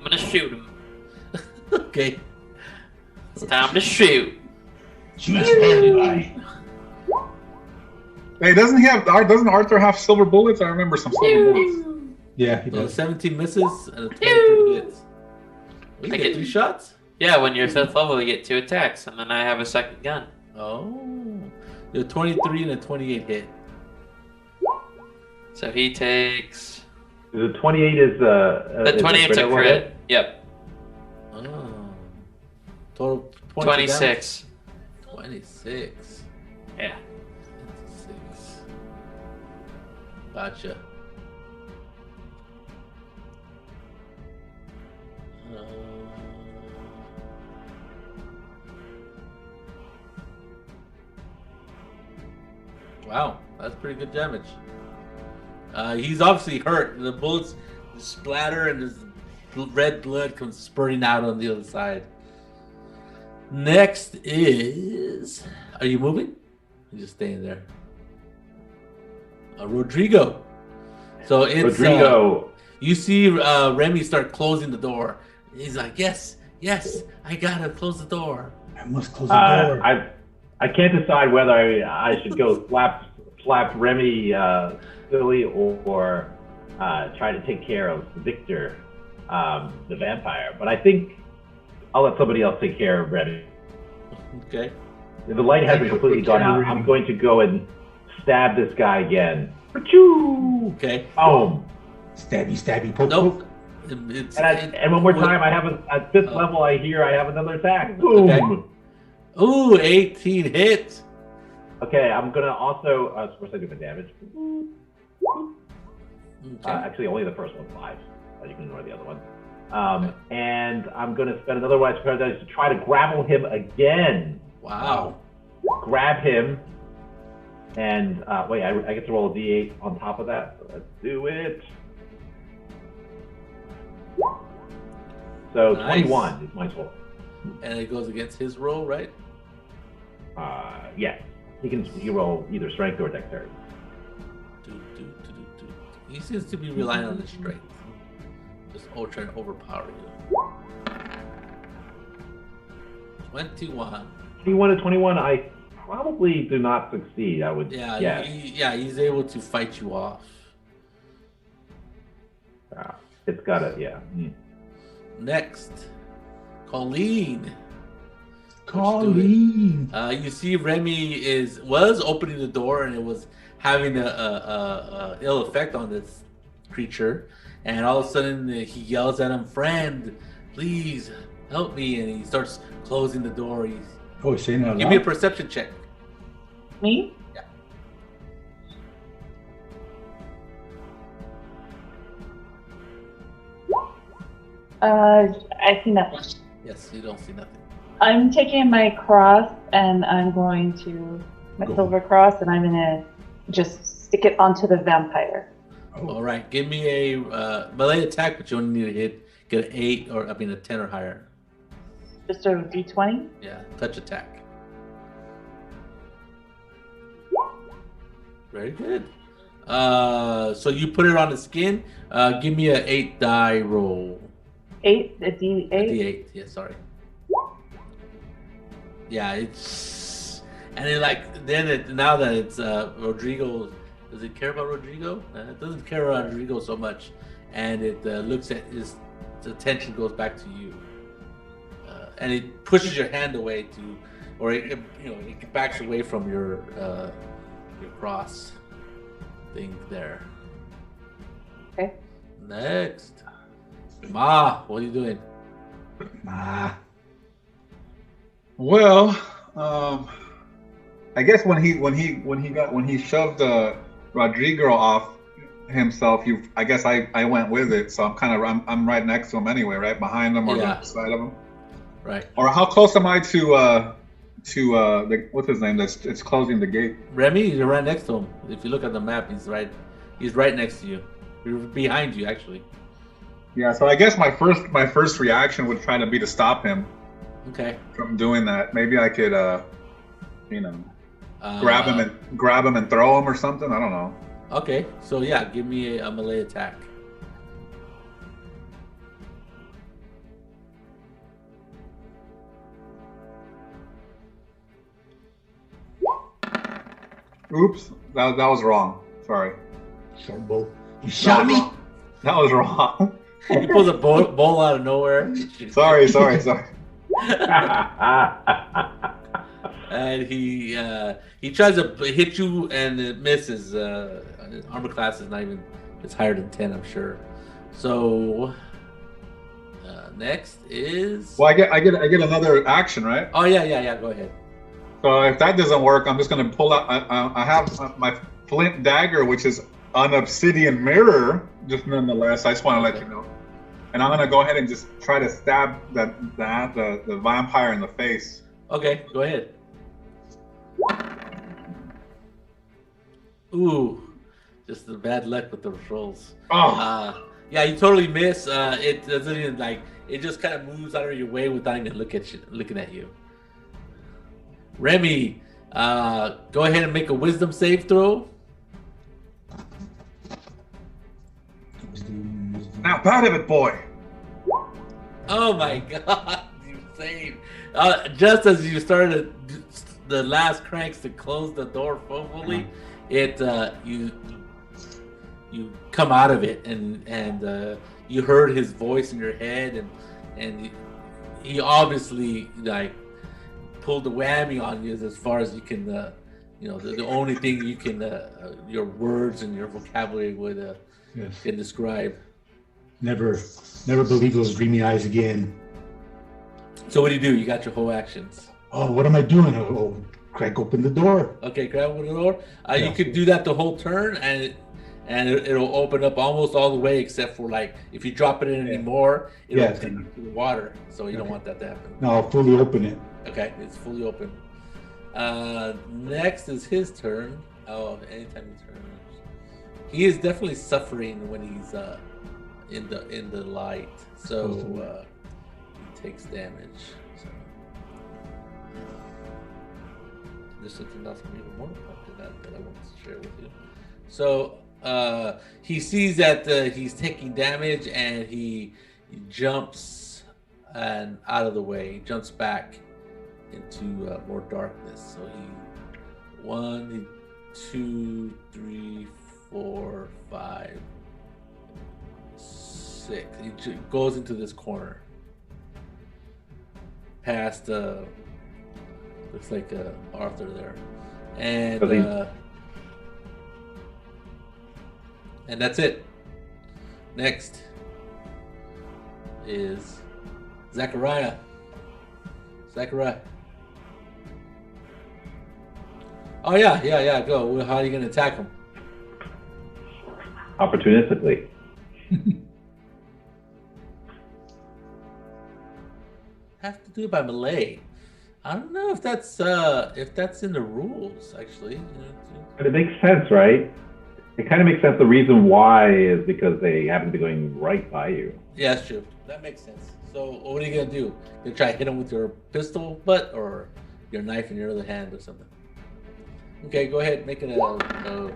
gonna shoot him. Okay. It's time to shoot. Hey, doesn't Arthur have silver bullets? I remember some silver bullets. Yeah, he So does. 17 misses and a 23 hits. We I get get 3 shots? Yeah, when you're 5th level, you get 2 attacks, and then I have a second gun. Oh. You're 23 and a 28 hit. So he takes. The 28 is The 28's a crit. Yep. Oh. Total 26. 26. Yeah. 26. Gotcha. Wow, that's pretty good damage. He's obviously hurt. The bullets splatter and there's red blood comes spurting out on the other side. Next is... Are you moving? You're just staying there. Rodrigo. So it's... Rodrigo. You see Remy start closing the door. He's like, yes, I gotta close the door. I must close the door. I can't decide whether I should go slap Remy silly or try to take care of Victor, the vampire. But I think I'll let somebody else take care of Remy. Okay. If the light hasn't completely gone out, I'm going to go and stab this guy again. Achoo! Okay. Boom. Stabby, poke, Nope. poke. And one more time, I have at this level. I have another attack. Boom. Okay. Ooh, 18 hits. Okay, I'm gonna also first I do my damage. Okay. Actually, only the first one's 5. You can ignore the other one. And I'm gonna spend another Rise of Paradise to try to grapple him again. Wow. Grab him, and wait, I get to roll a d8 on top of that. So let's do it. So Nice. 21 is my total. And it goes against his roll, right? Yes, he roll either strength or dexterity. He seems to be relying on his strength. Just trying to overpower you. 21. 21 to 21, I probably do not succeed. I would guess. He's able to fight you off. It's got it, yeah. Next, Colleen. Colleen. You see, Remy was opening the door, and it was having a ill effect on this creature. And all of a sudden, he yells at him, "Friend, please help me!" And he starts closing the door. He's saying that. Give me a perception check. Me? Yeah. I see nothing. Yes, you don't see nothing. I'm taking my cross and I'm going to my silver cross and I'm gonna just stick it onto the vampire. All right, give me a melee attack, but you only need to get an 8 or a 10 or higher. Just a d20. Yeah, touch attack. Very good. So you put it on the skin. Give me an 8 die roll. 8, a d8. A D8. Yeah, sorry. Yeah, it's and then now that it's Rodrigo. Does it care about Rodrigo? It doesn't care about Rodrigo so much, and it looks at his attention goes back to you, and it pushes your hand away it backs away from your cross thing there. Okay. Next, Ma, what are you doing? Well, I guess when he shoved Rodrigo off himself, I guess I went with it, so I'm right next to him anyway, right behind him or the side of him. Right. Or how close am I to what's his name? It's closing the gate. Remy, you're right next to him. If you look at the map, he's right next to you. We're behind you, actually. Yeah. So I guess my first reaction would try to be to stop him. Okay. From doing that. Maybe I could, grab him and throw him or something. I don't know. Okay, so yeah, give me a melee attack. Oops, that was wrong. Sorry. You shot me. That was wrong. He pulls a bowl out of nowhere. Sorry. And he tries to hit you and it misses. His armor class is not even, it's higher than 10, I'm sure. So next is. Well, I get another action, right? Oh yeah. Go ahead. So if that doesn't work, I'm just gonna pull out. I have my flint dagger, which is an obsidian mirror. Just nonetheless, I just want to let you know. And I'm gonna go ahead and just try to stab the vampire in the face. Okay, go ahead. Ooh, just the bad luck with the rolls. Oh. Yeah, you totally miss. It doesn't even it just kind of moves out of your way without even looking at you. Remy, go ahead and make a wisdom save throw. Now, out of it, boy. Oh my God, you saved. Just as you started the last cranks to close the door fully, you come out of it and you heard his voice in your head and he obviously pulled the whammy on you as far as you can the only thing you can your words and your vocabulary would Yes. can describe. Never believe those dreamy eyes again. So what do? You got your whole actions. Oh, what am I doing? Oh, crack open the door. Okay, grab one of the door. You Yeah. could do that the whole turn, and it'll open up almost all the way, except for like if you drop it in anymore, it'll Yeah, take you to the water. So you don't want that to happen. No, I'll fully open it. Okay, it's fully open. Next is his turn. Oh, anytime he turns, he is definitely suffering when he's in the light. So he takes damage. So there's something else even more important than that I want to share with you. So he sees that he's taking damage, and he jumps and out of the way. He jumps back into more darkness. So he 1, 2, 3, 4, 5, 6. He goes into this corner, past looks like Arthur there, and that's it. Next is Zachariah. Oh yeah. Go. How are you gonna attack him? Opportunistically. Have to do it by melee. I don't know if that's in the rules actually. But it makes sense, right? It kind of makes sense. The reason why is because they happen to be going right by you. Yeah, that's true. That makes sense. So what are you gonna do? You try to hit him with your pistol butt or your knife in your other hand or something? Okay, go ahead. Make it a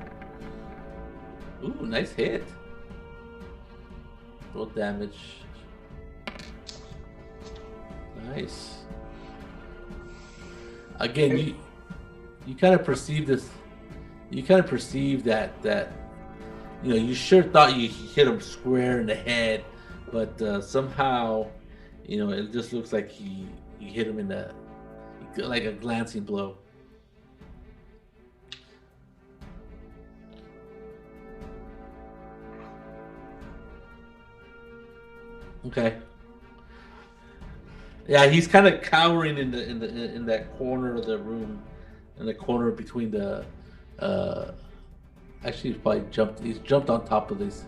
ooh, nice hit. Roll damage. Nice. Again, you kind of perceive this. You kind of perceive that you sure thought you hit him square in the head, but somehow, it just looks like you hit him in like a glancing blow. Okay. Yeah, he's kind of cowering in that corner of the room, in the corner between the. Actually, he's probably jumped. He's jumped on top of this.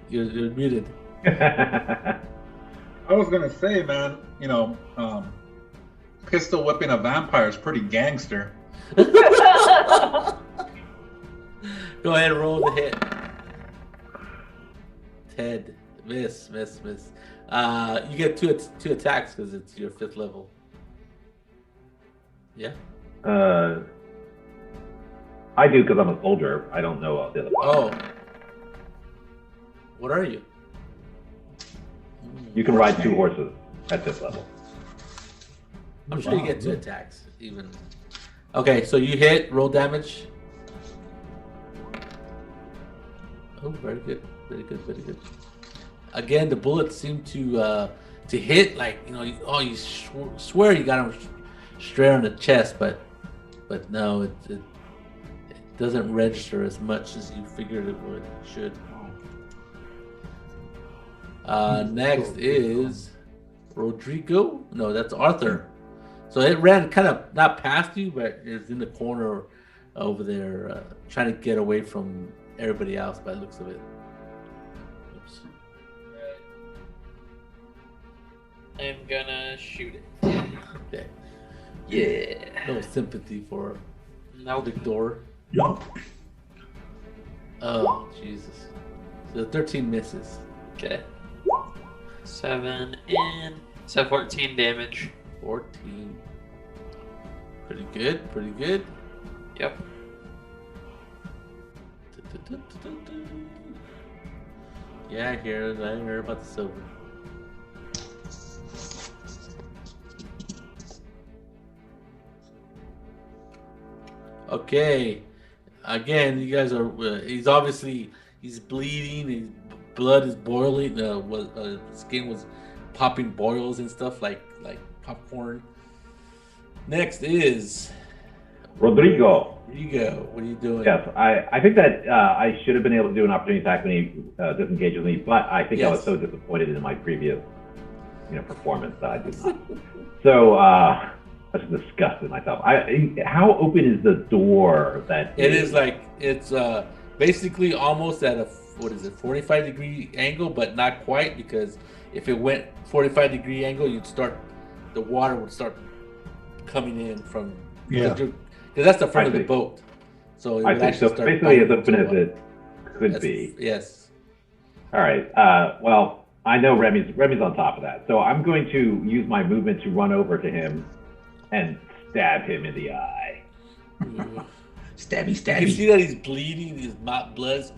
You're muted. I was gonna say, man, pistol whipping a vampire is pretty gangster. Go ahead and roll the hit. Ted, miss. You get two attacks because it's your 5th level. Yeah. I do because I'm a soldier. I don't know the other one. Oh. What are you? You can ride 2 horses at this level. I'm sure you get 2 attacks even. Okay, so you hit. Roll damage. Oh, very good. Again, the bullets seem to hit like you swear you got him straight on the chest, but no, it doesn't register as much as you figured it should. Next is Rodrigo. No, that's Arthur. So it ran kind of not past you, but it's in the corner over there, trying to get away from everybody else by the looks of it. Oops. I'm gonna shoot it. Okay. Yeah. No sympathy for No. Victor. Yup. Oh, Jesus. So 13 misses. Okay. 7 in. So 14 damage. 14. Pretty good. Yep. Yeah, I hear about the silver. Okay. Again, you guys are. He's bleeding. His blood is boiling. His skin was popping boils and stuff like popcorn. Next is Rodrigo. Rigo. What are you doing? Yes, I think that I should have been able to do an opportunity attack when he disengaged with me, but I think I was so disappointed in my previous, performance that I did not. So I was disgusted with myself. How open is the door? That it is like it's basically almost at a 45-degree angle, but not quite, because if it went 45-degree angle, the water would start coming in from because that's the front of the boat. So it would so basically as open as it could be. Yes. All right. Well, I know Remy's on top of that, so I'm going to use my movement to run over to him and stab him in the eye. Stabby. You can see that he's bleeding. His blood's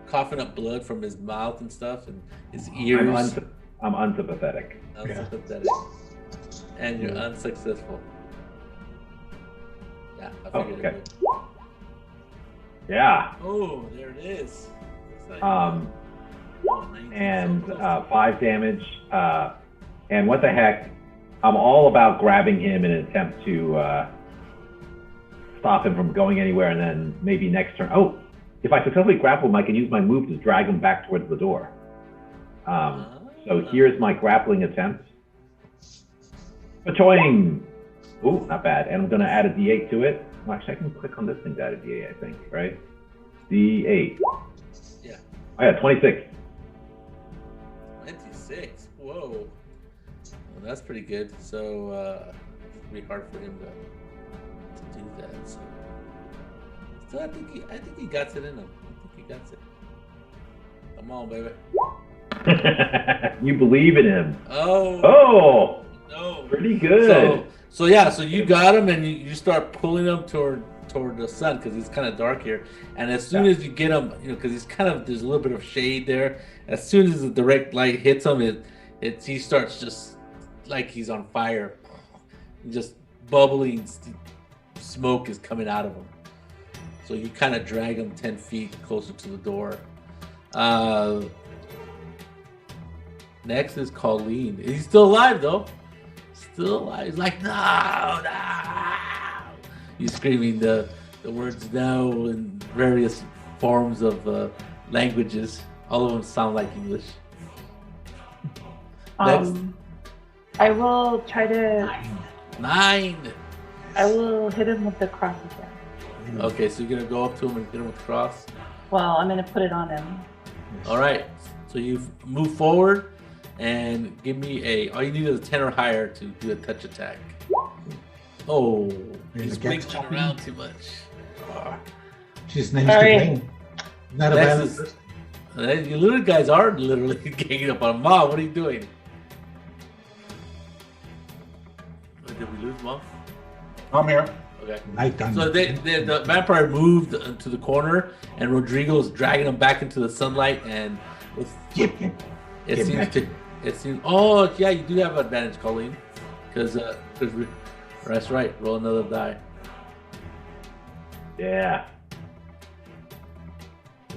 coughing up blood from his mouth and stuff, and his ears. I'm unsympathetic. Unsympathetic. And you're unsuccessful. Yeah, I figured it would. Yeah. Oh, there it is. And 5 damage. And what the heck? I'm all about grabbing him in an attempt to stop him from going anywhere, and then maybe next turn. Oh, if I successfully grapple him, I can use my move to drag him back towards the door. So here's my grappling attempt. Pachoing! Ooh, not bad. And I'm going to add a D8 to it. Well, actually, I can click on this thing to add a D8, I think, right? D8. Yeah. I got 26. 26? Whoa. Well, that's pretty good. So, it's going to be hard for him to do that. So I think he got it in him. I think he got it. Come on, baby. You believe in him. Oh, no. Pretty good. So you got him, and you start pulling him toward the sun, because it's kind of dark here. And as soon as you get him, because he's there's a little bit of shade there. As soon as the direct light hits him, he starts just like he's on fire. Just bubbling smoke is coming out of him. So you kind of drag him 10 feet closer to the door. Next is Colleen. He's still alive, though. Still alive. He's like, no. He's screaming the words no in various forms of languages. All of them sound like English. Next. I will try to... 9. I will hit him with the cross again. Okay, so you're going to go up to him and hit him with the cross? Well, I'm going to put it on him. All right. So you move forward and give me all you need is a 10 or higher to do a touch attack. Oh, he's wiggling around too much. She's nice to play. Not a violent person. You little guys are literally ganging up on Mom. What are you doing? Did we lose Mom? I'm here. Okay. So the vampire moved to the corner, and Rodrigo's dragging him back into the sunlight, and it seems. Oh yeah, you do have advantage, Colleen, because that's right. Roll another die. Yeah.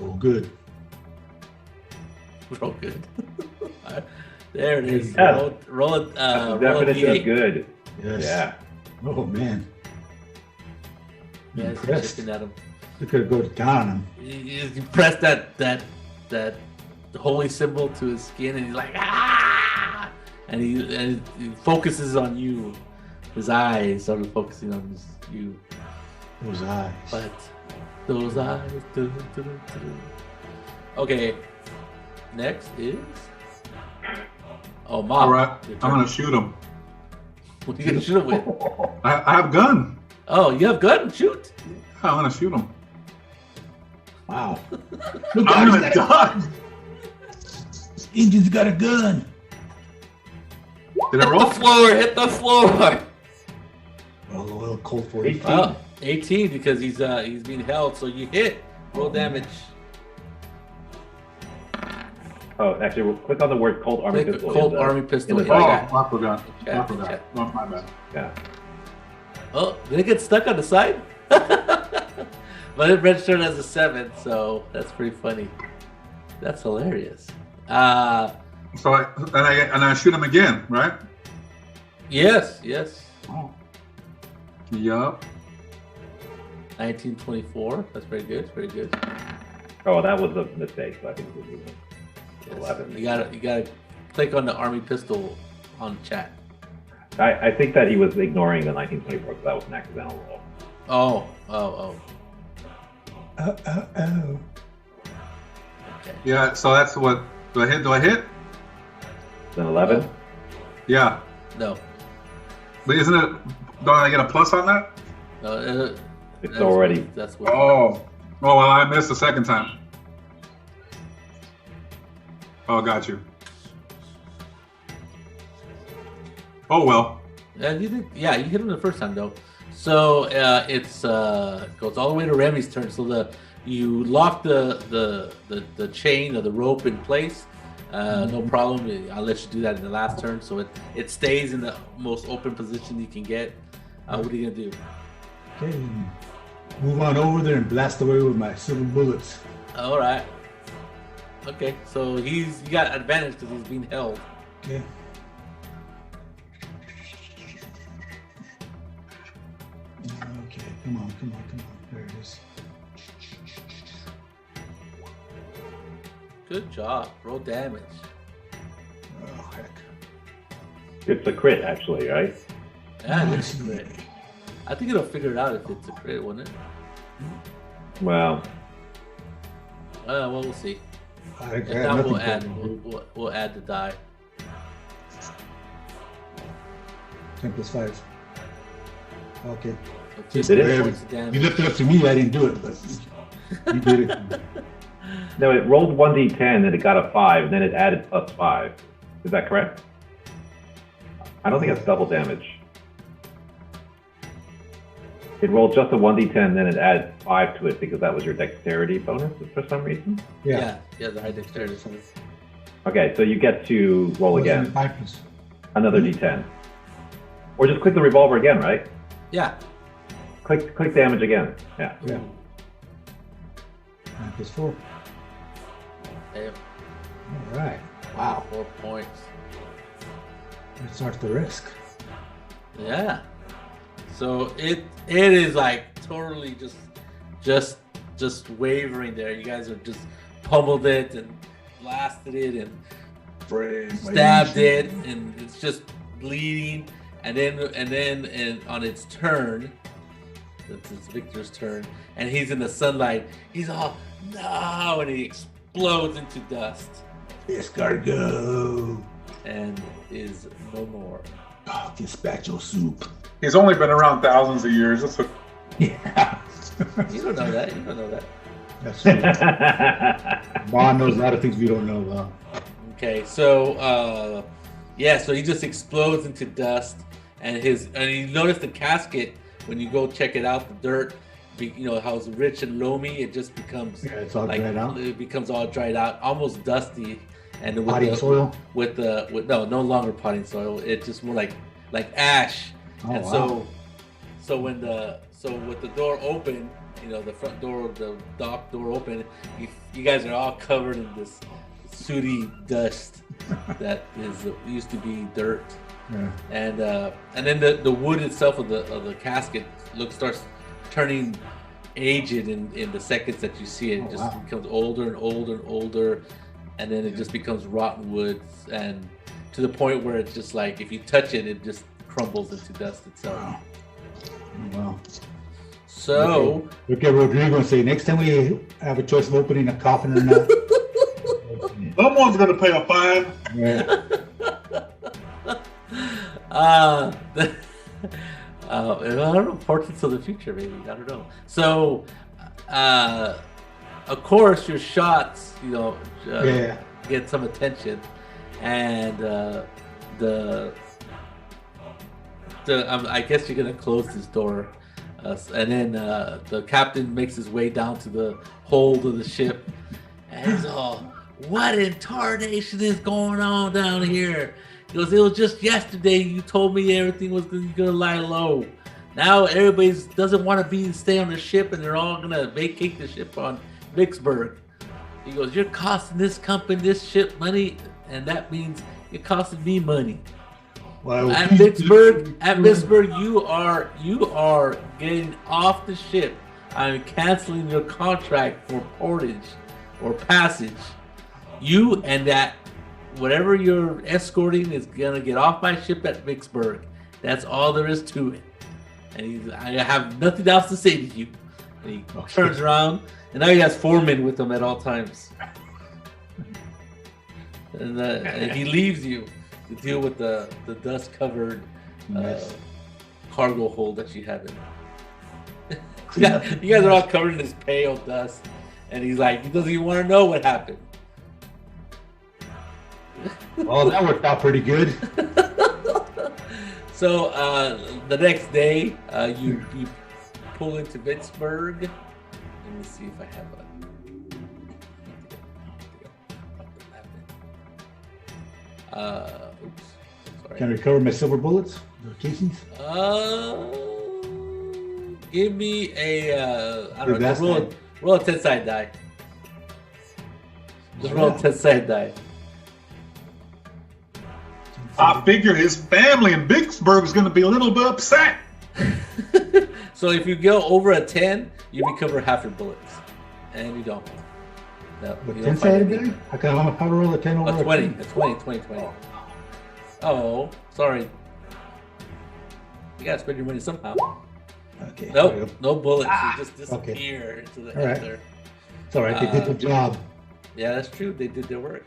Oh, good. Roll good. There it is. Yeah. Roll it. Definition of good. Yes. Yeah. Oh man. Yeah, Impressed. looking at him. We could go down on him. You press that holy symbol to his skin, and he's like, ah! And he focuses on you. His eyes started focusing on you. Those eyes. But those eyes. Okay. Next is. Oh, Mom. All right, I'm gonna shoot him. What are you gonna shoot him with? I have a gun. Oh, you have gun? Shoot. I'm gonna shoot him. Wow. I'm gonna die. Indian's got a gun. Did I Hit roll? the floor. Hit the floor. Well, Colt 45. Well, 18 because he's being held, so you hit. Roll damage. Oh, actually, we'll click on the word Colt Army Click Pistol. Colt Army Pistol. in the Oh, chat. I forgot. Chat, I forgot. chat. Oh, my bad. Yeah. Oh, did it get stuck on the side? But it registered as a 7, so that's pretty funny. That's hilarious. So I shoot him again, right? Yes. Oh. Yup. 1924. That's very good. Very good. Oh, that was a mistake. So I think it was Yes. 11. You gotta click on the army pistol on chat. I think that he was ignoring the 1924 because that was an accidental roll. Oh. Oh. Okay. Yeah. So that's what. Do I hit? Do I hit? Then 11. Yeah. No. But isn't it? Don't I get a plus on that? No. It's already. That's what. Oh. Oh well, I missed the second time. Oh, got you. Oh well. Yeah, you did. Yeah, you hit him the first time though. So it's goes all the way to Remy's turn. So you lock the chain or the rope in place. No problem. I'll let you do that in the last turn. So it stays in the most open position you can get. What are you gonna do? Okay. Move on over there and blast away with my silver bullets. All right. Okay. So you got advantage because he's being held. Okay. Okay, come on. There it is. Good job. Roll damage. Oh, heck. It's a crit, actually, right? Yeah, it's a crit. I think it'll figure it out if it's a crit, won't it? Well, Well, we'll see. I If got not, nothing we'll add. for We'll add the die. 10 plus 5. Okay. So Just 50 whatever. points of You damage. left it up to me, I didn't do it, but you did it. no, it rolled 1d10 and it got a 5, then it added plus 5. Is that correct? I don't think it's double damage. It rolled just a 1d10, then it added 5 to it because that was your dexterity bonus for some reason. Yeah, the high dexterity. Okay, so you get to roll again. 5 plus. Another d10. Or just click the revolver again, right? Yeah. Click damage again. Yeah. Yeah. 9 plus 4. Damn. All right. Wow. 4 points. That starts the risk. Yeah. So it is like totally just wavering there. You guys have just pummeled it and blasted it and stabbed it, and it's just bleeding. And then on its turn, it's Victor's turn, and he's in the sunlight. He's all no, and he explodes into dust Escargot. and is no more. Oh, dispatch your soup. He's only been around thousands of years. That's what. Yeah. You don't know that. You don't know that. That's true. Bond knows a lot of things we don't know about. Okay, so so he just explodes into dust, and you notice the casket when you go check it out. The dirt, how it's rich and loamy. It just becomes It's all dried out. It becomes all dried out, almost dusty, and with Potting soil. With no longer potting soil. It's just more like ash. Oh, And wow. so with the door open, the front door, the dock door open, you guys are all covered in this sooty dust that used to be dirt. Yeah. And then the wood itself of the casket starts turning aged in the seconds that you see it. It just becomes older and older and older, and then it just becomes rotten wood, and to the point where it's just like if you touch it, it just crumbles into dust itself. Wow. So Look at Rodrigo and say, next time we have a choice of opening a coffin or not. Someone's gonna pay a fine. Yeah. I don't know, portraits of the future, maybe. I don't know. So, of course, your shots, get some attention, and I guess you're gonna close this door, and then the captain makes his way down to the hold of the ship, and he's all, "What in tarnation is going on down here?" He goes, "It was just yesterday you told me everything was gonna lie low. Now everybody doesn't want to stay on the ship, and they're all gonna vacate the ship on Vicksburg." He goes, "You're costing this company, this ship money, and that means you're costing me money." Well, At Vicksburg, you are getting off the ship. I'm canceling your contract for portage or passage. You and that whatever you're escorting is gonna get off my ship at Vicksburg. That's all there is to it. And I have nothing else to say to you. And he turns around, and now he has 4 men with him at all times. And he leaves you to deal with the dust-covered cargo hold that you have in. You guys are all covered in this pale dust, and he's like, he doesn't even want to know what happened. Oh, that worked out pretty good. So the next day, you pull into Vicksburg. Let me see if I have a. Oops. Sorry. Can I recover my silver bullets? The casings? Give me a. I don't know. Just roll a 10-sided die. Just roll a 10-sided die. I figured his family in Vicksburg is going to be a little bit upset. So if you go over a 10, you recover half your bullets, and you don't. No, But you don't 10-sided find die? How to roll a 10 over a 20. A 20. Oh, sorry. You gotta spend your money somehow. Okay. Nope, no bullets. You just disappear into the All right. ether. It's all right. They did the job. Yeah, that's true. They did their work.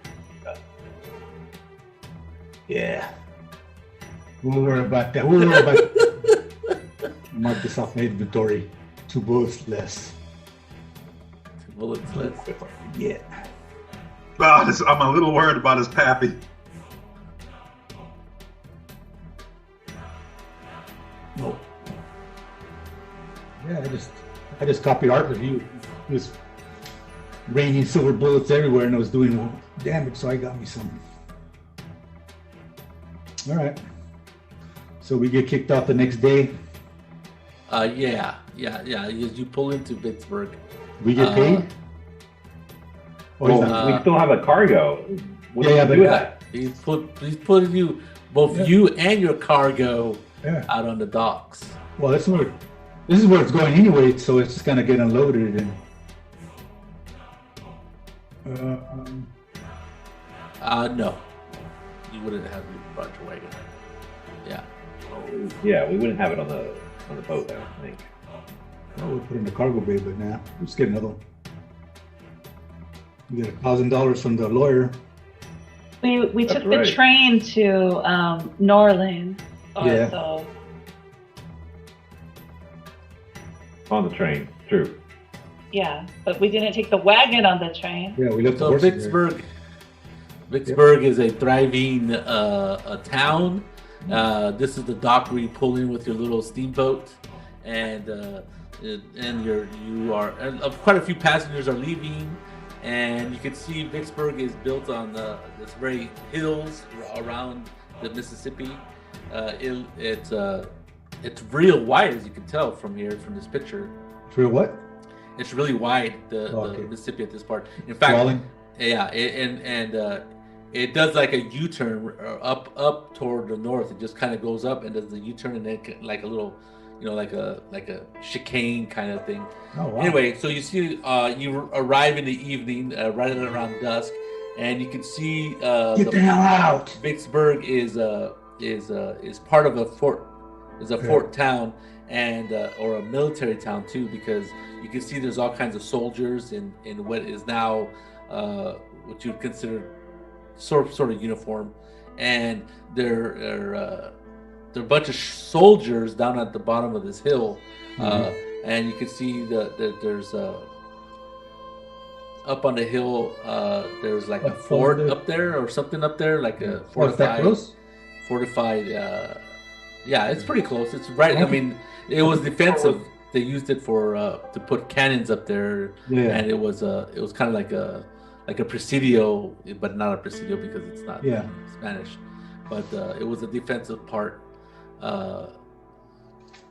Yeah. We'll worry about that. Mark this off my inventory. 2 bullets less. 2 bullets less. Yeah. I'm a little worried about his pappy. No. Yeah, I just copied Arthur. He was raining silver bullets everywhere and it was doing damage, so I got me some. All right. So we get kicked off the next day. Yeah. You pull into Vicksburg. We get paid. Well, we still have a cargo. What do Yeah, we do with that? He's putting you, both you and your cargo, out on the docks. Well, this is where it's going anyway, so it's just gonna get unloaded and. No, you wouldn't have brought your wagon. Yeah. Yeah, we wouldn't have it on the boat, I don't think. Well, we'll put it in the cargo bay, but nah, we'll just get another one. We got $1,000 from the lawyer. We That's took the right. train to New Orleans. Yeah. So On the train, true. yeah, but we didn't take the wagon on the train. Yeah, we left the So horses there. Vicksburg is a thriving a town. This is the dock where you pull in with your little steamboat, and quite a few passengers are leaving, and you can see Vicksburg is built on this very hills around the Mississippi. It's real wide, as you can tell from this picture. For what? It's really wide, the Mississippi at this part. In fact, Swelling? yeah, it does like a U-turn up toward the north. It just kind of goes up and does the U-turn, and then like a little, like a chicane kind of thing. Oh, wow. Anyway, so you see, you arrive in the evening, right around dusk, and you can see Get the hell out! Vicksburg is part of a fort, fort town, and or a military town too, because you can see there's all kinds of soldiers in what is now what you would consider sort of uniform, and there are a bunch of soldiers down at the bottom of this hill, and you can see that there's up on the hill there's like a fort up there or something up there, like a fortified. Yeah, it's pretty close. It's right. I mean, it was defensive. They used it for to put cannons up there, and it was kind of like a presidio, but not a presidio because it's not Spanish. But it was a defensive part.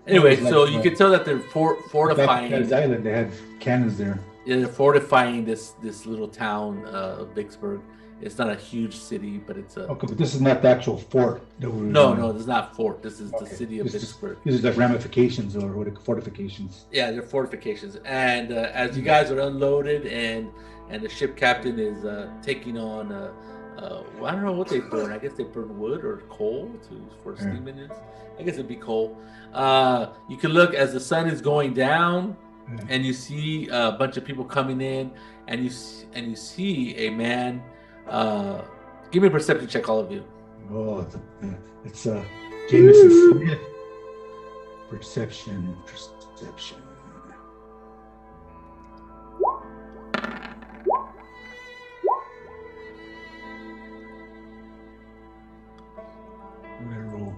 Anyway, so you can tell that they're fortifying. Back at Island, they had cannons there. Yeah, they're fortifying this little town of Vicksburg. It's not a huge city, but it's a. Okay, but this is not the actual fort that we're. No, this is not fort. This is the Okay. city of This Pittsburgh. is like ramifications or what? Fortifications. Yeah, they're fortifications. And as you guys are unloaded, and the ship captain is taking on, I don't know what they burn. I guess they burn wood or coal for steam engines. I guess it'd be coal. You can look as the sun is going down, and you see a bunch of people coming in, and you see a man. Give me a perception check, all of you. Oh, it's Jameson Smith. Perception. I'm gonna roll.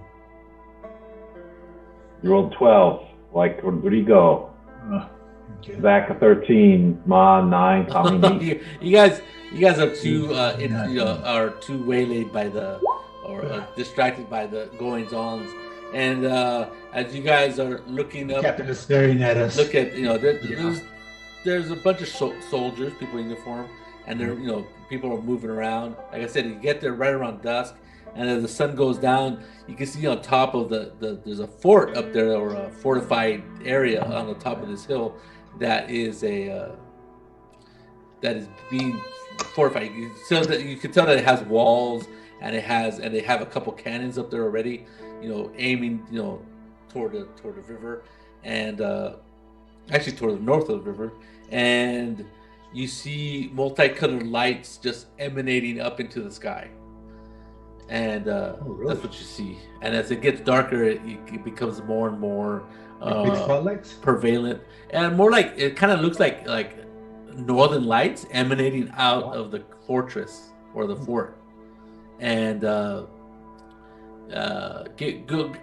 You rolled 12, like Rodrigo. Okay. Zach a 13, Ma 9, Tommy me. you guys are too are too waylaid by the distracted by the goings ons, and as you guys are looking up, Captain is staring at us. look at there's a bunch of soldiers, people in uniform, and they're people are moving around. Like I said, you get there right around dusk, and as the sun goes down, you can see on top of there's a fort up there, or a fortified area on the top of this hill that is being fortified. You can tell that it has walls, and they have a couple cannons up there already, aiming toward the river, and actually toward the north of the river, and you see multicolored lights just emanating up into the sky. And really? That's what you see. And as it gets darker, it becomes more and more Big spotlights? prevalent, and more like it kind of looks like northern lights emanating out of the fortress or the fort. And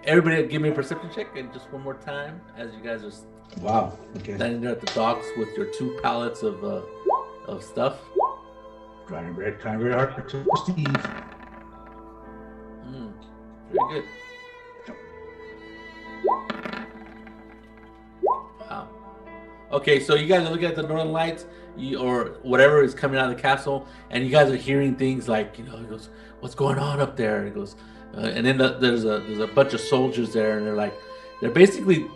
everybody give me a perception check, and just one more time as you guys are standing there at the docks with your 2 pallets of stuff. Trying very hard to perceive. Very good. Wow. Okay, so you guys are looking at the northern lights, or whatever is coming out of the castle, and you guys are hearing things like, he goes, "What's going on up there?" He goes, and then there's a bunch of soldiers there, and they're basically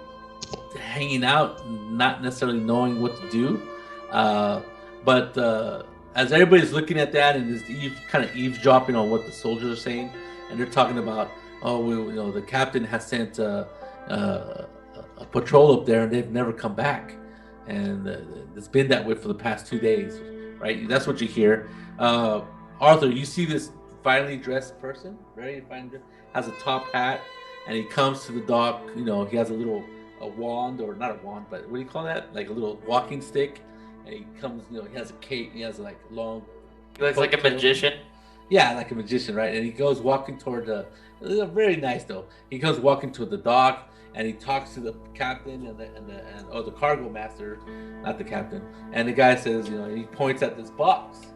hanging out, not necessarily knowing what to do, but as everybody's looking at that and is kind of eavesdropping on what the soldiers are saying, and they're talking about, the captain has sent a patrol up there, and they've never come back, and it's been that way for the past 2 days, right? That's what you hear. Arthur, you see this finely dressed person, very finely dressed, has a top hat, and he comes to the dock. He has a wand, or not a wand, but what do you call that? Like a little walking stick. And he comes, he has a cape, he has like long. He looks like a magician. Yeah, like a magician, right? And he goes walking toward very nice though. He goes walking toward the dock, and he talks to the captain and the cargo master, not the captain. And the guy says, he points at this box,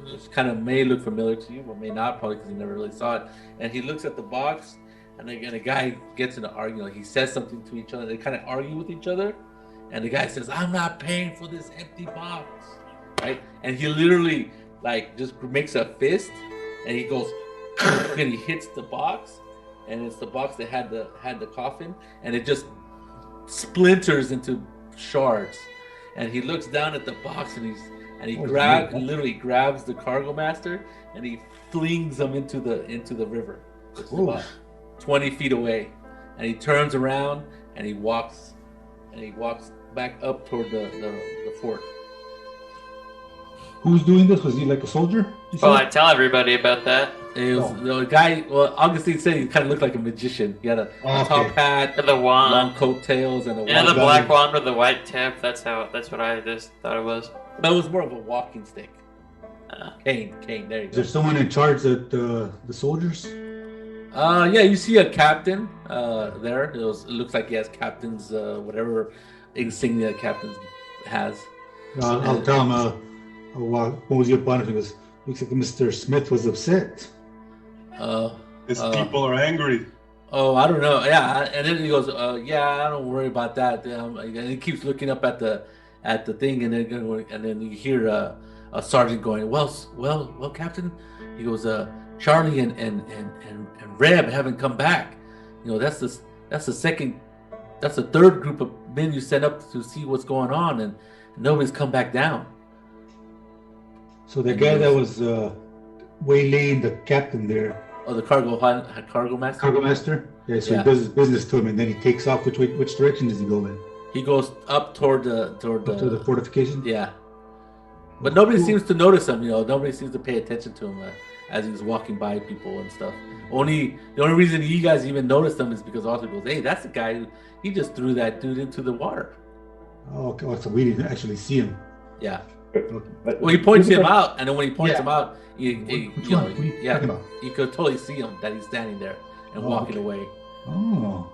which kind of may look familiar to you, but may not, probably because you never really saw it. And he looks at the box, and the guy gets in an argument. He says something to each other. They kind of argue with each other, and the guy says, "I'm not paying for this empty box," right? And he literally just makes a fist, and he goes and he hits the box, and it's the box that had the coffin, and it just splinters into shards. And he looks down at the box, and he literally grabs the cargo master, and he flings him into the river. It's about 20 feet away, and he turns around and he walks back up toward the fort. Who's doing this? Was he like a soldier? Well, I tell everybody about that. It was the guy. Well, Augustine said he kind of looked like a magician. He had a top hat, the wand, long coattails, and the black wand with the white tip. That's what I just thought it was. But it was more of a walking stick. Cane. There you go. Is there someone in charge of the soldiers? Yeah, you see a captain there. It looks like he has captain's whatever insignia captain has. I'll tell him. What was your point? He goes, looks like Mr. Smith was upset. His people are angry. Oh, I don't know. Yeah, and then he goes, "Yeah, I don't worry about that." And he keeps looking up at the thing, and then you hear a sergeant going, well, Captain. He goes, Charlie and Reb haven't come back. You know, that's the third group of men you sent up to see what's going on, and nobody's come back down. So the guy that was waylaying the captain there. Oh, the cargo master. Cargo master. Yeah. So he does his business to him, and then he takes off. Which direction does he go in? He goes up toward the fortification. Yeah. But nobody seems to notice him. You know, nobody seems to pay attention to him as he's walking by people and stuff. The only reason you guys even noticed him is because Arthur goes, "Hey, that's the guy who he just threw that dude into the water." Oh, okay. So we didn't actually see him. Yeah. Well, he points him out, and then when he points him out, you could totally see him that he's standing there and walking away. Oh.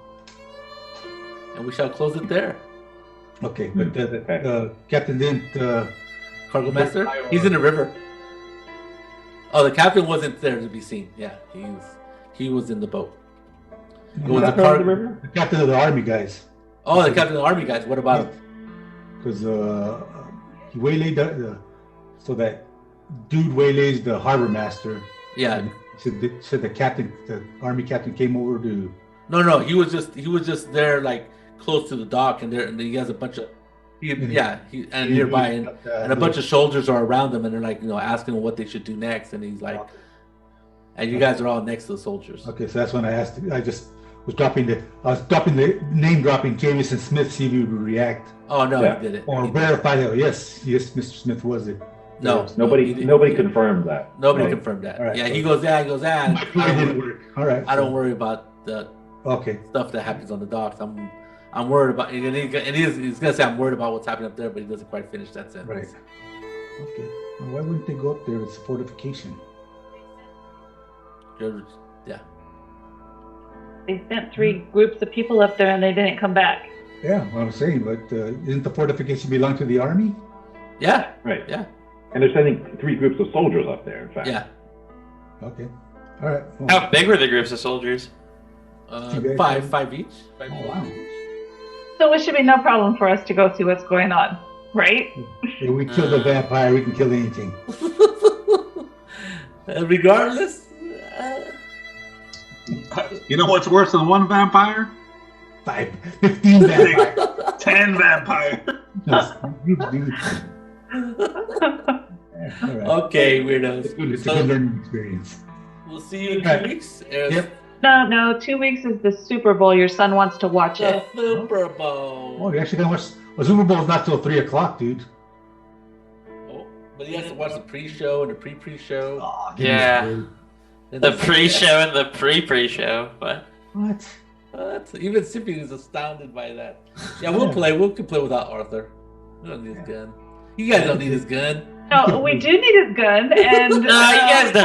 And we shall close it there. Okay, but the captain didn't. Cargo master? He's in the river. Oh, the captain wasn't there to be seen. Yeah, he was in the boat. It was the captain of the army guys. Oh, the captain of the army guys. What about him? Because he waylaid so that dude waylays the harbor master. Yeah. Said the army captain came over to. No. He was just there, like close to the dock, and he has a bunch of. Nearby, and a bunch of soldiers are around them, and they're like, asking him what they should do next, and he's like, and you guys are all next to the soldiers. Okay, so that's when I asked. I was dropping the name dropping Jameson Smith, see if he would react. Oh no, he did it. Or verify that. Yes, Mr. Smith was it. No, nobody confirmed that. Nobody confirmed that. Right. Yeah, he goes, It didn't work. All right. I don't worry about the stuff that happens on the docks. I'm worried about, and he's gonna say I'm worried about what's happening up there, but he doesn't quite finish that sentence. Right. Okay. Well, why wouldn't they go up there? It's fortification. Yeah. They sent 3 groups of people up there, and they didn't come back. Yeah, what I'm saying, but isn't the fortification belong to the army? Yeah. Right. Yeah. And they're sending 3 groups of soldiers up there. In fact. Yeah. Okay. All right. Well, how big were the groups of soldiers? 5 each. Oh, wow. So it should be no problem for us to go see what's going on, right? If we kill the vampire, we can kill anything. Regardless. You know what's worse than one vampire? 15 vampire. 10 vampire. Okay, weirdos. It's a good learning experience. We'll see you in 2 weeks. Yep. No, 2 weeks is the Super Bowl. Your son wants to watch it. Super Bowl. Oh, you're actually gonna watch. Well, Super Bowl's not till 3 o'clock, dude. Oh, but he has to watch the pre-show and the pre-show. Oh, Yeah. The pre-show and the pre-show. What? Even Sippy is astounded by that. Yeah, we'll play. We can play without Arthur. We don't need his gun. You guys don't need his gun. No, we do need his gun, and No, you guys don't.